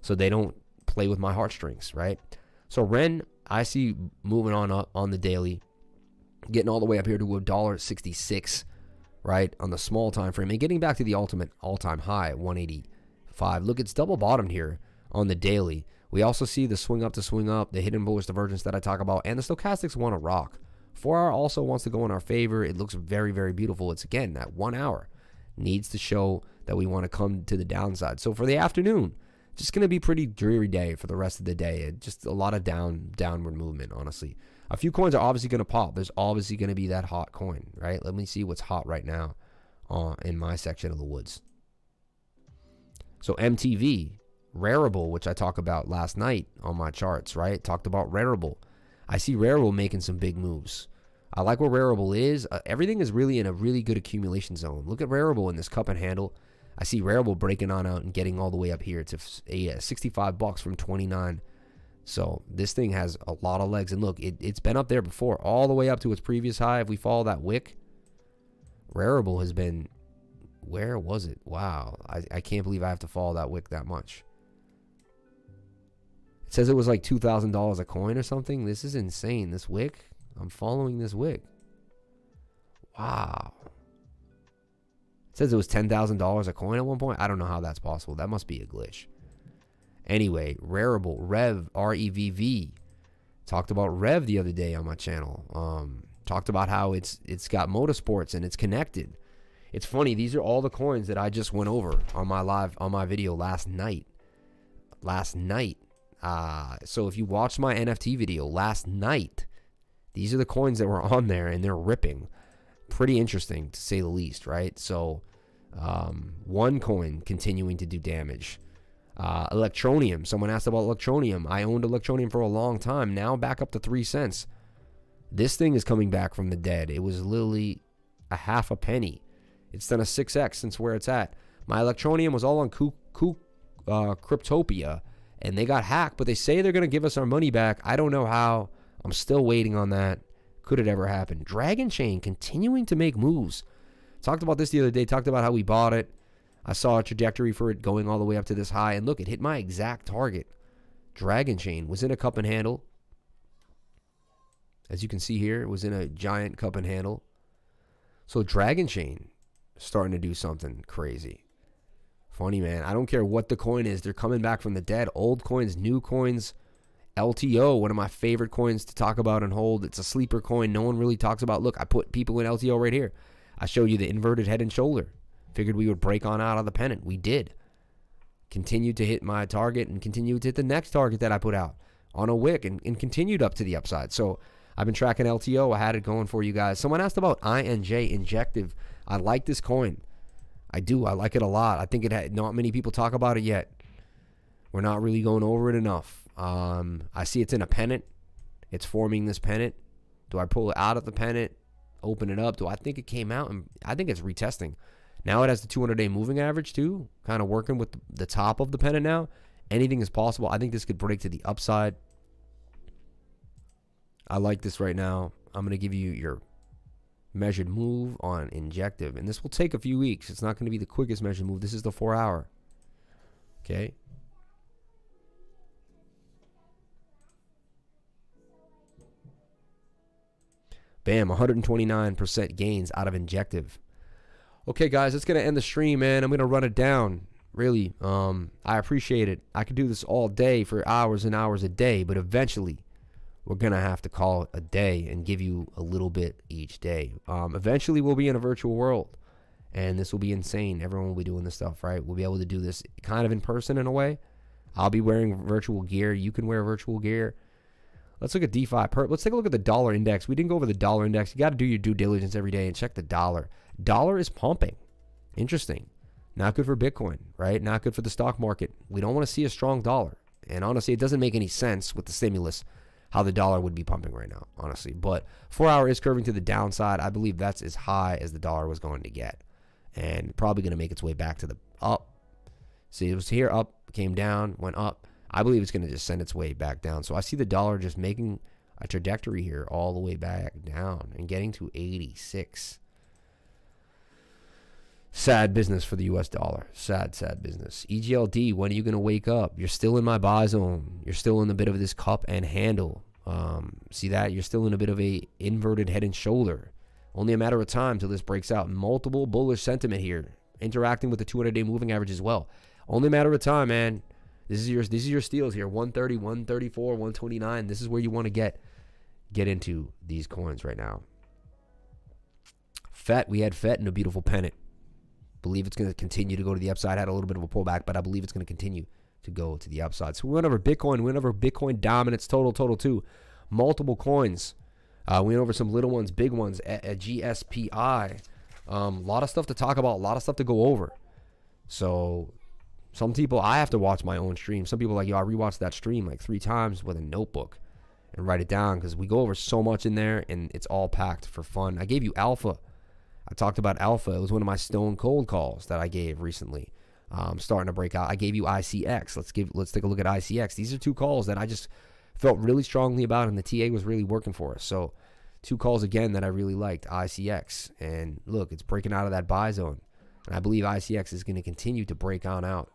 So they don't play with my heartstrings, right? So Ren, I see moving on up on the daily, getting all the way up here to $1.66, right, on the small time frame, and getting back to the ultimate all-time high at 185. Look, it's double bottomed here on the daily. We also see the swing up, the hidden bullish divergence that I talk about, and the stochastics want to rock. 4 hour also wants to go in our favor. It looks very, very beautiful. It's, again, that 1 hour needs to show that we want to come to the downside. So for the afternoon, just going to be pretty dreary day for the rest of the day. Just a lot of downward movement, honestly. A few coins are obviously going to pop. There's obviously going to be that hot coin, right? Let me see what's hot right now in my section of the woods. So MTV, Rarible, which I talked about last night on my charts, right? Talked about Rarible. I see Rarible making some big moves. I like where Rarible is. Everything is really in a really good accumulation zone. Look at Rarible in this cup and handle. I see Rarible breaking on out and getting all the way up here to $65 from 29. So this thing has a lot of legs. And look, it's been up there before, all the way up to its previous high. If we follow that wick, Rarible has been, where was it? Wow. I can't believe I have to follow that wick that much. It says it was like $2,000 a coin or something. This is insane. This wick. I'm following this wick. Wow. It says it was $10,000 a coin at one point. I don't know how that's possible. That must be a glitch. Anyway, Rarible, Rev, R-E-V-V. Talked about Rev the other day on my channel. Talked about how it's got motorsports and it's connected. It's funny. These are all the coins that I just went over on my video last night. So if you watched my NFT video last night, these are the coins that were on there and they're ripping. Pretty interesting to say the least, right? So one coin continuing to do damage. Electronium. Someone asked about Electronium. I owned Electronium for a long time. Now back up to 3 cents. This thing is coming back from the dead. It was literally a half a penny. It's done a 6x since where it's at. My Electronium was all on Cryptopia, and they got hacked, but they say they're going to give us our money back. I don't know how. I'm still waiting on that. Could it ever happen? Dragon Chain continuing to make moves. Talked about this the other day. Talked about how we bought it. I saw a trajectory for it going all the way up to this high. And look, it hit my exact target. Dragon Chain was in a cup and handle. As you can see here, it was in a giant cup and handle. So Dragon Chain starting to do something crazy. Funny, man. I don't care what the coin is. They're coming back from the dead. Old coins, new coins. LTO, one of my favorite coins to talk about and hold. It's a sleeper coin no one really talks about. Look, I put people in LTO right here. I showed you the inverted head and shoulder. Figured we would break on out of the pennant. We did. Continued to hit my target and continued to hit the next target that I put out on a wick and continued up to the upside. So I've been tracking LTO. I had it going for you guys. Someone asked about INJ Injective. I like this coin. I do. I like it a lot. I think not many people talk about it yet. We're not really going over it enough. I see it's in a pennant. It's forming this pennant. Do I pull it out of the pennant? Open it up? Do I think it came out? And I think it's retesting. Now it has the 200-day moving average too. Kind of working with the top of the pennant now. Anything is possible. I think this could break to the upside. I like this right now. I'm going to give you your measured move on Injective. And this will take a few weeks. It's not going to be the quickest measured move. This is the 4 hour. Okay. Bam, 129% gains out of Injective. Okay, guys, that's going to end the stream, man. I'm going to run it down. Really, I appreciate it. I could do this all day for hours and hours a day, but eventually we're going to have to call it a day and give you a little bit each day. Eventually we'll be in a virtual world, And this will be insane. Everyone will be doing this stuff, right? We'll be able to do this kind of in person in a way. I'll be wearing virtual gear. You can wear virtual gear. Let's look at DeFi. Let's take a look at the dollar index. We didn't go over the dollar index. You got to do your due diligence every day and check the dollar. Dollar is pumping. Interesting. Not good for Bitcoin, right? Not good for the stock market. We don't want to see a strong dollar. And honestly, it doesn't make any sense with the stimulus how the dollar would be pumping right now, honestly. But 4 hour is curving to the downside. I believe that's as high as the dollar was going to get. And probably going to make its way back to the up. See, it was here up, came down, went up. I believe it's going to just send its way back down. So I see the dollar just making a trajectory here all the way back down and getting to 86. Sad business for the US dollar. Sad, sad business. EGLD, when are you going to wake up? You're still in my buy zone. You're still in a bit of this cup and handle. See that? You're still in a bit of a inverted head and shoulder. Only a matter of time till this breaks out. Multiple bullish sentiment here. Interacting with the 200-day moving average as well. Only a matter of time, man. This is your steals here. 130, 134, 129. This is where you want to get into these coins right now. FET, we had FET in a beautiful pennant. Believe it's going to continue to go to the upside. Had a little bit of a pullback, but I believe it's going to continue to go to the upside. So we went over Bitcoin. We went over Bitcoin dominance total too. Multiple coins. We went over some little ones, big ones at GSPI. A lot of stuff to talk about, a lot of stuff to go over. So some people, I have to watch my own stream. Some people are like, yo, I rewatched that stream like 3 times with a notebook and write it down because we go over so much in there and it's all packed for fun. I gave you Alpha. I talked about Alpha. It was one of my stone cold calls that I gave recently. Starting to break out. I gave you ICX. Let's take a look at ICX. These are 2 calls that I just felt really strongly about, and the TA was really working for us. So 2 calls again that I really liked, ICX. And look, it's breaking out of that buy zone. And I believe ICX is going to continue to break on out.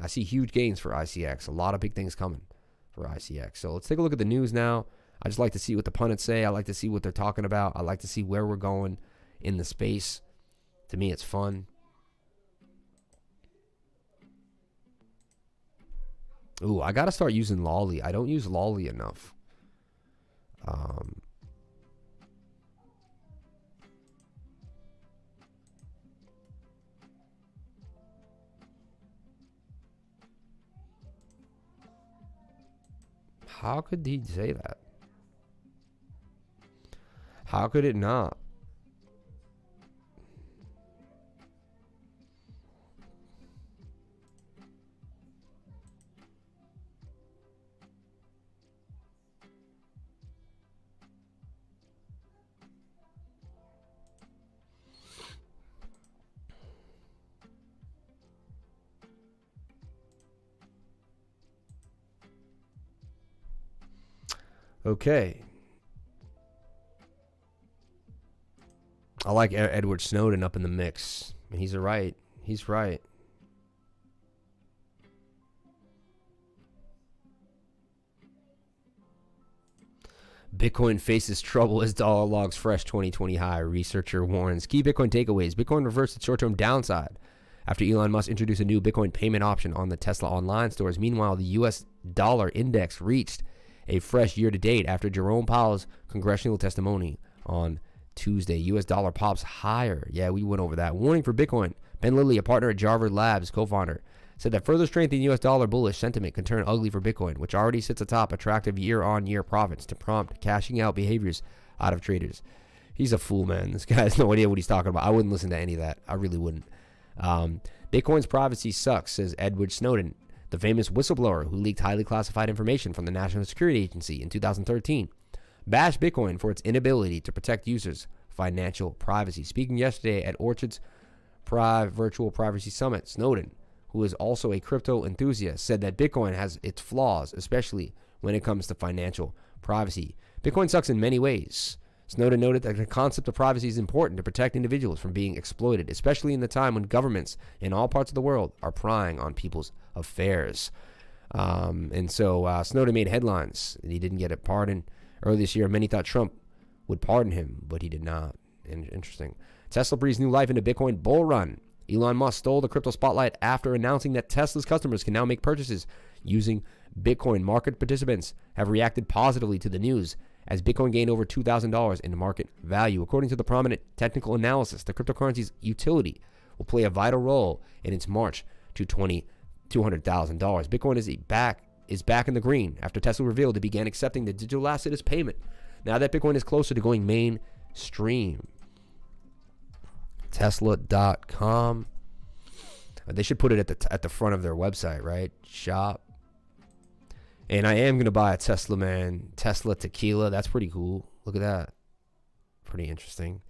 I see huge gains for ICX. A lot of big things coming for ICX. So let's take a look at the news now. I just like to see what the pundits say. I like to see what they're talking about. I like to see where we're going in the space. To me, it's fun. Ooh, I got to start using Lolly. I don't use Lolly enough. How could he say that? How could it not? Okay. I like Edward Snowden up in the mix. He's right. He's right. Bitcoin faces trouble as dollar logs fresh 2020 high. Researcher warns. Key Bitcoin takeaways. Bitcoin reversed its short-term downside after Elon Musk introduced a new Bitcoin payment option on the Tesla online stores. Meanwhile, the US dollar index reached a fresh year-to-date after Jerome Powell's congressional testimony on Tuesday. US dollar pops higher. Yeah, we went over that. Warning for Bitcoin. Ben Lilly, a partner at Jarvard Labs, co-founder, said that further strength in US dollar bullish sentiment can turn ugly for Bitcoin, which already sits atop attractive year-on-year profits to prompt cashing out behaviors out of traders. He's a fool, man. This guy has no idea what he's talking about. I wouldn't listen to any of that. I really wouldn't. Bitcoin's privacy sucks, says Edward Snowden, the famous whistleblower who leaked highly classified information from the National Security Agency in 2013. Bashed Bitcoin for its inability to protect users' financial privacy. Speaking yesterday at Orchard's Virtual Privacy Summit, Snowden, who is also a crypto enthusiast, said that Bitcoin has its flaws, especially when it comes to financial privacy. Bitcoin sucks in many ways. Snowden noted that the concept of privacy is important to protect individuals from being exploited, especially in the time when governments in all parts of the world are prying on people's affairs. And so Snowden made headlines. He didn't get a pardon. Earlier this year, many thought Trump would pardon him, but he did not. Interesting. Tesla breathes new life into Bitcoin bull run. Elon Musk stole the crypto spotlight after announcing that Tesla's customers can now make purchases using Bitcoin. Market participants have reacted positively to the news as Bitcoin gained over $2,000 in market value. According to the prominent technical analysis, the cryptocurrency's utility will play a vital role in its march to $200,000. Bitcoin is back in the green after Tesla revealed it began accepting the digital asset as payment. Now that Bitcoin is closer to going mainstream. Tesla.com. They should put it at the front of their website, right? Shop. And I am going to buy a Tesla, man. Tesla tequila. That's pretty cool. Look at that. Pretty interesting.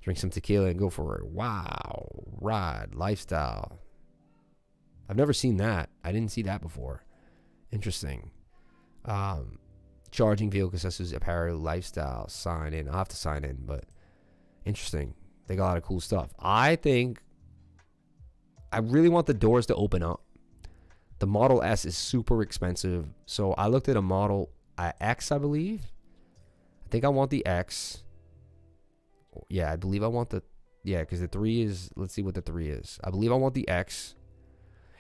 Drink some tequila and go for a wow ride lifestyle. I've never seen that. I didn't see that before. Interesting. Charging vehicle accessories, apparel, lifestyle. Sign in. I'll have to sign in, but interesting. They got a lot of cool stuff. I really want the doors to open up. The Model S is super expensive. So I looked at a Model X, I believe. I think I want the X. Yeah, I believe I want the... Yeah, because the 3 is... Let's see what the 3 is. I believe I want the X.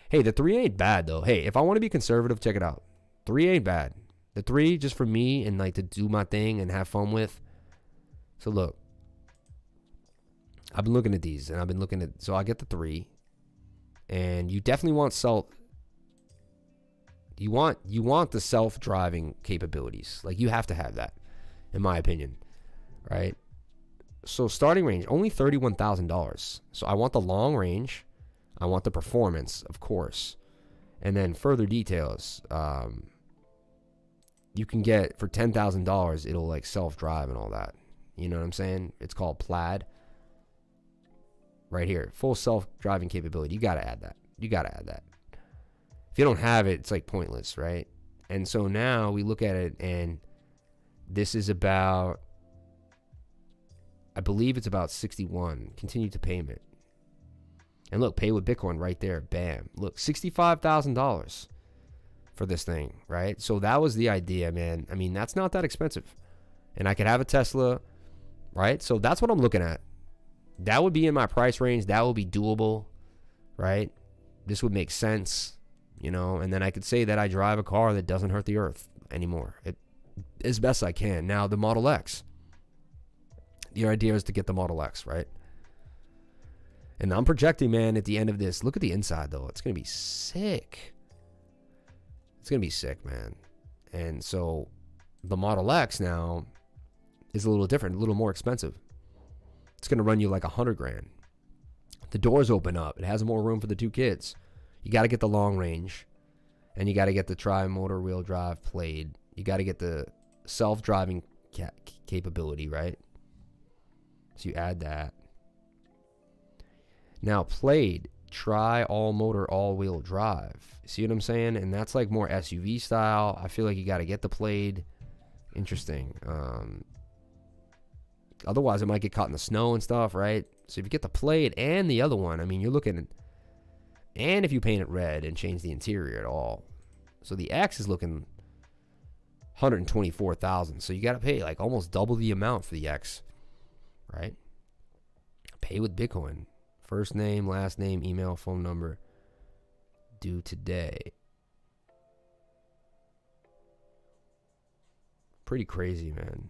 Hey, the 3 ain't bad, though. Hey, if I want to be conservative, check it out. 3 ain't bad. The 3, just for me and like to do my thing and have fun with. So look. I've been looking at these, and I've been looking at... So I get the 3. And you definitely want You want the self-driving capabilities. Like, you have to have that, in my opinion, right? So starting range, only $31,000. So I want the long range. I want the performance, of course. And then further details. You can get, for $10,000, it'll like self-drive and all that. You know what I'm saying? It's called Plaid. Right here. Full self-driving capability. You got to add that. You got to add that. If you don't have it, it's like pointless, right? And so now we look at it, and this is about, I believe it's about 61. Continue to payment. And look, pay with Bitcoin right there. Bam. Look, $65,000 for this thing, right? So that was the idea, man. I mean, that's not that expensive. And I could have a Tesla, right? So that's what I'm looking at. That would be in my price range. That would be doable, right? This would make sense. You know, and then I could say that I drive a car that doesn't hurt the earth anymore. As best I can. Now, the Model X. The idea is to get the Model X, right? And I'm projecting, man, at the end of this. Look at the inside, though. It's going to be sick. It's going to be sick, man. And so the Model X now is a little different, a little more expensive. It's going to run you like $100,000. The doors open up. It has more room for the 2 kids. You got to get the long range, and you got to get the tri-motor wheel drive Plaid. You got to get the self-driving capability, right? So you add that. Now, Plaid, all-motor, all-wheel drive. See what I'm saying? And that's like more SUV style. I feel like you got to get the Plaid. Interesting. Otherwise, it might get caught in the snow and stuff, right? So if you get the Plaid and the other one, I mean, you're looking at... And if you paint it red and change the interior at all. So the X is looking $124,000. So you got to pay like almost double the amount for the X. Right? Pay with Bitcoin. First name, last name, email, phone number. Due today. Pretty crazy, man.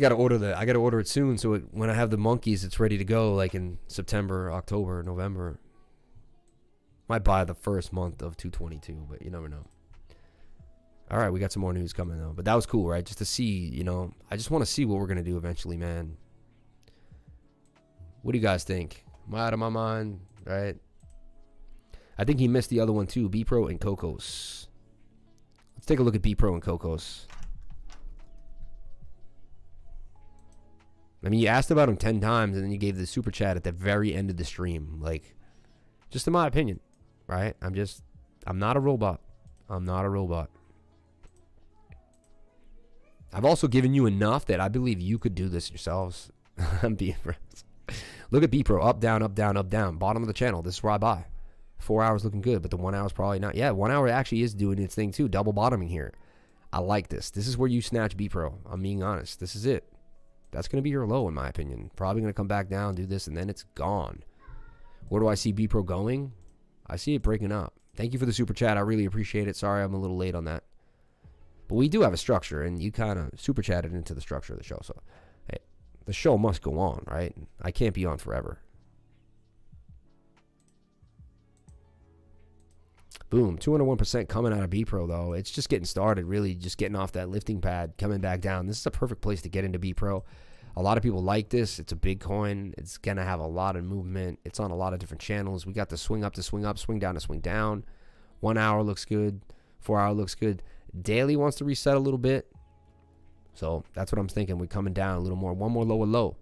I gotta order it soon, so when I have the monkeys, it's ready to go, like in September, October, November. Might buy the first month of 222, but you never know. All right, we got some more news coming though, but that was cool, right? Just to see, you know, I just want to see what we're gonna do eventually, man. What do you guys think? Am I out of my mind, right? I think he missed the other one too, B-Pro and Cocos. Let's take a look at B-Pro and Cocos. I mean, you asked about him 10 times, and then you gave the super chat at the very end of the stream. Like, just in my opinion, right? I'm not a robot. I'm not a robot. I've also given you enough that I believe you could do this yourselves. I'm being friends. Look at B-Pro. Up, down, up, down, up, down. Bottom of the channel. This is where I buy. 4 hours looking good, but the 1 hour is probably not. Yeah, 1 hour actually is doing its thing too. Double bottoming here. I like this. This is where you snatch B-Pro. I'm being honest. This is it. That's going to be your low, in my opinion. Probably going to come back down, do this, and then it's gone. Where do I see B-Pro going? I see it breaking up. Thank you for the super chat. I really appreciate it. Sorry I'm a little late on that. But we do have a structure, and you kind of super chatted into the structure of the show. So, hey, the show must go on, right? I can't be on forever. Boom, 201% coming out of B-Pro, though. It's just getting started, really just getting off that lifting pad, coming back down. This is a perfect place to get into B-Pro. A lot of people like this. It's a big coin. It's going to have a lot of movement. It's on a lot of different channels. We got the swing up to swing up, swing down to swing down. 1 hour looks good. 4 hour looks good. Daily wants to reset a little bit. So that's what I'm thinking. We're coming down a little more. One more lower low,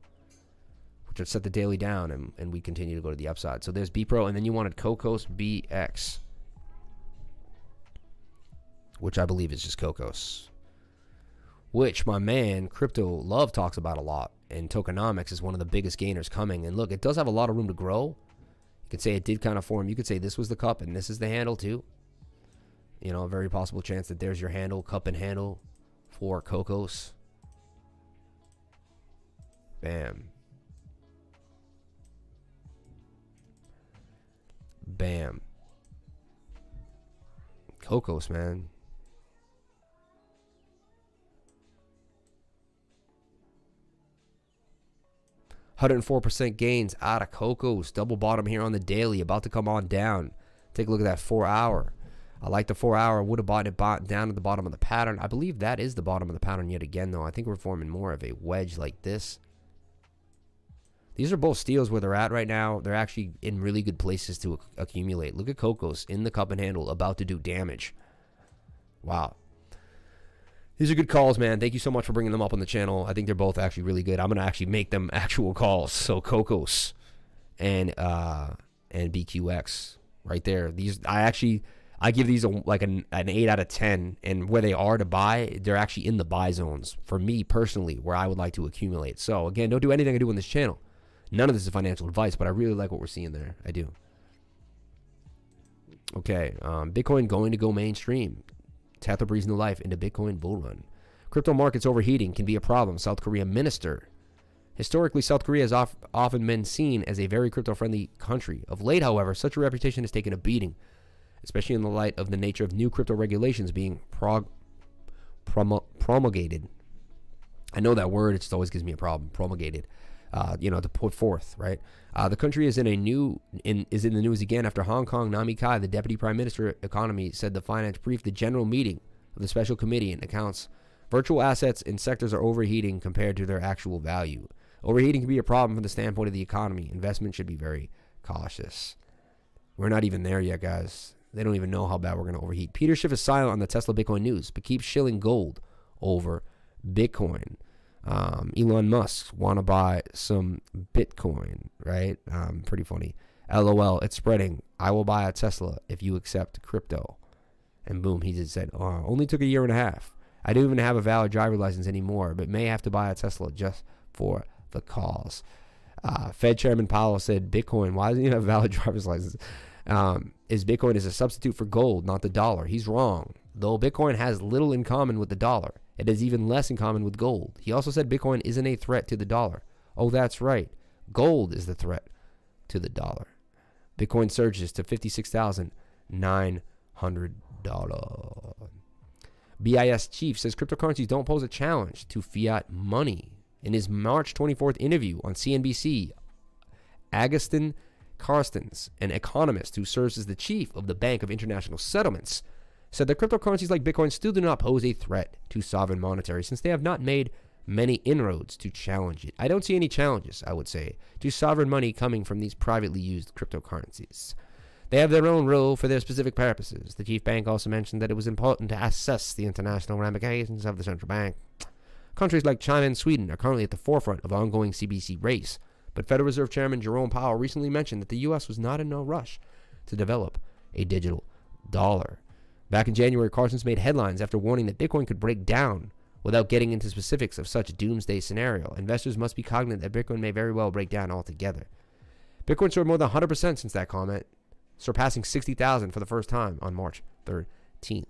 which would set the daily down, and we continue to go to the upside. So there's B-Pro, and then you wanted Cocos BX, which I believe is just Cocos, which my man Crypto Love talks about a lot. And tokenomics is one of the biggest gainers coming. And look, it does have a lot of room to grow. You could say it did kind of form. You could say this was the cup and this is the handle too. You know, a very possible chance that there's your handle, cup and handle for Cocos. Bam. Bam. Cocos, man. 104% gains out of Cocos. Double bottom here on the daily. About to come on down. Take a look at that 4 hour. I like the 4 hour. Would have bought it down at the bottom of the pattern. I believe that is the bottom of the pattern yet again, though. I think we're forming more of a wedge like this. These are both steals where they're at right now. They're actually in really good places to accumulate. Look at Cocos in the cup and handle about to do damage. Wow. These are good calls, man. Thank you so much for bringing them up on the channel. I think they're both actually really good. I'm going to actually make them actual calls. So Cocos and BQX right there. These I give these like an 8 out of 10. And where they are to buy, they're actually in the buy zones for me personally, where I would like to accumulate. So again, don't do anything I do on this channel. None of this is financial advice, but I really like what we're seeing there. I do. Okay, Bitcoin going to go mainstream. Tether breathes new life into Bitcoin bull run. Crypto markets overheating can be a problem. South Korea minister. Historically, South Korea has often been seen as a very crypto-friendly country. Of late, however, such a reputation has taken a beating, especially in the light of the nature of new crypto regulations being promulgated. I know that word, it just always gives me a problem. Promulgated. To put forth, right? The country is in the news again after Hong Kong Nami Kai, the Deputy Prime Minister of Economy, said the finance briefed the general meeting of the Special Committee and accounts. Virtual assets in sectors are overheating compared to their actual value. Overheating can be a problem from the standpoint of the economy. Investment should be very cautious. We're not even there yet, guys. They don't even know how bad we're going to overheat. Peter Schiff is silent on the Tesla Bitcoin news, but keeps shilling gold over Bitcoin. Elon Musk want to buy some Bitcoin, right? Pretty funny. LOL, it's spreading. I will buy a Tesla if you accept crypto. And boom, he just said, only took a year and a half. I don't even have a valid driver license anymore, but may have to buy a Tesla just for the cause. Fed Chairman Powell said, Bitcoin, why doesn't he have a valid driver's license? Bitcoin is a substitute for gold, not the dollar. He's wrong. Though Bitcoin has little in common with the dollar, it has even less in common with gold. He also said Bitcoin isn't a threat to the dollar. Oh, that's right. Gold is the threat to the dollar. Bitcoin surges to $56,900. BIS chief says cryptocurrencies don't pose a challenge to fiat money. In his March 24th interview on CNBC, Agustin Carstens, an economist who serves as the chief of the Bank of International Settlements, said that cryptocurrencies like Bitcoin still do not pose a threat to sovereign monetary since they have not made many inroads to challenge it. I don't see any challenges, I would say, to sovereign money coming from these privately used cryptocurrencies. They have their own role for their specific purposes. The chief bank also mentioned that it was important to assess the international ramifications of the central bank. Countries like China and Sweden are currently at the forefront of ongoing CBDC race, but Federal Reserve Chairman Jerome Powell recently mentioned that the U.S. was not in no rush to develop a digital dollar. Back in January, Carstens made headlines after warning that Bitcoin could break down. Without getting into specifics of such a doomsday scenario, investors must be cognizant that Bitcoin may very well break down altogether. Bitcoin soared more than 100% since that comment, surpassing 60,000 for the first time on March 13th.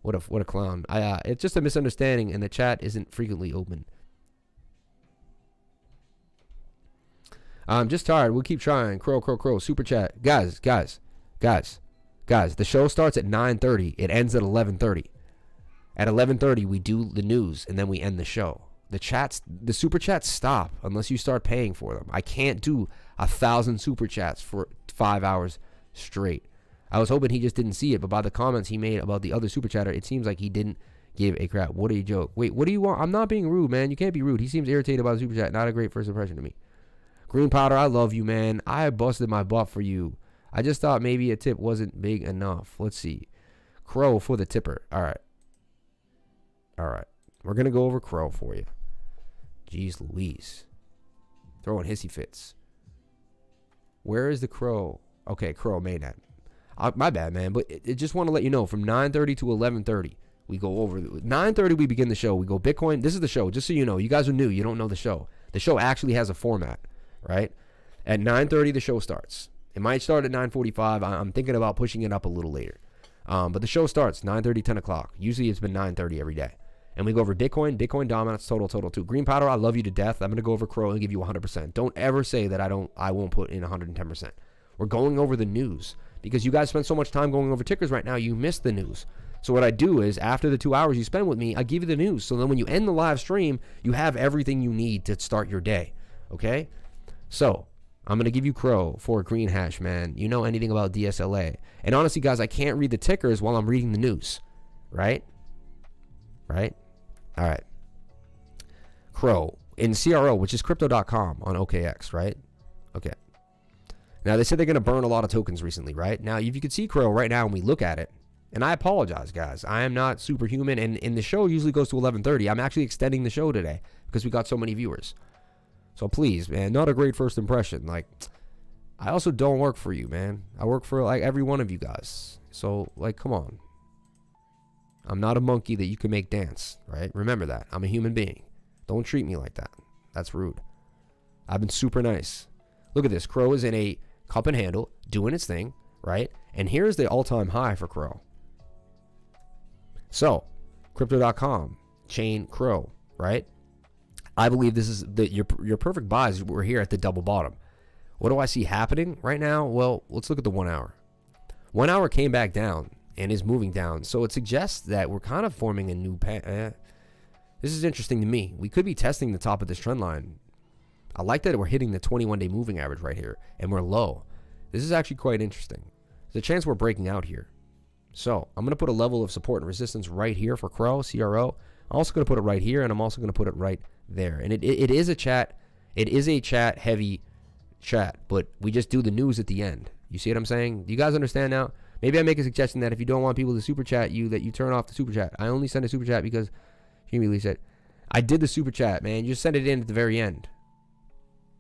What a clown. It's just a misunderstanding, and the chat isn't frequently open. I'm just tired. We'll keep trying. Crow. Super chat. Guys. Guys, the show starts at 9:30. It ends at 11:30. At 11:30, we do the news, and then we end the show. The super chats stop unless you start paying for them. I can't do 1,000 super chats for 5 hours straight. I was hoping he just didn't see it, but by the comments he made about the other super chatter, it seems like he didn't give a crap. What a joke. Wait, what do you want? I'm not being rude, man. You can't be rude. He seems irritated about the super chat. Not a great first impression to me. Green Powder, I love you, man. I busted my butt for you. I just thought maybe a tip wasn't big enough. Let's see. Crow for the tipper. All right. All right. We're going to go over Crow for you. Jeez Louise. Throwing hissy fits. Where is the Crow? Okay, Crow made that. My bad, man. But I just want to let you know, from 9:30 to 11:30, we go over. 9:30, we begin the show. We go Bitcoin. This is the show, just so you know. You guys are new. You don't know the show. The show actually has a format, right? At 9:30, the show starts. It might start at 9:45. I'm thinking about pushing it up a little later. But the show starts 9:30, 10 o'clock. Usually it's been 9:30 every day. And we go over Bitcoin, Bitcoin dominance, total too. Green Powder, I love you to death. I'm going to go over Crow and give you 100%. Don't ever say that I won't put in 110%. We're going over the news because you guys spend so much time going over tickers right now, you miss the news. So what I do is after the 2 hours you spend with me, I give you the news. So then when you end the live stream, you have everything you need to start your day. Okay? So I'm going to give you Crow for a green hash, man. You know anything about DSLA. And honestly, guys, I can't read the tickers while I'm reading the news. Right? Right? All right. Crow in CRO, which is crypto.com on OKX, right? Okay. Now, they said they're going to burn a lot of tokens recently, right? Now, if you can see Crow right now when we look at it, and I apologize, guys. I am not superhuman, and the show usually goes to 11:30. I'm actually extending the show today because we got so many viewers. So please, man, not a great first impression. Like, I also don't work for you, man. I work for, like, every one of you guys. So, like, come on. I'm not a monkey that you can make dance, right? Remember that. I'm a human being. Don't treat me like that. That's rude. I've been super nice. Look at this. Crow is in a cup and handle, doing its thing, right? And here's the all-time high for Crow. So, crypto.com, chain Crow, right? I believe this is your perfect buys. We're here at the double bottom. What do I see happening right now? Well, let's look at the 1 hour. 1 hour came back down and is moving down. So it suggests that we're kind of forming a new this is interesting to me. We could be testing the top of this trend line. I like that we're hitting the 21-day moving average right here, and we're low. This is actually quite interesting. There's a chance we're breaking out here. So I'm going to put a level of support and resistance right here for Crow, CRO. I'm also going to put it right here, and I'm also going to put it right there. And it is a chat. It is a chat heavy chat, but we just do the news at the end. You see what I'm saying? Do you guys understand now? Maybe I make a suggestion that if you don't want people to super chat you, that you turn off the super chat. I only send a super chat because she immediately said, I did the super chat, man. You just send it in at the very end.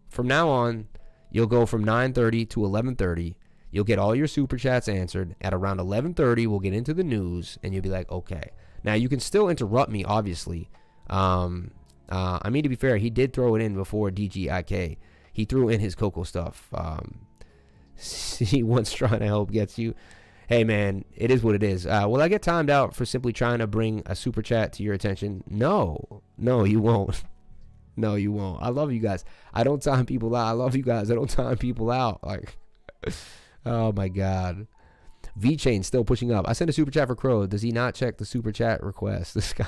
From now on, you'll go from 9:30 to 11:30. You'll get all your super chats answered. At around 11:30, we'll get into the news, and you'll be like, okay. Now, you can still interrupt me, obviously. I mean, to be fair, he did throw it in before DGIK. He threw in his Coco stuff. He once trying to help gets you. Hey, man, it is what it is. Will I get timed out for simply trying to bring a super chat to your attention? No. No, you won't. No, you won't. I love you guys. I don't time people out. I love you guys. I don't time people out. Like, oh, my God. V-Chain still pushing up. I sent a super chat for Crow. Does he not check the super chat request? This guy.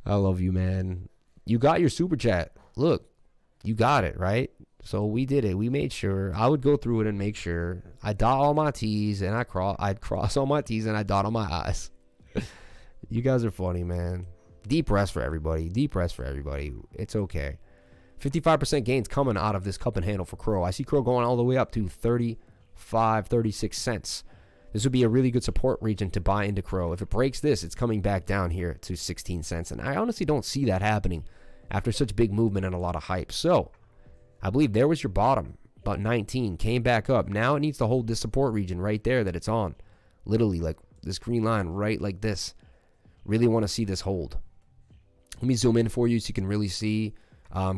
I love you, man. You got your super chat. Look, you got it, right? So we did it. We made sure. I would go through it and make sure. I dot all my T's and I'd cross all my T's and I dot all my I's. You guys are funny, man. Deep rest for everybody. Deep rest for everybody. It's okay. 55% gains coming out of this cup and handle for Crow. I see Crow going all the way up to 35, 36 cents. This would be a really good support region to buy into Crow. If it breaks this, it's coming back down here to 16 cents. And I honestly don't see that happening after such big movement and a lot of hype. So I believe there was your bottom, about 19, came back up. Now it needs to hold this support region right there that it's on. Literally like this green line right like this. Really want to see this hold. Let me zoom in for you so you can really see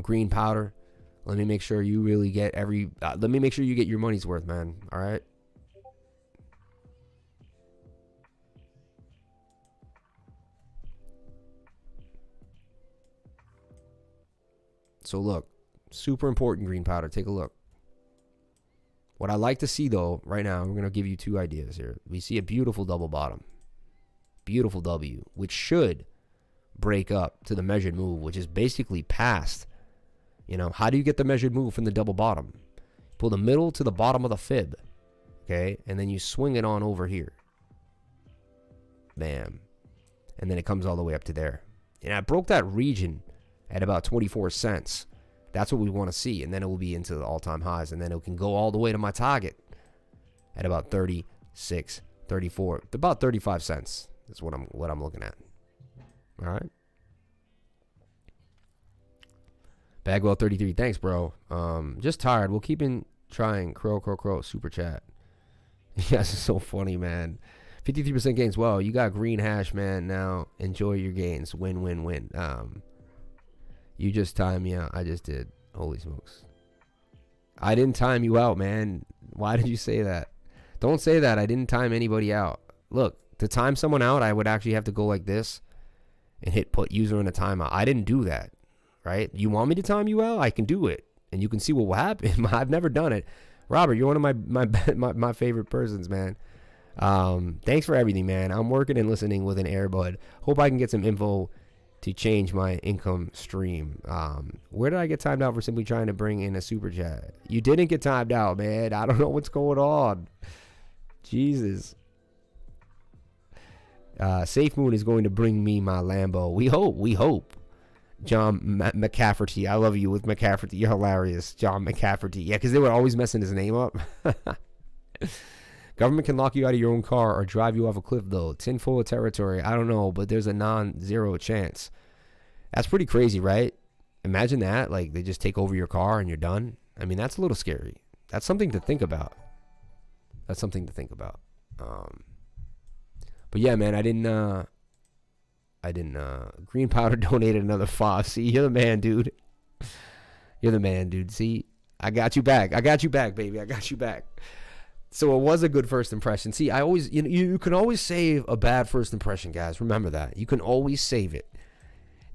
green powder. Let me make sure you really get let me make sure you get your money's worth, man. All right. So look, super important green powder. Take a look. What I like to see, though, right now, we're going to give you two ideas here. We see a beautiful double bottom. Beautiful W, which should break up to the measured move, which is basically past. You know, how do you get the measured move from the double bottom? Pull the middle to the bottom of the fib. Okay, and then you swing it on over here. Bam. And then it comes all the way up to there. And I broke that region at about 24 cents. That's what we want to see. And then it will be into the all-time highs. And then it can go all the way to my target at about 36, 34, about 35 cents. That's what I'm looking at. All right. Bagwell 33. Thanks, bro. Just tired. We'll keep in trying. Crow. Super chat. Yes, it's so funny, man. 53% gains. Well, you got green hash, man. Now enjoy your gains. Win. You just timed me out. I just did. Holy smokes. I didn't time you out, man. Why did you say that? Don't say that. I didn't time anybody out. Look, to time someone out, I would actually have to go like this and hit put user in a timeout. I didn't do that, right? You want me to time you out? I can do it, and you can see what will happen. I've never done it. Robert, you're one of my favorite persons, man. Thanks for everything, man. I'm working and listening with an Airbud. Hope I can get some info to change my income stream. Where did I get timed out for simply trying to bring in a super chat? You didn't get timed out, man. I don't know what's going on. Jesus. SafeMoon is going to bring me my Lambo. We hope. John McCafferty. I love you with McCafferty. You're hilarious. John McCafferty. Yeah, because they were always messing his name up. Government can lock you out of your own car or drive you off a cliff, though. Tinfoil territory. I don't know, but there's a non-zero chance. That's pretty crazy, right? Imagine that. Like, they just take over your car and you're done. I mean, that's a little scary. That's something to think about. But yeah, man, I didn't Green Powder donated another 5. See, you're the man, dude. See, I got you back, baby. I got you back. So it was a good first impression. See, I always, you can always save a bad first impression, guys. Remember that. You can always save it.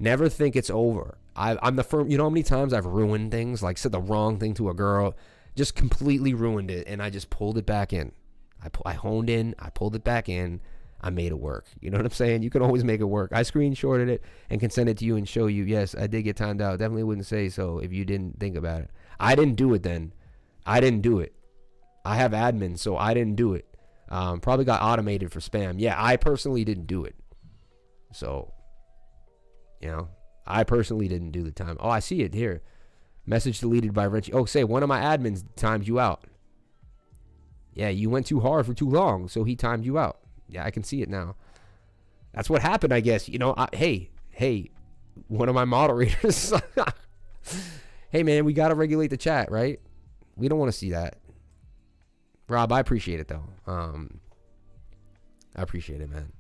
Never think it's over. I'm the firm. You know how many times I've ruined things, like said the wrong thing to a girl, just completely ruined it, and I just pulled it back in. I honed in, I pulled it back in, I made it work. You know what I'm saying? You can always make it work. I screenshotted it and can send it to you and show you, yes, I did get timed out. Definitely wouldn't say so if you didn't think about it. I didn't do it then. I didn't do it. I have admin, so I didn't do it. Probably got automated for spam. Yeah, I personally didn't do it. So, I personally didn't do the time. Oh, I see it here. Message deleted by Richie. Oh, say one of my admins timed you out. Yeah, you went too hard for too long, so he timed you out. Yeah, I can see it now. That's what happened, I guess. Hey, one of my moderators. Hey, man, we got to regulate the chat, right? We don't want to see that. Rob, I appreciate it, though. I appreciate it, man.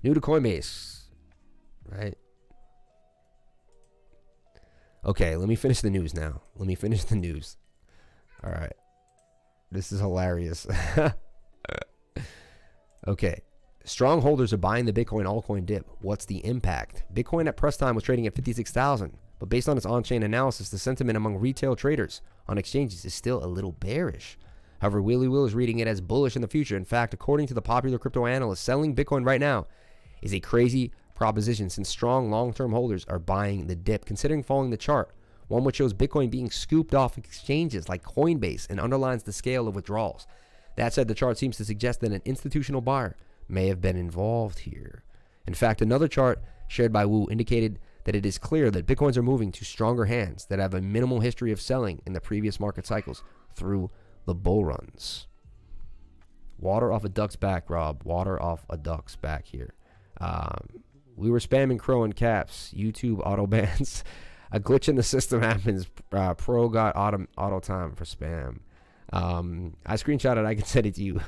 New to Coinbase, right? Okay, let me finish the news now. All right. This is hilarious. Okay. Strong holders are buying the Bitcoin altcoin dip. What's the impact? Bitcoin at press time was trading at 56,000, but based on its on-chain analysis, the sentiment among retail traders on exchanges is still a little bearish. However, Willy Will is reading it as bullish in the future. In fact, according to the popular crypto analyst, selling Bitcoin right now is a crazy proposition since strong long-term holders are buying the dip. Considering following the chart, one which shows Bitcoin being scooped off exchanges like Coinbase and underlines the scale of withdrawals. That said, the chart seems to suggest that an institutional buyer may have been involved here. In fact, another chart shared by Wu indicated that it is clear that Bitcoins are moving to stronger hands that have a minimal history of selling in the previous market cycles through the bull runs. Water off a duck's back, Rob. Water off a duck's back here. We were spamming Crow in caps. YouTube auto bans. A glitch in the system happens. Pro got auto time for spam. I screenshot it. I can send it to you.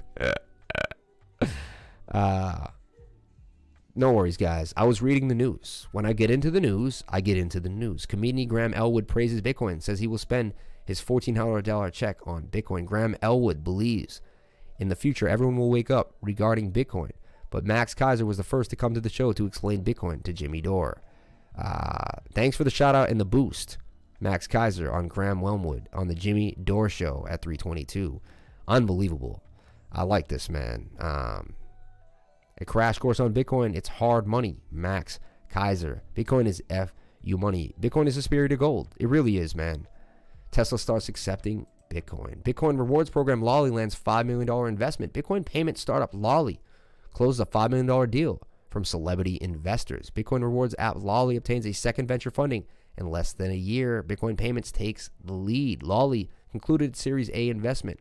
No worries, guys. I was reading the news. When I get into the news, I get into the news. Comedian Graham Elwood praises Bitcoin, says he will spend his $1,400 check on Bitcoin. Graham Elwood believes in the future everyone will wake up regarding Bitcoin, but Max Kaiser was the first to come to the show to explain Bitcoin to Jimmy Dore. Thanks for the shout out and the boost, Max Kaiser, on Graham Elwood on the Jimmy Dore show at 322. Unbelievable. I like this, man. A crash course on Bitcoin. It's hard money. Max Kaiser. Bitcoin is FU money. Bitcoin is the spirit of gold. It really is, man. Tesla starts accepting Bitcoin. Bitcoin rewards program Lolly lands $5 million investment. Bitcoin payment startup Lolly closes a $5 million deal from celebrity investors. Bitcoin rewards app Lolly obtains a second venture funding in less than a year. Bitcoin payments takes the lead. Lolly concluded Series A investment.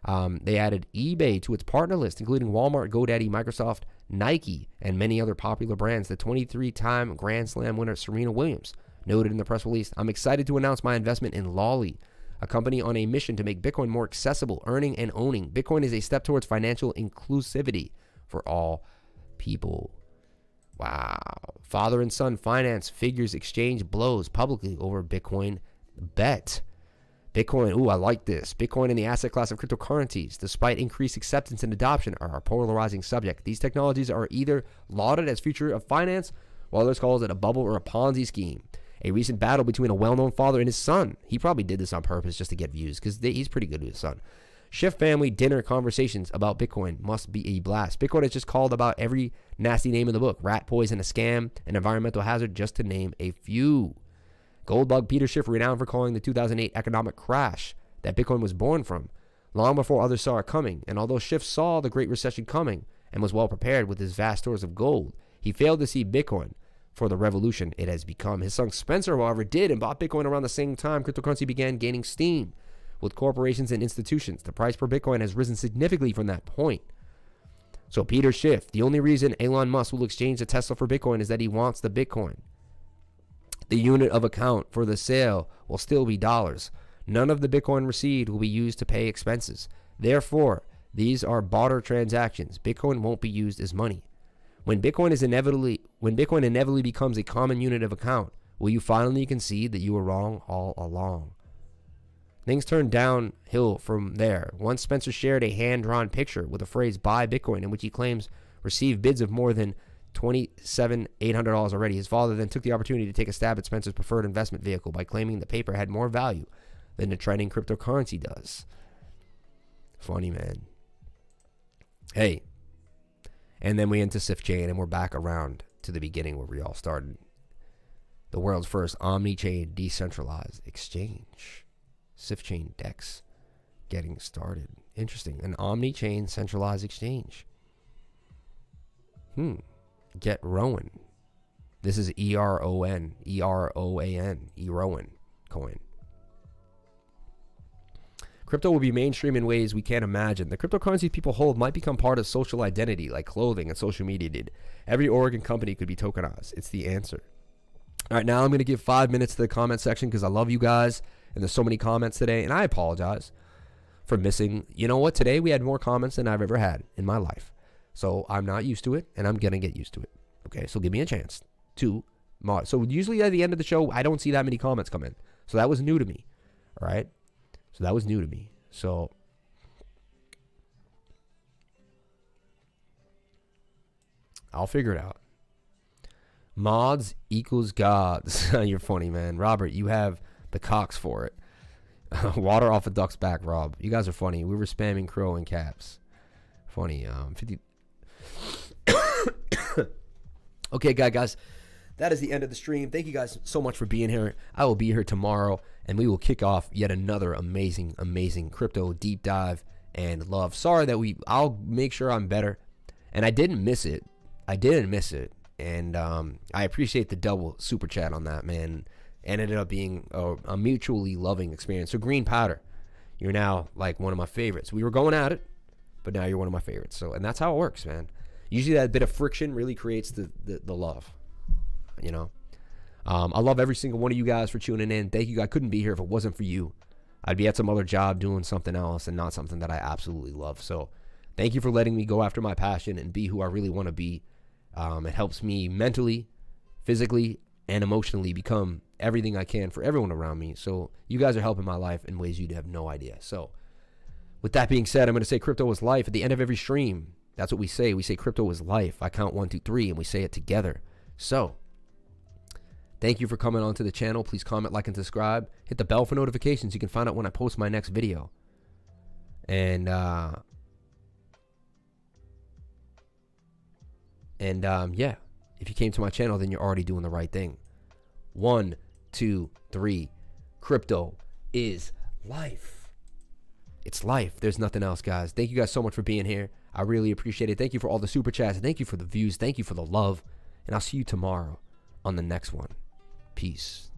They added eBay to its partner list, including Walmart, GoDaddy, Microsoft, Nike, and many other popular brands. The 23-time Grand Slam winner Serena Williams noted in the press release, "I'm excited to announce my investment in Lolly, a company on a mission to make Bitcoin more accessible, earning and owning. Bitcoin is a step towards financial inclusivity for all people." Wow. Father and son finance figures exchange blows publicly over Bitcoin bet. Bitcoin, ooh, I like this. Bitcoin and the asset class of cryptocurrencies, despite increased acceptance and adoption, are a polarizing subject. These technologies are either lauded as future of finance, while others call it a bubble or a Ponzi scheme. A recent battle between a well-known father and his son. He probably did this on purpose just to get views, because he's pretty good with his son. Shift family dinner conversations about Bitcoin must be a blast. Bitcoin is just called about every nasty name in the book. Rat poison, a scam, an environmental hazard, just to name a few. Goldbug Peter Schiff, renowned for calling the 2008 economic crash that Bitcoin was born from, long before others saw it coming. And although Schiff saw the Great Recession coming and was well prepared with his vast stores of gold, he failed to see Bitcoin for the revolution it has become. His son Spencer, however, did and bought Bitcoin around the same time cryptocurrency began gaining steam with corporations and institutions. The price per Bitcoin has risen significantly from that point. So Peter Schiff, the only reason Elon Musk will exchange a Tesla for Bitcoin is that he wants the Bitcoin. The unit of account for the sale will still be dollars. None of the Bitcoin received will be used to pay expenses. Therefore, these are barter transactions. Bitcoin won't be used as money. When Bitcoin inevitably becomes a common unit of account, will you finally concede that you were wrong all along? Things turned downhill from there. Once Spencer shared a hand-drawn picture with the phrase "buy Bitcoin," in which he claims received bids of more than $27,800 already. His father then took the opportunity to take a stab at Spencer's preferred investment vehicle by claiming the paper had more value than the trending cryptocurrency does. Funny, man. Hey, and then we into Sifchain, and we're back around to the beginning where we all started. The world's first omni-chain decentralized exchange. Sifchain DEX getting started. Interesting. An omni-chain centralized exchange. Get Rowan. This is ERON, EROAN coin. Crypto will be mainstream in ways we can't imagine. The cryptocurrencies people hold might become part of social identity like clothing and social media did. Every Oregon company could be tokenized. It's the answer. All right, now I'm going to give 5 minutes to the comment section because I love you guys and there's so many comments today, and I apologize for missing. You know what? Today we had more comments than I've ever had in my life. So I'm not used to it, and I'm going to get used to it. Okay, so give me a chance to mod. So usually at the end of the show, I don't see that many comments come in. So that was new to me. All right? So that was new to me. So I'll figure it out. Mods equals gods. You're funny, man. Robert, you have the cocks for it. Water off a duck's back, Rob. You guys are funny. We were spamming crow in caps. Funny. 50. Okay, guys. That is the end of the stream. Thank you guys so much for being here. I will be here tomorrow, and we will kick off yet another amazing, amazing crypto deep dive and love. Sorry that I'll make sure I'm better. And I didn't miss it. And I appreciate the double super chat on that, man. And ended up being a mutually loving experience. So Green Powder, you're now like one of my favorites. We were going at it, but now you're one of my favorites. So, and that's how it works, man. Usually that bit of friction really creates the love, you know. I love every single one of you guys for tuning in. Thank you. I couldn't be here if it wasn't for you. I'd be at some other job doing something else and not something that I absolutely love. So thank you for letting me go after my passion and be who I really want to be. It helps me mentally, physically, and emotionally become everything I can for everyone around me. So you guys are helping my life in ways you'd have no idea. So with that being said, I'm going to say crypto is life at the end of every stream. That's what we say. We say crypto is life. I count 1, 2, 3, and we say it together. So thank you for coming onto the channel. Please comment, like, and subscribe. Hit the bell for notifications. You can find out when I post my next video. And yeah, if you came to my channel, then you're already doing the right thing. 1, 2, 3. Crypto is life. It's life. There's nothing else, guys. Thank you guys so much for being here. I really appreciate it. Thank you for all the super chats. Thank you for the views. Thank you for the love. And I'll see you tomorrow on the next one. Peace.